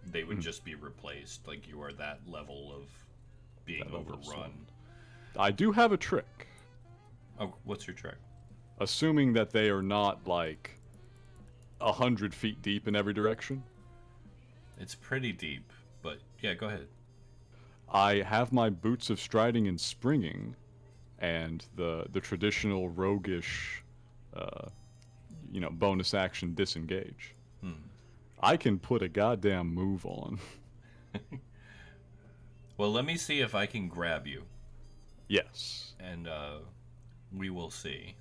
they would just be replaced. Like, you are that level of being That level of overrun. I do have a trick. Oh, what's your trick? Assuming that they are not like 100 feet deep in every direction. It's pretty deep, but yeah, go ahead. I have my boots of striding and springing, and the traditional roguish, bonus action disengage. I can put a goddamn move on. Well, let me see if I can grab you, Yes. and we will see.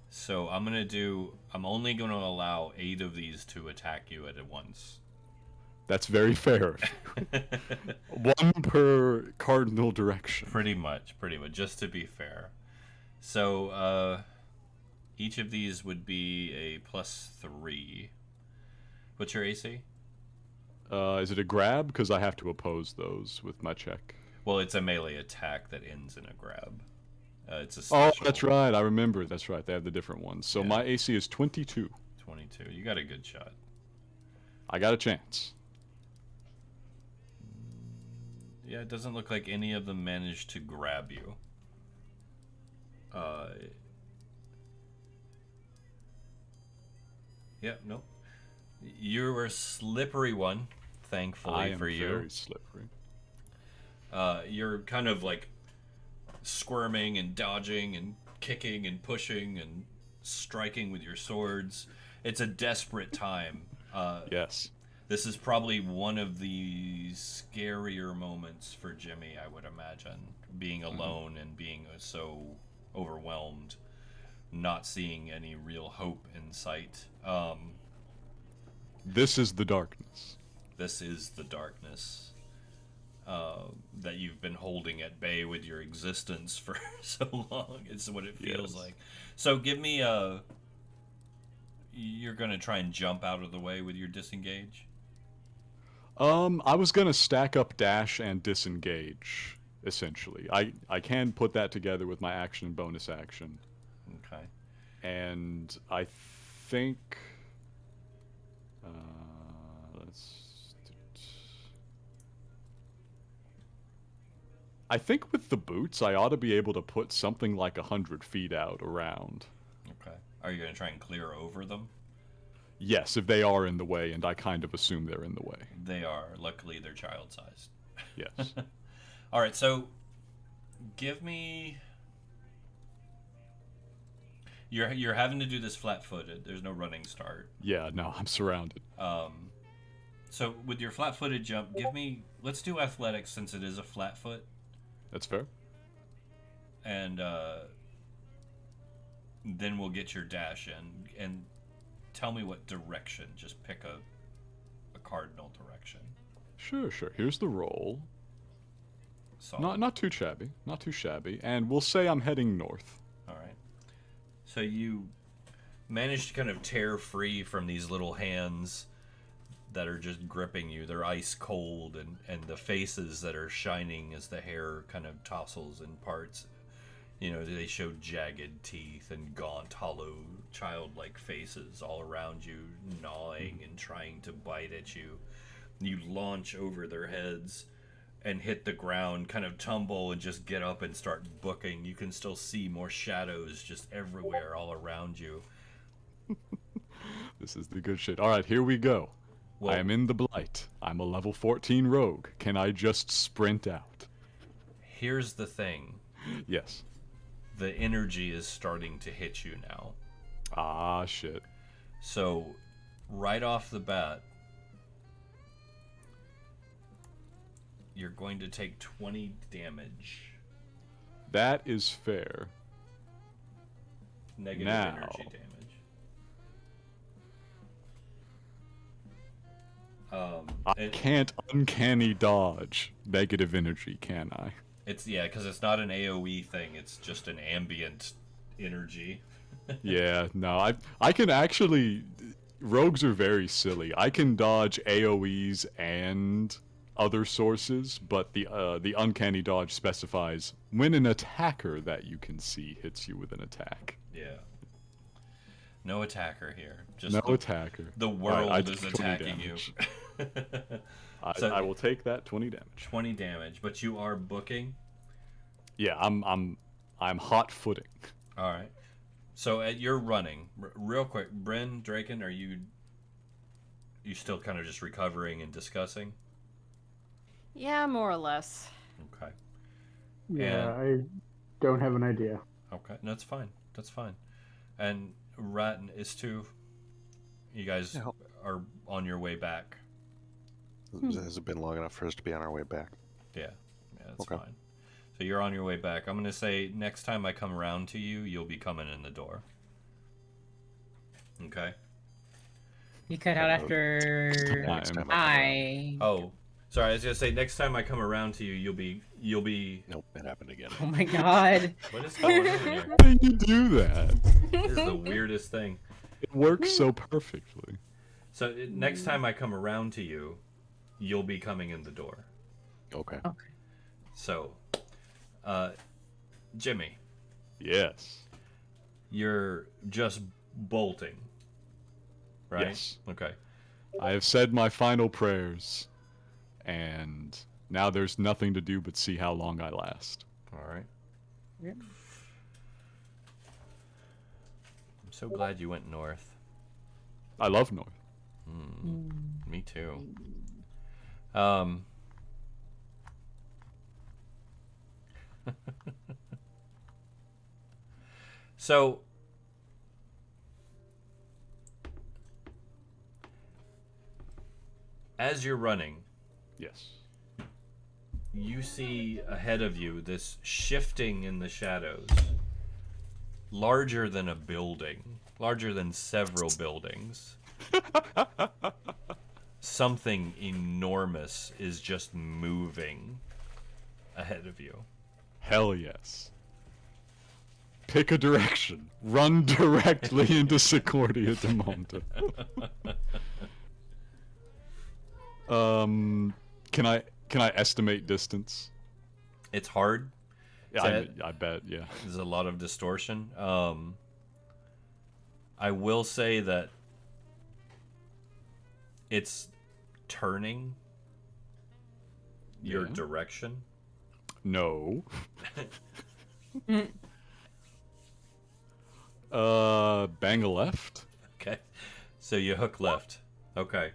So I'm only going to allow 8 of these to attack you at once. That's very fair. One per cardinal direction. Pretty much, just to be fair. So, each of these would be a +3. What's your AC? Is it a grab? Because I have to oppose those with my check. Well, it's a melee attack that ends in a grab. It's a Oh, special. that's right. I remember. That's right. They have the different ones. So Yeah. my AC is 22. 22. You got a good shot. I got a chance. Yeah, it doesn't look like any of them managed to grab you. Yeah, nope. You're a slippery one, thankfully for you. I am very slippery. You're kind of like squirming and dodging and kicking and pushing and striking with your swords. It's a desperate time. Yes. This is probably one of the scarier moments for Jimmy, I would imagine. Being alone and being so overwhelmed, not seeing any real hope in sight. This is the darkness. This is the darkness that you've been holding at bay with your existence for so long. It's what it feels Yes. like. So give me a you're gonna try and jump out of the way with your disengage? I was gonna stack up dash and disengage, essentially. I can put that together with my action and bonus action. Okay. And I think... I think with the boots, I ought to be able to put something like 100 feet out around. Okay. Are you going to try and clear over them? Yes, if they are in the way, and I kind of assume they're in the way. They are. Luckily, they're child-sized. Yes. All right, so give me... You're having to do this flat-footed. There's no running start. Yeah, no, I'm surrounded. So with your flat-footed jump, give me... Let's do athletics since it is a flat foot. That's fair. And then we'll get your dash in. And tell me what direction. Just pick a cardinal direction. Sure. Here's the roll. Solid. Not too shabby. Not too shabby. And we'll say I'm heading north. All right. So you manage to kind of tear free from these little hands that are just gripping you. They're ice cold, and the faces that are shining as the hair kind of tousles in parts. You know, they show jagged teeth and gaunt, hollow, childlike faces all around you, gnawing and trying to bite at you. You launch over their heads and hit the ground, kind of tumble and just get up and start booking. You can still see more shadows just everywhere all around you. This is the good shit. All right, here we go. Well, I am in the Blight. I'm a level 14 rogue. Can I just sprint out? here's the thing. Yes. The energy is starting to hit you now. Ah, shit. So, right off the bat, you're going to take 20 damage. That is fair. Negative Now. energy damage. I can't uncanny dodge negative energy, can I? It's because it's not an AoE thing. It's just an ambient energy. Yeah, no, I can actually... Rogues are very silly. I can dodge AoEs and other sources, but the uncanny dodge specifies when an attacker that you can see hits you with an attack. Yeah. No attacker here. Just No attacker. The world I is take 20 attacking you. damage. So- I will take that 20 damage. 20 damage, but you are booking. Yeah, I'm hot footing. All right. So you're running real quick. Bryn, Draken, are you still kind of just recovering and discussing? Yeah, more or less. Okay. Yeah, I don't have an idea. Okay, that's fine. That's fine. And Ratt and Istu, you guys Yeah. are on your way back. Has it been long enough for us to be on our way back? Yeah, that's Okay. fine. So you're on your way back. I'm gonna say next time I come around to you, you'll be coming in the door. Okay. You cut out after Next time I. Oh, sorry. I was gonna say next time I come around to you, you'll be. Nope, it happened again. Oh my god. What is going on here? How do you do that? This is the weirdest thing. It works so perfectly. So next time I come around to you, you'll be coming in the door. Okay. Okay. So, Jimmy, Yes. you're just bolting, right? Yes. Okay. I have said my final prayers, and now there's nothing to do but see how long I last. All right. Yep. I'm so glad you went north. I love North. Me too. So as you're running, Yes. you see ahead of you this shifting in the shadows, larger than a building, larger than several buildings. Something enormous is just moving ahead of you. Hell yes. Pick a direction. Run directly into Secordia de Monte. Can I estimate distance? It's hard. Yeah, I bet. Yeah. There's a lot of distortion. I will say that it's turning your direction. No. Bang a left. Okay. So you hook left. Okay.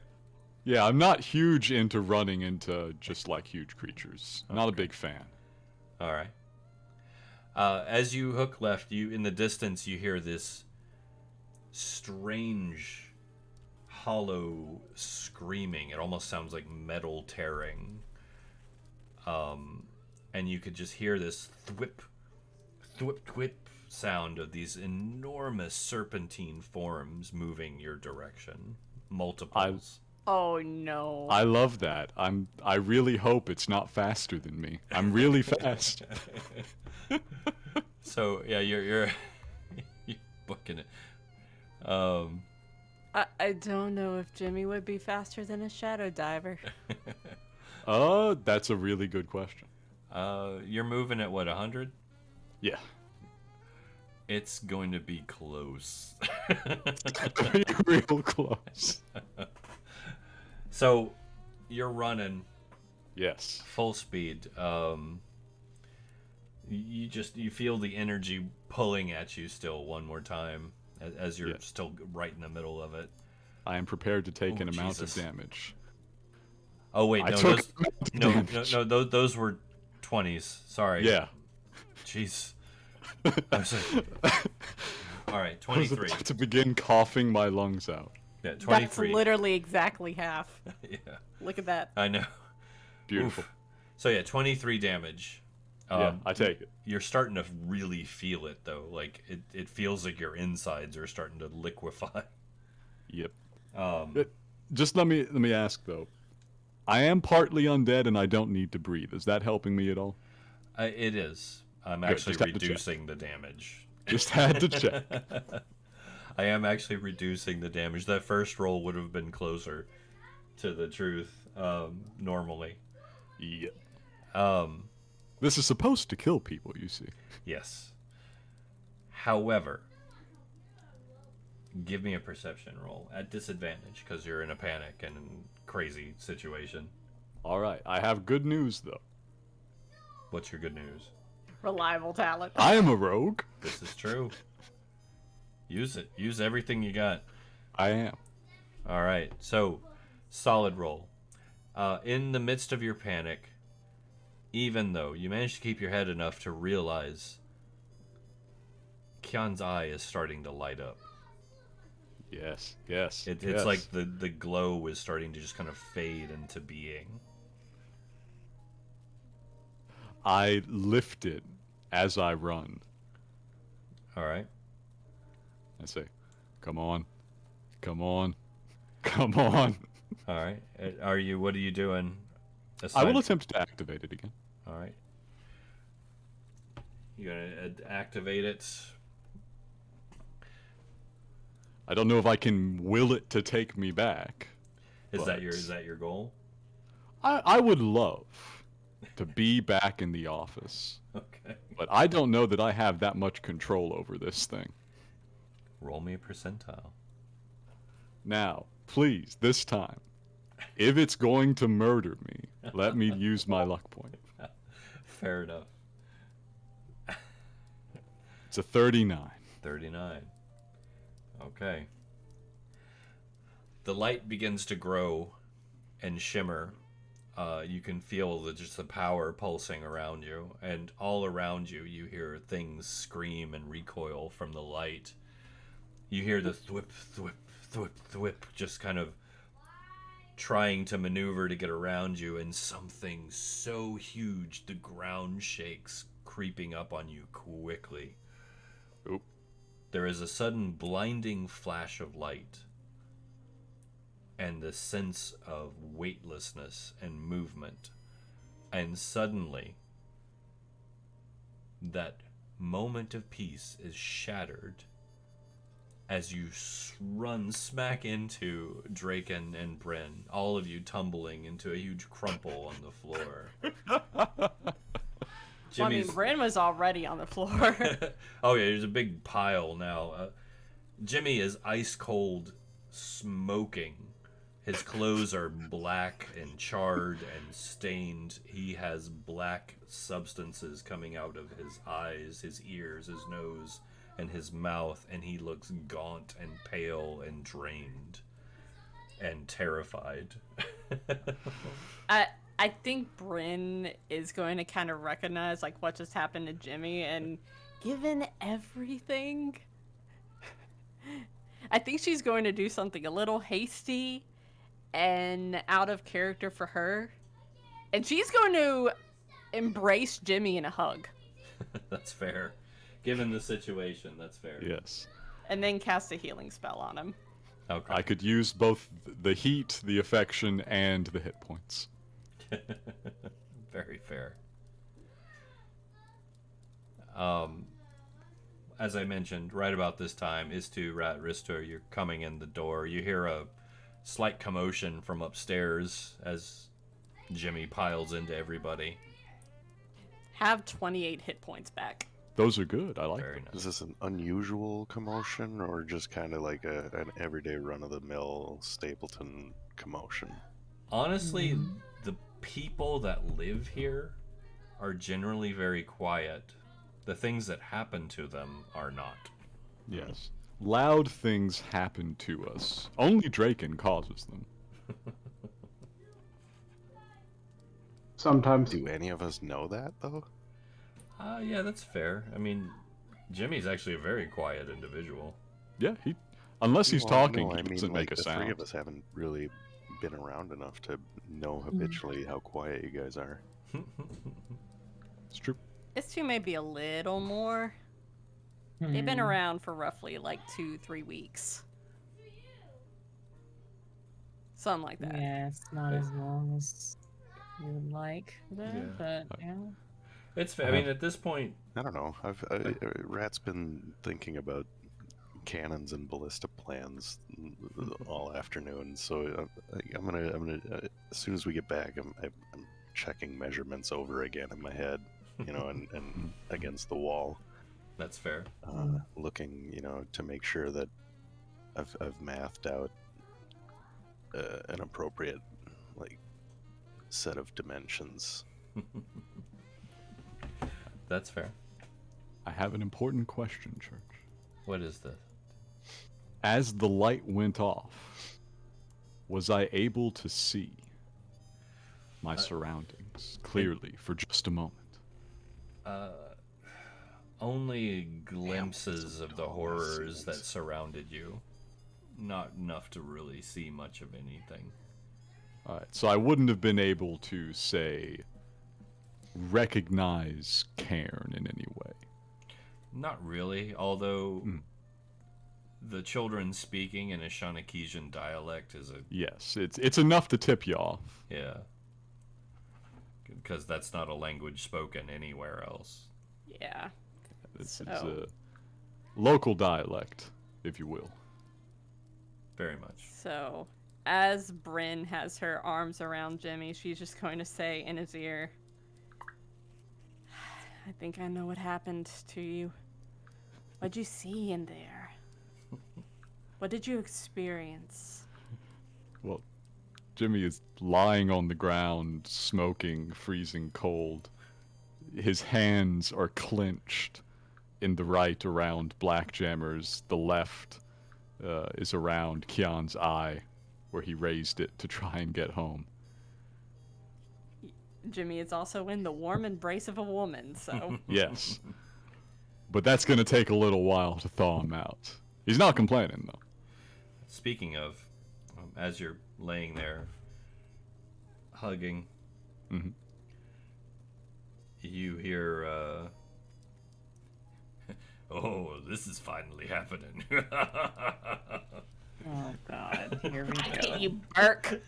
Yeah, I'm not huge into running into just like huge creatures. Not a big fan. All right. As you hook left, you in the distance you hear this strange, hollow screaming. It almost sounds like metal tearing. And you could just hear this thwip, thwip, thwip sound of these enormous serpentine forms moving your direction. Multiples. Oh no. I love that. I really hope it's not faster than me. I'm really fast. So yeah, you're booking it. I don't know if Jimmy would be faster than a shadow diver. That's a really good question. You're moving at what, 100? Yeah. It's going to be close. Real close. So, you're running. Yes. Full speed. You feel the energy pulling at you still one more time as you're still right in the middle of it. I am prepared to take an amount Jesus. of damage. Oh wait, no, those were 20s. Sorry. Yeah. Jeez. I was like, all right, 23. I was about to begin coughing my lungs out. Yeah, 23. That's literally exactly half. Yeah. Look at that. I know. Beautiful. Oof. So yeah, 23 damage. Yeah, I take it. You're starting to really feel it though. Like it feels like your insides are starting to liquefy. Yep. Just let me ask though. I am partly undead and I don't need to breathe. Is that helping me at all? It is. I'm Good, actually just had to reducing the damage. Just had to check. I am actually reducing the damage. That first roll would have been closer to the truth normally. Yep. This is supposed to kill people, you see. Yes. However, give me a perception roll at disadvantage because you're in a panic and crazy situation. All right. I have good news, though. What's your good news? Reliable talent. I am a rogue. This is true. Use it. Use everything you got. I am. All right. So, solid roll. In the midst of your panic, even though you managed to keep your head enough to realize Kion's eye is starting to light up. Yes. It's like the glow is starting to just kind of fade into being. I lift it as I run. All right. I say, come on. Come on. Come on. All right. What are you doing? I will attempt to activate it again. All right. You're going to activate it. I don't know if I can will it to take me back. Is that your goal? I would love to be back in the office. Okay. But I don't know that I have that much control over this thing. Roll me a percentile. Now, please, this time, if it's going to murder me, let me use my luck point. Fair enough. It's a 39. 39. Okay. The light begins to grow and shimmer. You can feel just the power pulsing around you, and all around you, you hear things scream and recoil from the light. You hear the thwip, thwip, thwip, thwip, just kind of trying to maneuver to get around you, and something so huge the ground shakes, creeping up on you quickly. Oop. There is a sudden blinding flash of light, and the sense of weightlessness and movement, and suddenly that moment of peace is shattered as you run smack into Draken and Bryn, all of you tumbling into a huge crumple on the floor. Well, I mean, Bryn was already on the floor. Oh yeah, there's a big pile now. Jimmy is ice cold, smoking. His clothes are black and charred and stained. He has black substances coming out of his eyes, his ears, his nose, and his mouth, and he looks gaunt and pale and drained and terrified. I think Bryn is going to kind of recognize like what just happened to Jimmy, and given everything, I think she's going to do something a little hasty and out of character for her, and she's going to embrace Jimmy in a hug. That's fair. Given the situation, that's fair. Yes. And then cast a healing spell on him. Okay. I could use both the heat, the affection, and the hit points. Very fair. As I mentioned, right about this time, Ratt, Ristur, you're coming in the door. You hear a slight commotion from upstairs as Jimmy piles into everybody. Have 28 hit points back. Those are good. I like Very them. nice. Is this an unusual commotion or just kind of like an everyday run-of-the-mill Stapleton commotion? Honestly, the people that live here are generally very quiet. The things that happen to them are not. Yes. Loud things happen to us. Only Draken causes them. Sometimes. Do any of us know that, though? Yeah, that's fair. I mean, Jimmy's actually a very quiet individual. Yeah, unless he's Well, talking, no, he doesn't make a the sound. three of us haven't really been around enough to know habitually how quiet you guys are. It's true. This two may be a little more. They've been around for roughly like 2-3 weeks. Something like that. Yeah, it's not as long as you would like, but yeah. It's fair. I mean, at this point, I don't know. Rat's been thinking about cannons and ballista plans all afternoon, so I'm gonna as soon as we get back, I'm checking measurements over again in my head, and against the wall. that's fair. Looking, to make sure that I've mathed out an appropriate set of dimensions. That's fair. I have an important question, Church. What is this? As the light went off, was I able to see my surroundings clearly for just a moment? Only glimpses of the horrors that surrounded you. Not enough to really see much of anything. Alright, so I wouldn't have been able to, say, recognize Cairn in any way. Not really, although the children speaking in a Shanakesian dialect is a... Yes, it's enough to tip you off. Yeah. Because that's not a language spoken anywhere else. Yeah. It's So- a local dialect, if you will. Very much. So, as Bryn has her arms around Jimmy, she's just going to say in his ear, I think I know what happened to you. What'd you see in there? What did you experience? Well, Jimmy is lying on the ground, smoking, freezing cold. His hands are clenched in the right around Blackjammer's. The left is around Kian's eye, where he raised it to try and get home. Jimmy is also in the warm embrace of a woman, so... Yes. But that's going to take a little while to thaw him out. He's not complaining, though. Speaking of, as you're laying there, hugging, you hear, oh, this is finally happening. Oh God, here we go. You bark.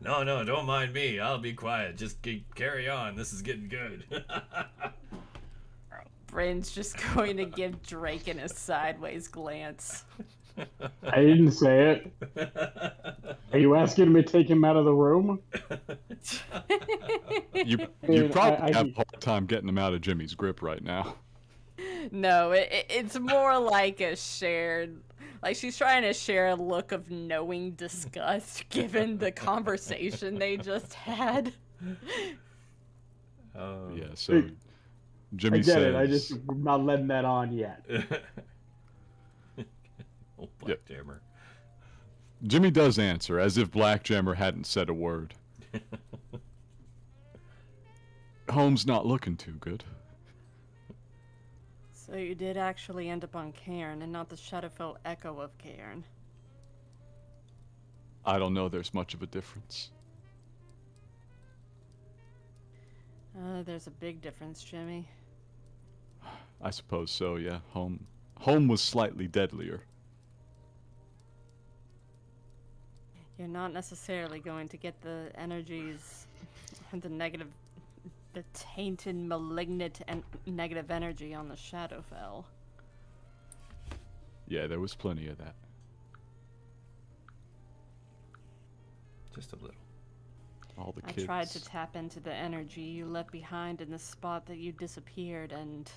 No, don't mind me. I'll be quiet. Just carry on. This is getting good. Bryn's just going to give Draken a sideways glance. I didn't say it. Are you asking me to take him out of the room? You mean, probably I- have a hard time getting him out of Jimmy's grip right now. No, it's more like a shared... Like, she's trying to share a look of knowing disgust given the conversation they just had. Yeah, so Jimmy I get says... it. I just I'm not letting that on yet. Old Blackjammer. Jimmy does answer, as if Blackjammer hadn't said a word. Home's not looking too good. So you did actually end up on Cairn and not the Shadowfell echo of Cairn. I don't know there's much of a difference. There's a big difference, Jimmy. I suppose so, yeah. Home was slightly deadlier. You're not necessarily going to get the energies, the negative, the tainted, malignant, and negative energy on the Shadowfell. Yeah, there was plenty of that. Just a little. All the I kids. tried to tap into the energy you left behind in the spot that you disappeared and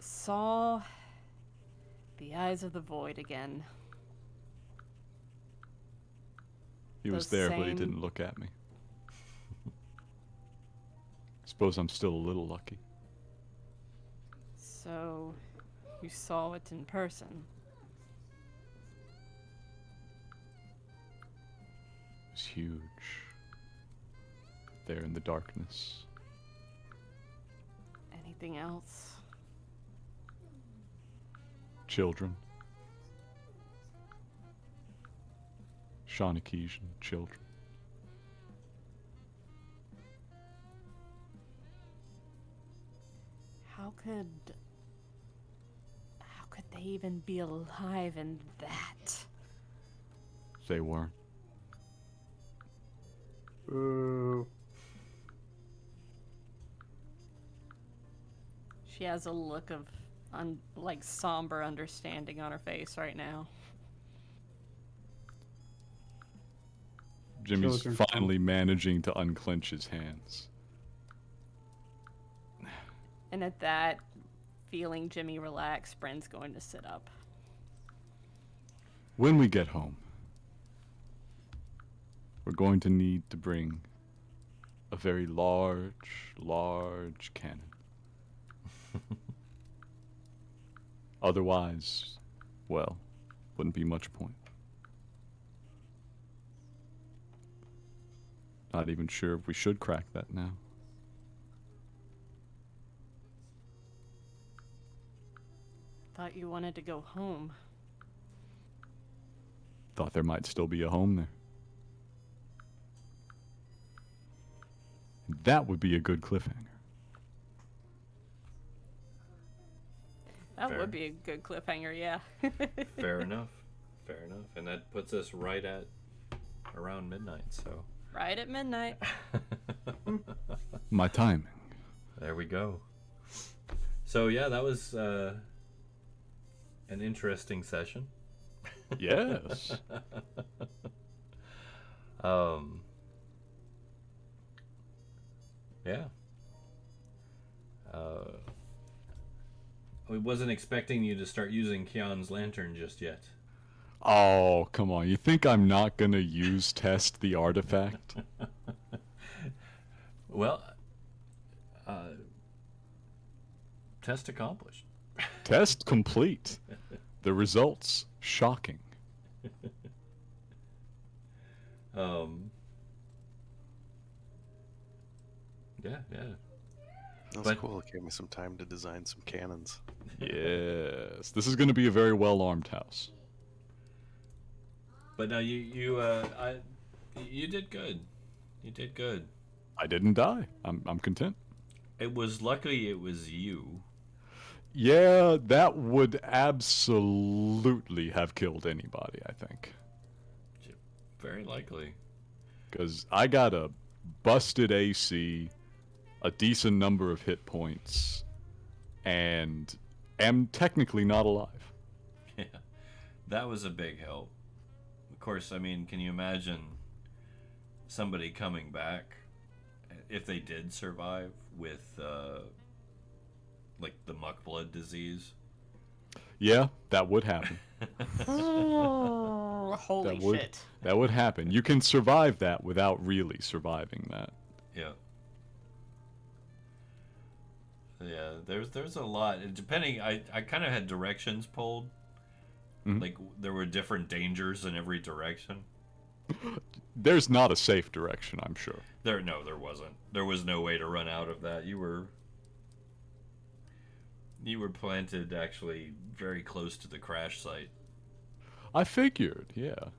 saw the eyes of the void again. He was those there, but he same- didn't look at me. Suppose I'm still a little lucky. So, you saw it in person. It was huge. There in the darkness. Anything else? Children. Shawnakesian children. How could they even be alive in that? They weren't. Ooh. She has a look of like somber understanding on her face right now. Jimmy's Children. finally managing to unclench his hands. And at that, feeling Jimmy relax, Bryn's going to sit up. When we get home, we're going to need to bring a very large cannon. Otherwise, well, wouldn't be much point. Not even sure if we should crack that now. Thought you wanted to go home. Thought there might still be a home there. That would be a good cliffhanger. That Fair. would be a good cliffhanger, yeah. Fair enough. Fair enough. And that puts us right at around midnight, so. Right at midnight. My timing. There we go. So yeah, that was an interesting session. Yes. Yeah. I wasn't expecting you to start using Kion's lantern just yet. Oh, come on. You think I'm not gonna test the artifact? Well, test accomplished. Test complete. The results shocking. Yeah. That's But- cool. It gave me some time to design some cannons. Yes. This is gonna be a very well-armed house. But no, you did good. You did good. I didn't die. I'm content. It was luckily it was you. Yeah, that would absolutely have killed anybody, I think. Very likely. Because I got a busted AC, a decent number of hit points, and am technically not alive. Yeah, that was a big help. Of course, I mean, can you imagine somebody coming back if they did survive with like the muckblood disease? Yeah, that would happen. Holy shit. That would happen. You can survive that without really surviving that. Yeah. Yeah, there's a lot. Depending, I kind of had directions pulled. Mhm. Like, there were different dangers in every direction. There's not a safe direction, I'm sure. There wasn't. There was no way to run out of that. You were planted actually very close to the crash site. I figured, yeah.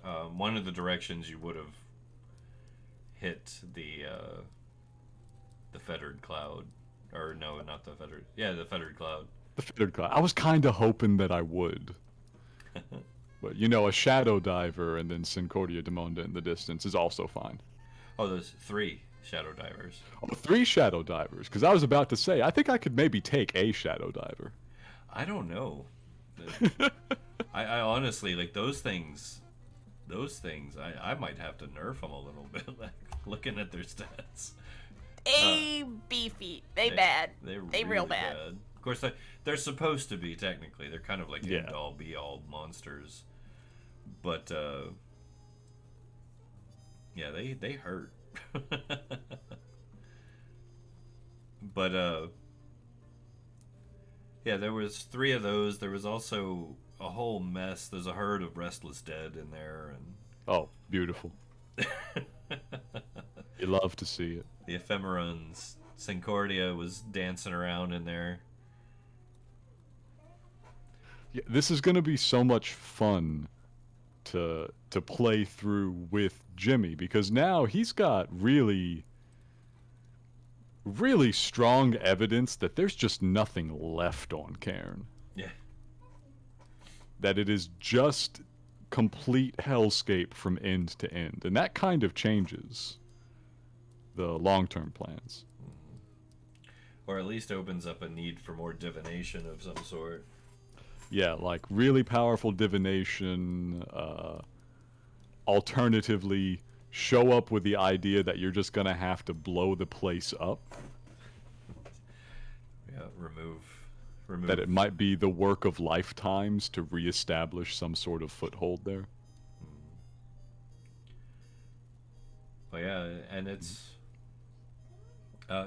One of the directions you would have hit the fettered cloud, or no, not the fettered. Yeah, the fettered cloud. The fettered cloud. I was kind of hoping that I would. But, you know, a shadow diver and then Sincordia Demonda in the distance is also fine. Oh, there's 3 shadow divers. Oh, 3 shadow divers, because I was about to say, I think I could maybe take a shadow diver. I don't know. I honestly, like, those things, I might have to nerf them a little bit, like, looking at their stats. They beefy. They bad. They real really bad. Of course, they're supposed to be, technically. They're kind of like Yeah. end-all, be-all monsters. But, yeah, they hurt. But, yeah, there was 3 of those. There was also a whole mess. There's a herd of restless dead in there, and Oh, beautiful. You love to see it. the ephemerons. Sincordia was dancing around in there. Yeah, this is going to be so much fun to play through with Jimmy, because now he's got really strong evidence that there's just nothing left on Cairn. Yeah. That it is just complete hellscape from end to end, and that kind of changes the long-term plans. Or at least opens up a need for more divination of some sort. Yeah, like really powerful divination, alternatively show up with the idea that you're just gonna have to blow the place up. Yeah, remove. That it might be the work of lifetimes to reestablish some sort of foothold there. But yeah, and it's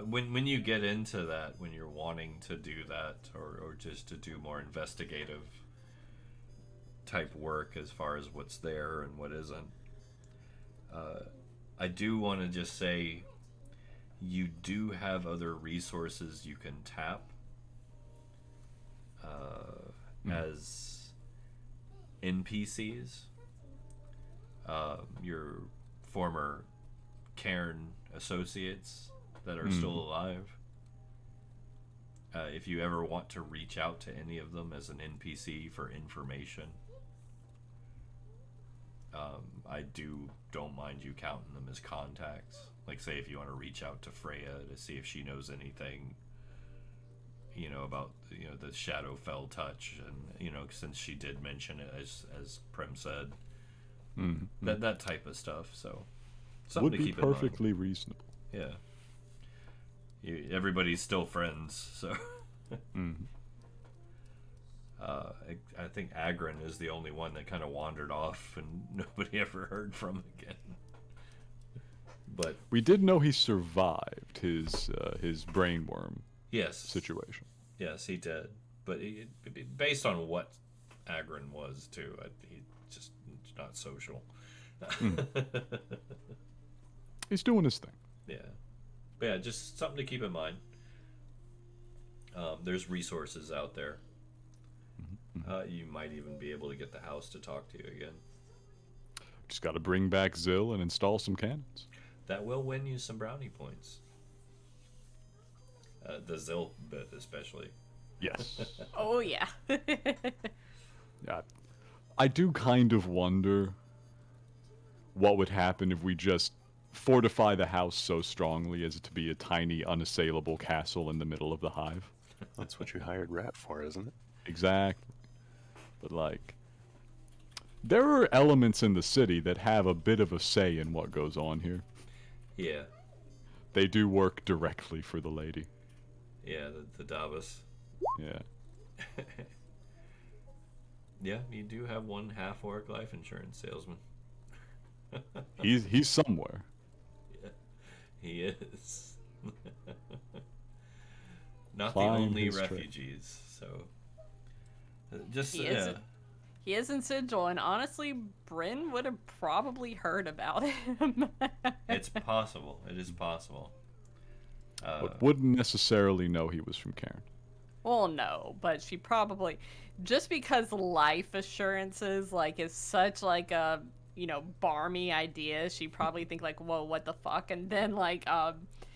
when you get into that, when you're wanting to do that, or just to do more investigative type work as far as what's there and what isn't. I do want to just say, you do have other resources you can tap as NPCs. Your former Cairn associates that are still alive. If you ever want to reach out to any of them as an NPC for information, I don't mind you counting them as contacts. Like, say if you want to reach out to Freya to see if she knows anything, you know, about, you know, the Shadowfell touch, and, you know, since she did mention it, as Prem said, that type of stuff. So something Would to be keep in mind. perfectly reasonable. Yeah. Everybody's still friends, so. I think Agron is the only one that kind of wandered off and nobody ever heard from again. But We did know he survived his brainworm yes, situation. yes, he did. But based on what Agron was too, he's just not social. He's doing his thing. Yeah, but yeah, just something to keep in mind. There's resources out there. You might even be able to get the house to talk to you again. Just got to bring back Zill and install some cannons. That will win you some brownie points. The Zill bit, especially. Yes. Oh, yeah. Yeah. I do kind of wonder what would happen if we just fortify the house so strongly as to be a tiny, unassailable castle in the middle of the hive. That's what you hired Ratt for, isn't it? Exactly. But like, there are elements in the city that have a bit of a say in what goes on here. Yeah. They do work directly for the lady. Yeah, the Davos. Yeah. Yeah, you do have one half-orc life insurance salesman. He's somewhere. Yeah, he is. Not Plying the only his trade. refugees, so... Just, He yeah. is. He is in Sigil, and honestly, Bryn would have probably heard about him. It's possible. It is possible. But wouldn't necessarily know he was from Cairn. Well, no, but she probably, just because life assurances like is such like a barmy idea, she probably think like, whoa, what the fuck, and then like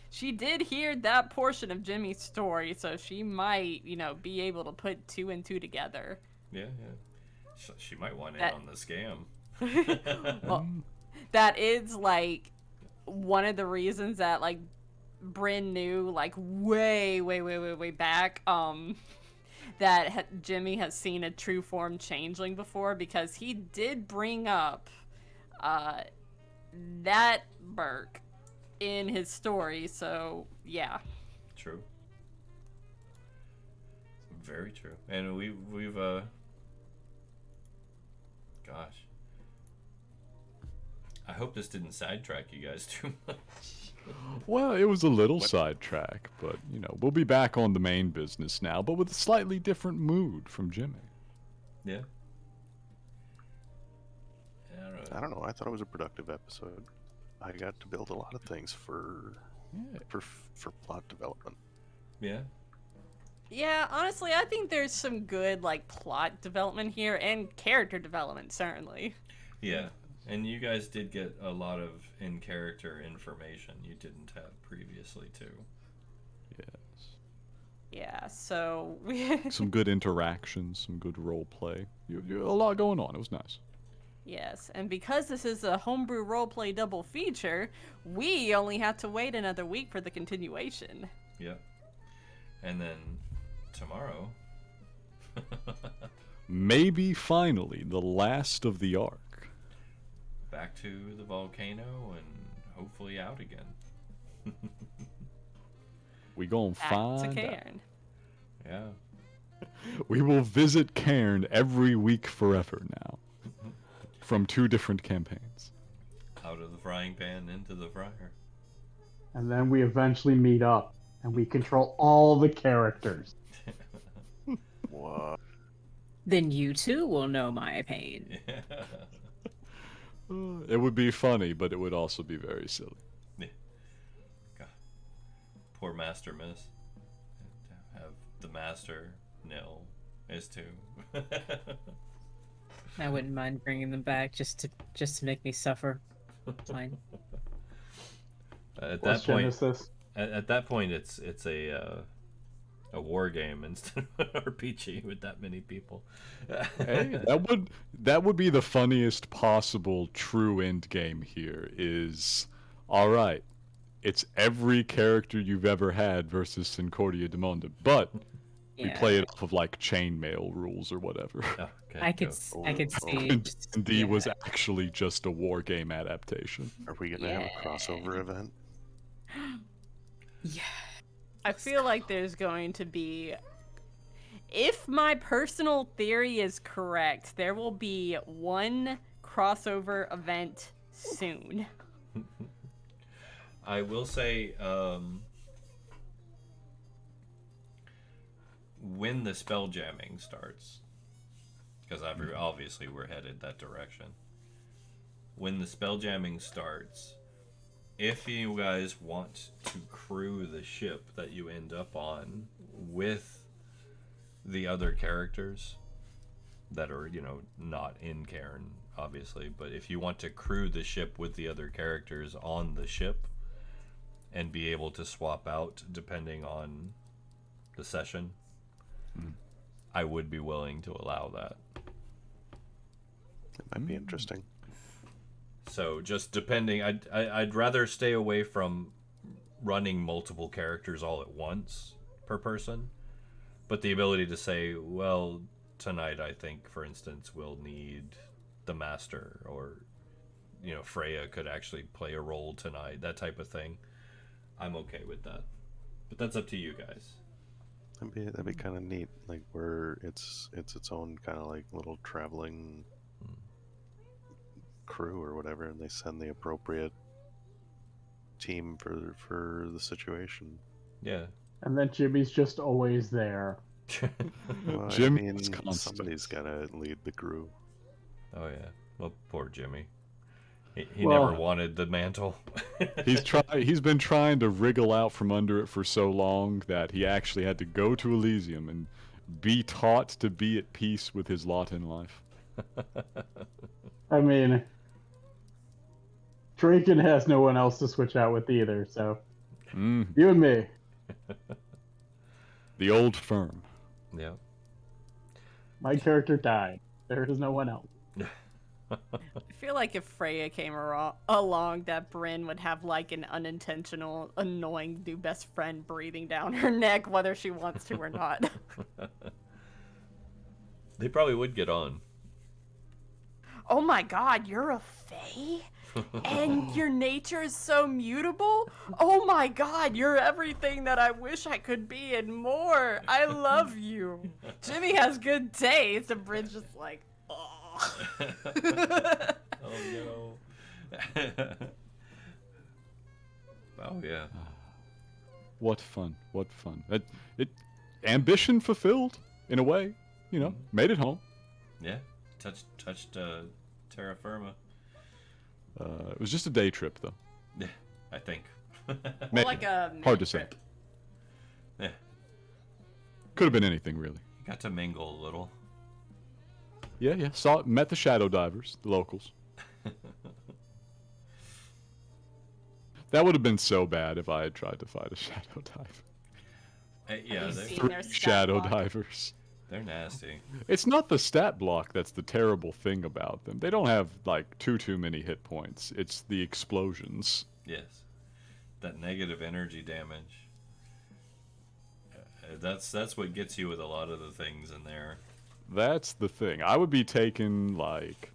she did hear that portion of Jimmy's story, so she might be able to put two and two together. Yeah. She might want in That- on the scam. Well, that is like one of the reasons that like Bryn knew like way back that Jimmy has seen a true form changeling before, because he did bring up that Burke in his story. So yeah. True. Very true. And we've gosh. I hope this didn't sidetrack you guys too much. Well, it was a little sidetrack, but we'll be back on the main business now, but with a slightly different mood from Jimmy. Yeah. I don't know. I thought it was a productive episode. I got to build a lot of things for plot development. Yeah. Yeah, honestly, I think there's some good like plot development here and character development, certainly. Yeah. And you guys did get a lot of in-character information you didn't have previously, too. Yes. Yeah, so Some good interactions, some good role play. A lot going on. It was nice. yes, and because this is a homebrew roleplay double feature, we only have to wait another week for the continuation. Yep. And then tomorrow... Maybe finally the last of the arc. back to the volcano and hopefully out again. We gonna Back find to out. Cairn. Yeah. We will visit Cairn every week forever now. From 2 different campaigns. Out of the frying pan into the fryer. And then we eventually meet up, and we control all the characters. What? Then you too will know my pain. It would be funny, but it would also be very silly. God. Poor Master Miss. Have the Master nil is too. I wouldn't mind bringing them back just to make me suffer. Fine. At Plus that point, Genesis. at that point, it's a war game instead of an RPG with that many people. Hey, that would be the funniest possible true end game here is, all right, it's every character you've ever had versus Concordia de Monde, but we play it off of like chainmail rules or whatever. Oh, okay, I could go. I could see. And just- D yeah. was actually just a war game adaptation. Are we gonna have a crossover event? Yeah. I feel like there's going to be, if my personal theory is correct, there will be one crossover event soon. I will say, when the spell jamming starts, because obviously we're headed that direction. When the spell jamming starts, if you guys want to crew the ship that you end up on with the other characters that are, not in Cairn, obviously, but if you want to crew the ship with the other characters on the ship and be able to swap out depending on the session, I would be willing to allow that. It might be interesting. So just depending, I'd rather stay away from running multiple characters all at once per person. But the ability to say, well, tonight I think, for instance, we'll need the master, or Freya could actually play a role tonight, that type of thing. I'm okay with that. But that's up to you guys. That'd be kind of neat, like where it's its own kind of like little traveling crew or whatever, and they send the appropriate team for the situation. Yeah. And then Jimmy's just always there. Well, Jimmy's constant. Somebody's gotta lead the crew. Oh yeah. Well, poor Jimmy. He Well, never wanted the mantle. He's been trying to wriggle out from under it for so long that he actually had to go to Elysium and be taught to be at peace with his lot in life. I mean, Draken has no one else to switch out with either, so you and me. The old firm. Yeah. My character died. There is no one else. I feel like if Freya came along, that Bryn would have like an unintentional, annoying new best friend breathing down her neck, whether she wants to or not. They probably would get on. Oh my god, you're a fae? And your nature is so mutable? Oh my god, you're everything that I wish I could be and more. I love you. Jimmy has good taste, and Bryn's just like, oh. Oh no. Oh yeah. What fun. What fun. It ambition fulfilled, in a way. Made it home. Yeah. Touched terra firma. It was just a day trip, though. Yeah, I think. Maybe. Like a Hard to say. trip. Yeah. Could have been anything, really. Got to mingle a little. Yeah. Met the shadow divers, the locals. That would have been so bad if I had tried to fight a shadow diver. Yeah, Have you they're, seen Three their stat shadow block? divers. they're nasty. It's not the stat block that's the terrible thing about them. They don't have, like, too many hit points. It's the explosions. Yes. That negative energy damage. That's what gets you with a lot of the things in there. That's the thing. I would be taking, like,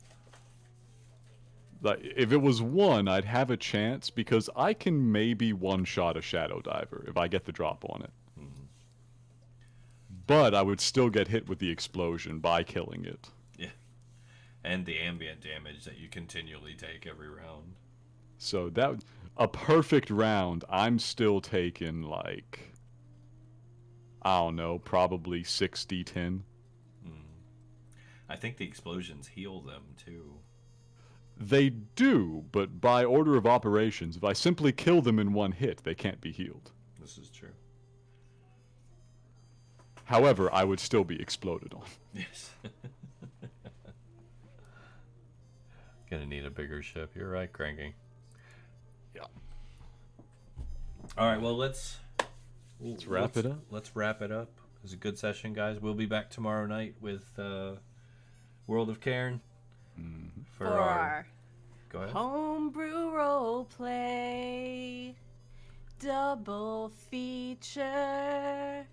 if it was one, I'd have a chance, because I can maybe one-shot a shadow diver if I get the drop on it. But I would still get hit with the explosion by killing it. Yeah. And the ambient damage that you continually take every round. So a perfect round, I'm still taking, like, I don't know, probably 6d10. I think the explosions heal them too. They do, but by order of operations, if I simply kill them in one hit, they can't be healed. This is true. However, I would still be exploded on. Yes. Gonna need a bigger ship. You're right, Cranky. Yeah. All right. Well, let's wrap it up. Let's wrap it up. It was a good session, guys. We'll be back tomorrow night with World of Cairn For our Go ahead. homebrew role play double feature.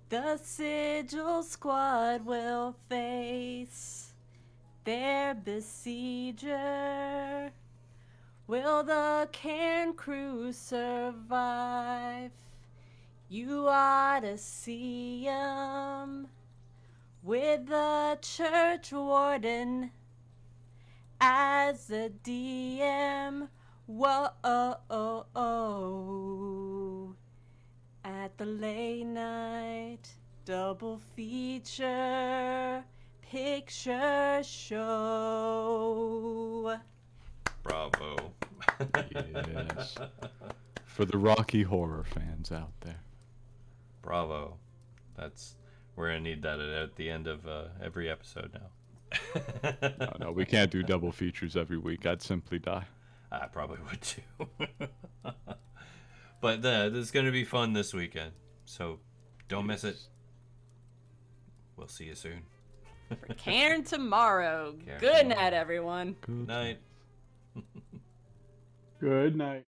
The Sigil squad will face their besieger. Will the Cairn crew survive? You ought to see 'em with the church warden as a DM. Whoa. At the late night double feature picture show. Bravo. Yes. For the Rocky Horror fans out there. Bravo. We're gonna need that at the end of every episode now. No, we can't do double features every week. I'd simply die. I probably would too. But this is going to be fun this weekend, so don't miss it. We'll see you soon. For Cairn tomorrow. Cairn Good tomorrow. night, everyone. Good Night. Good night.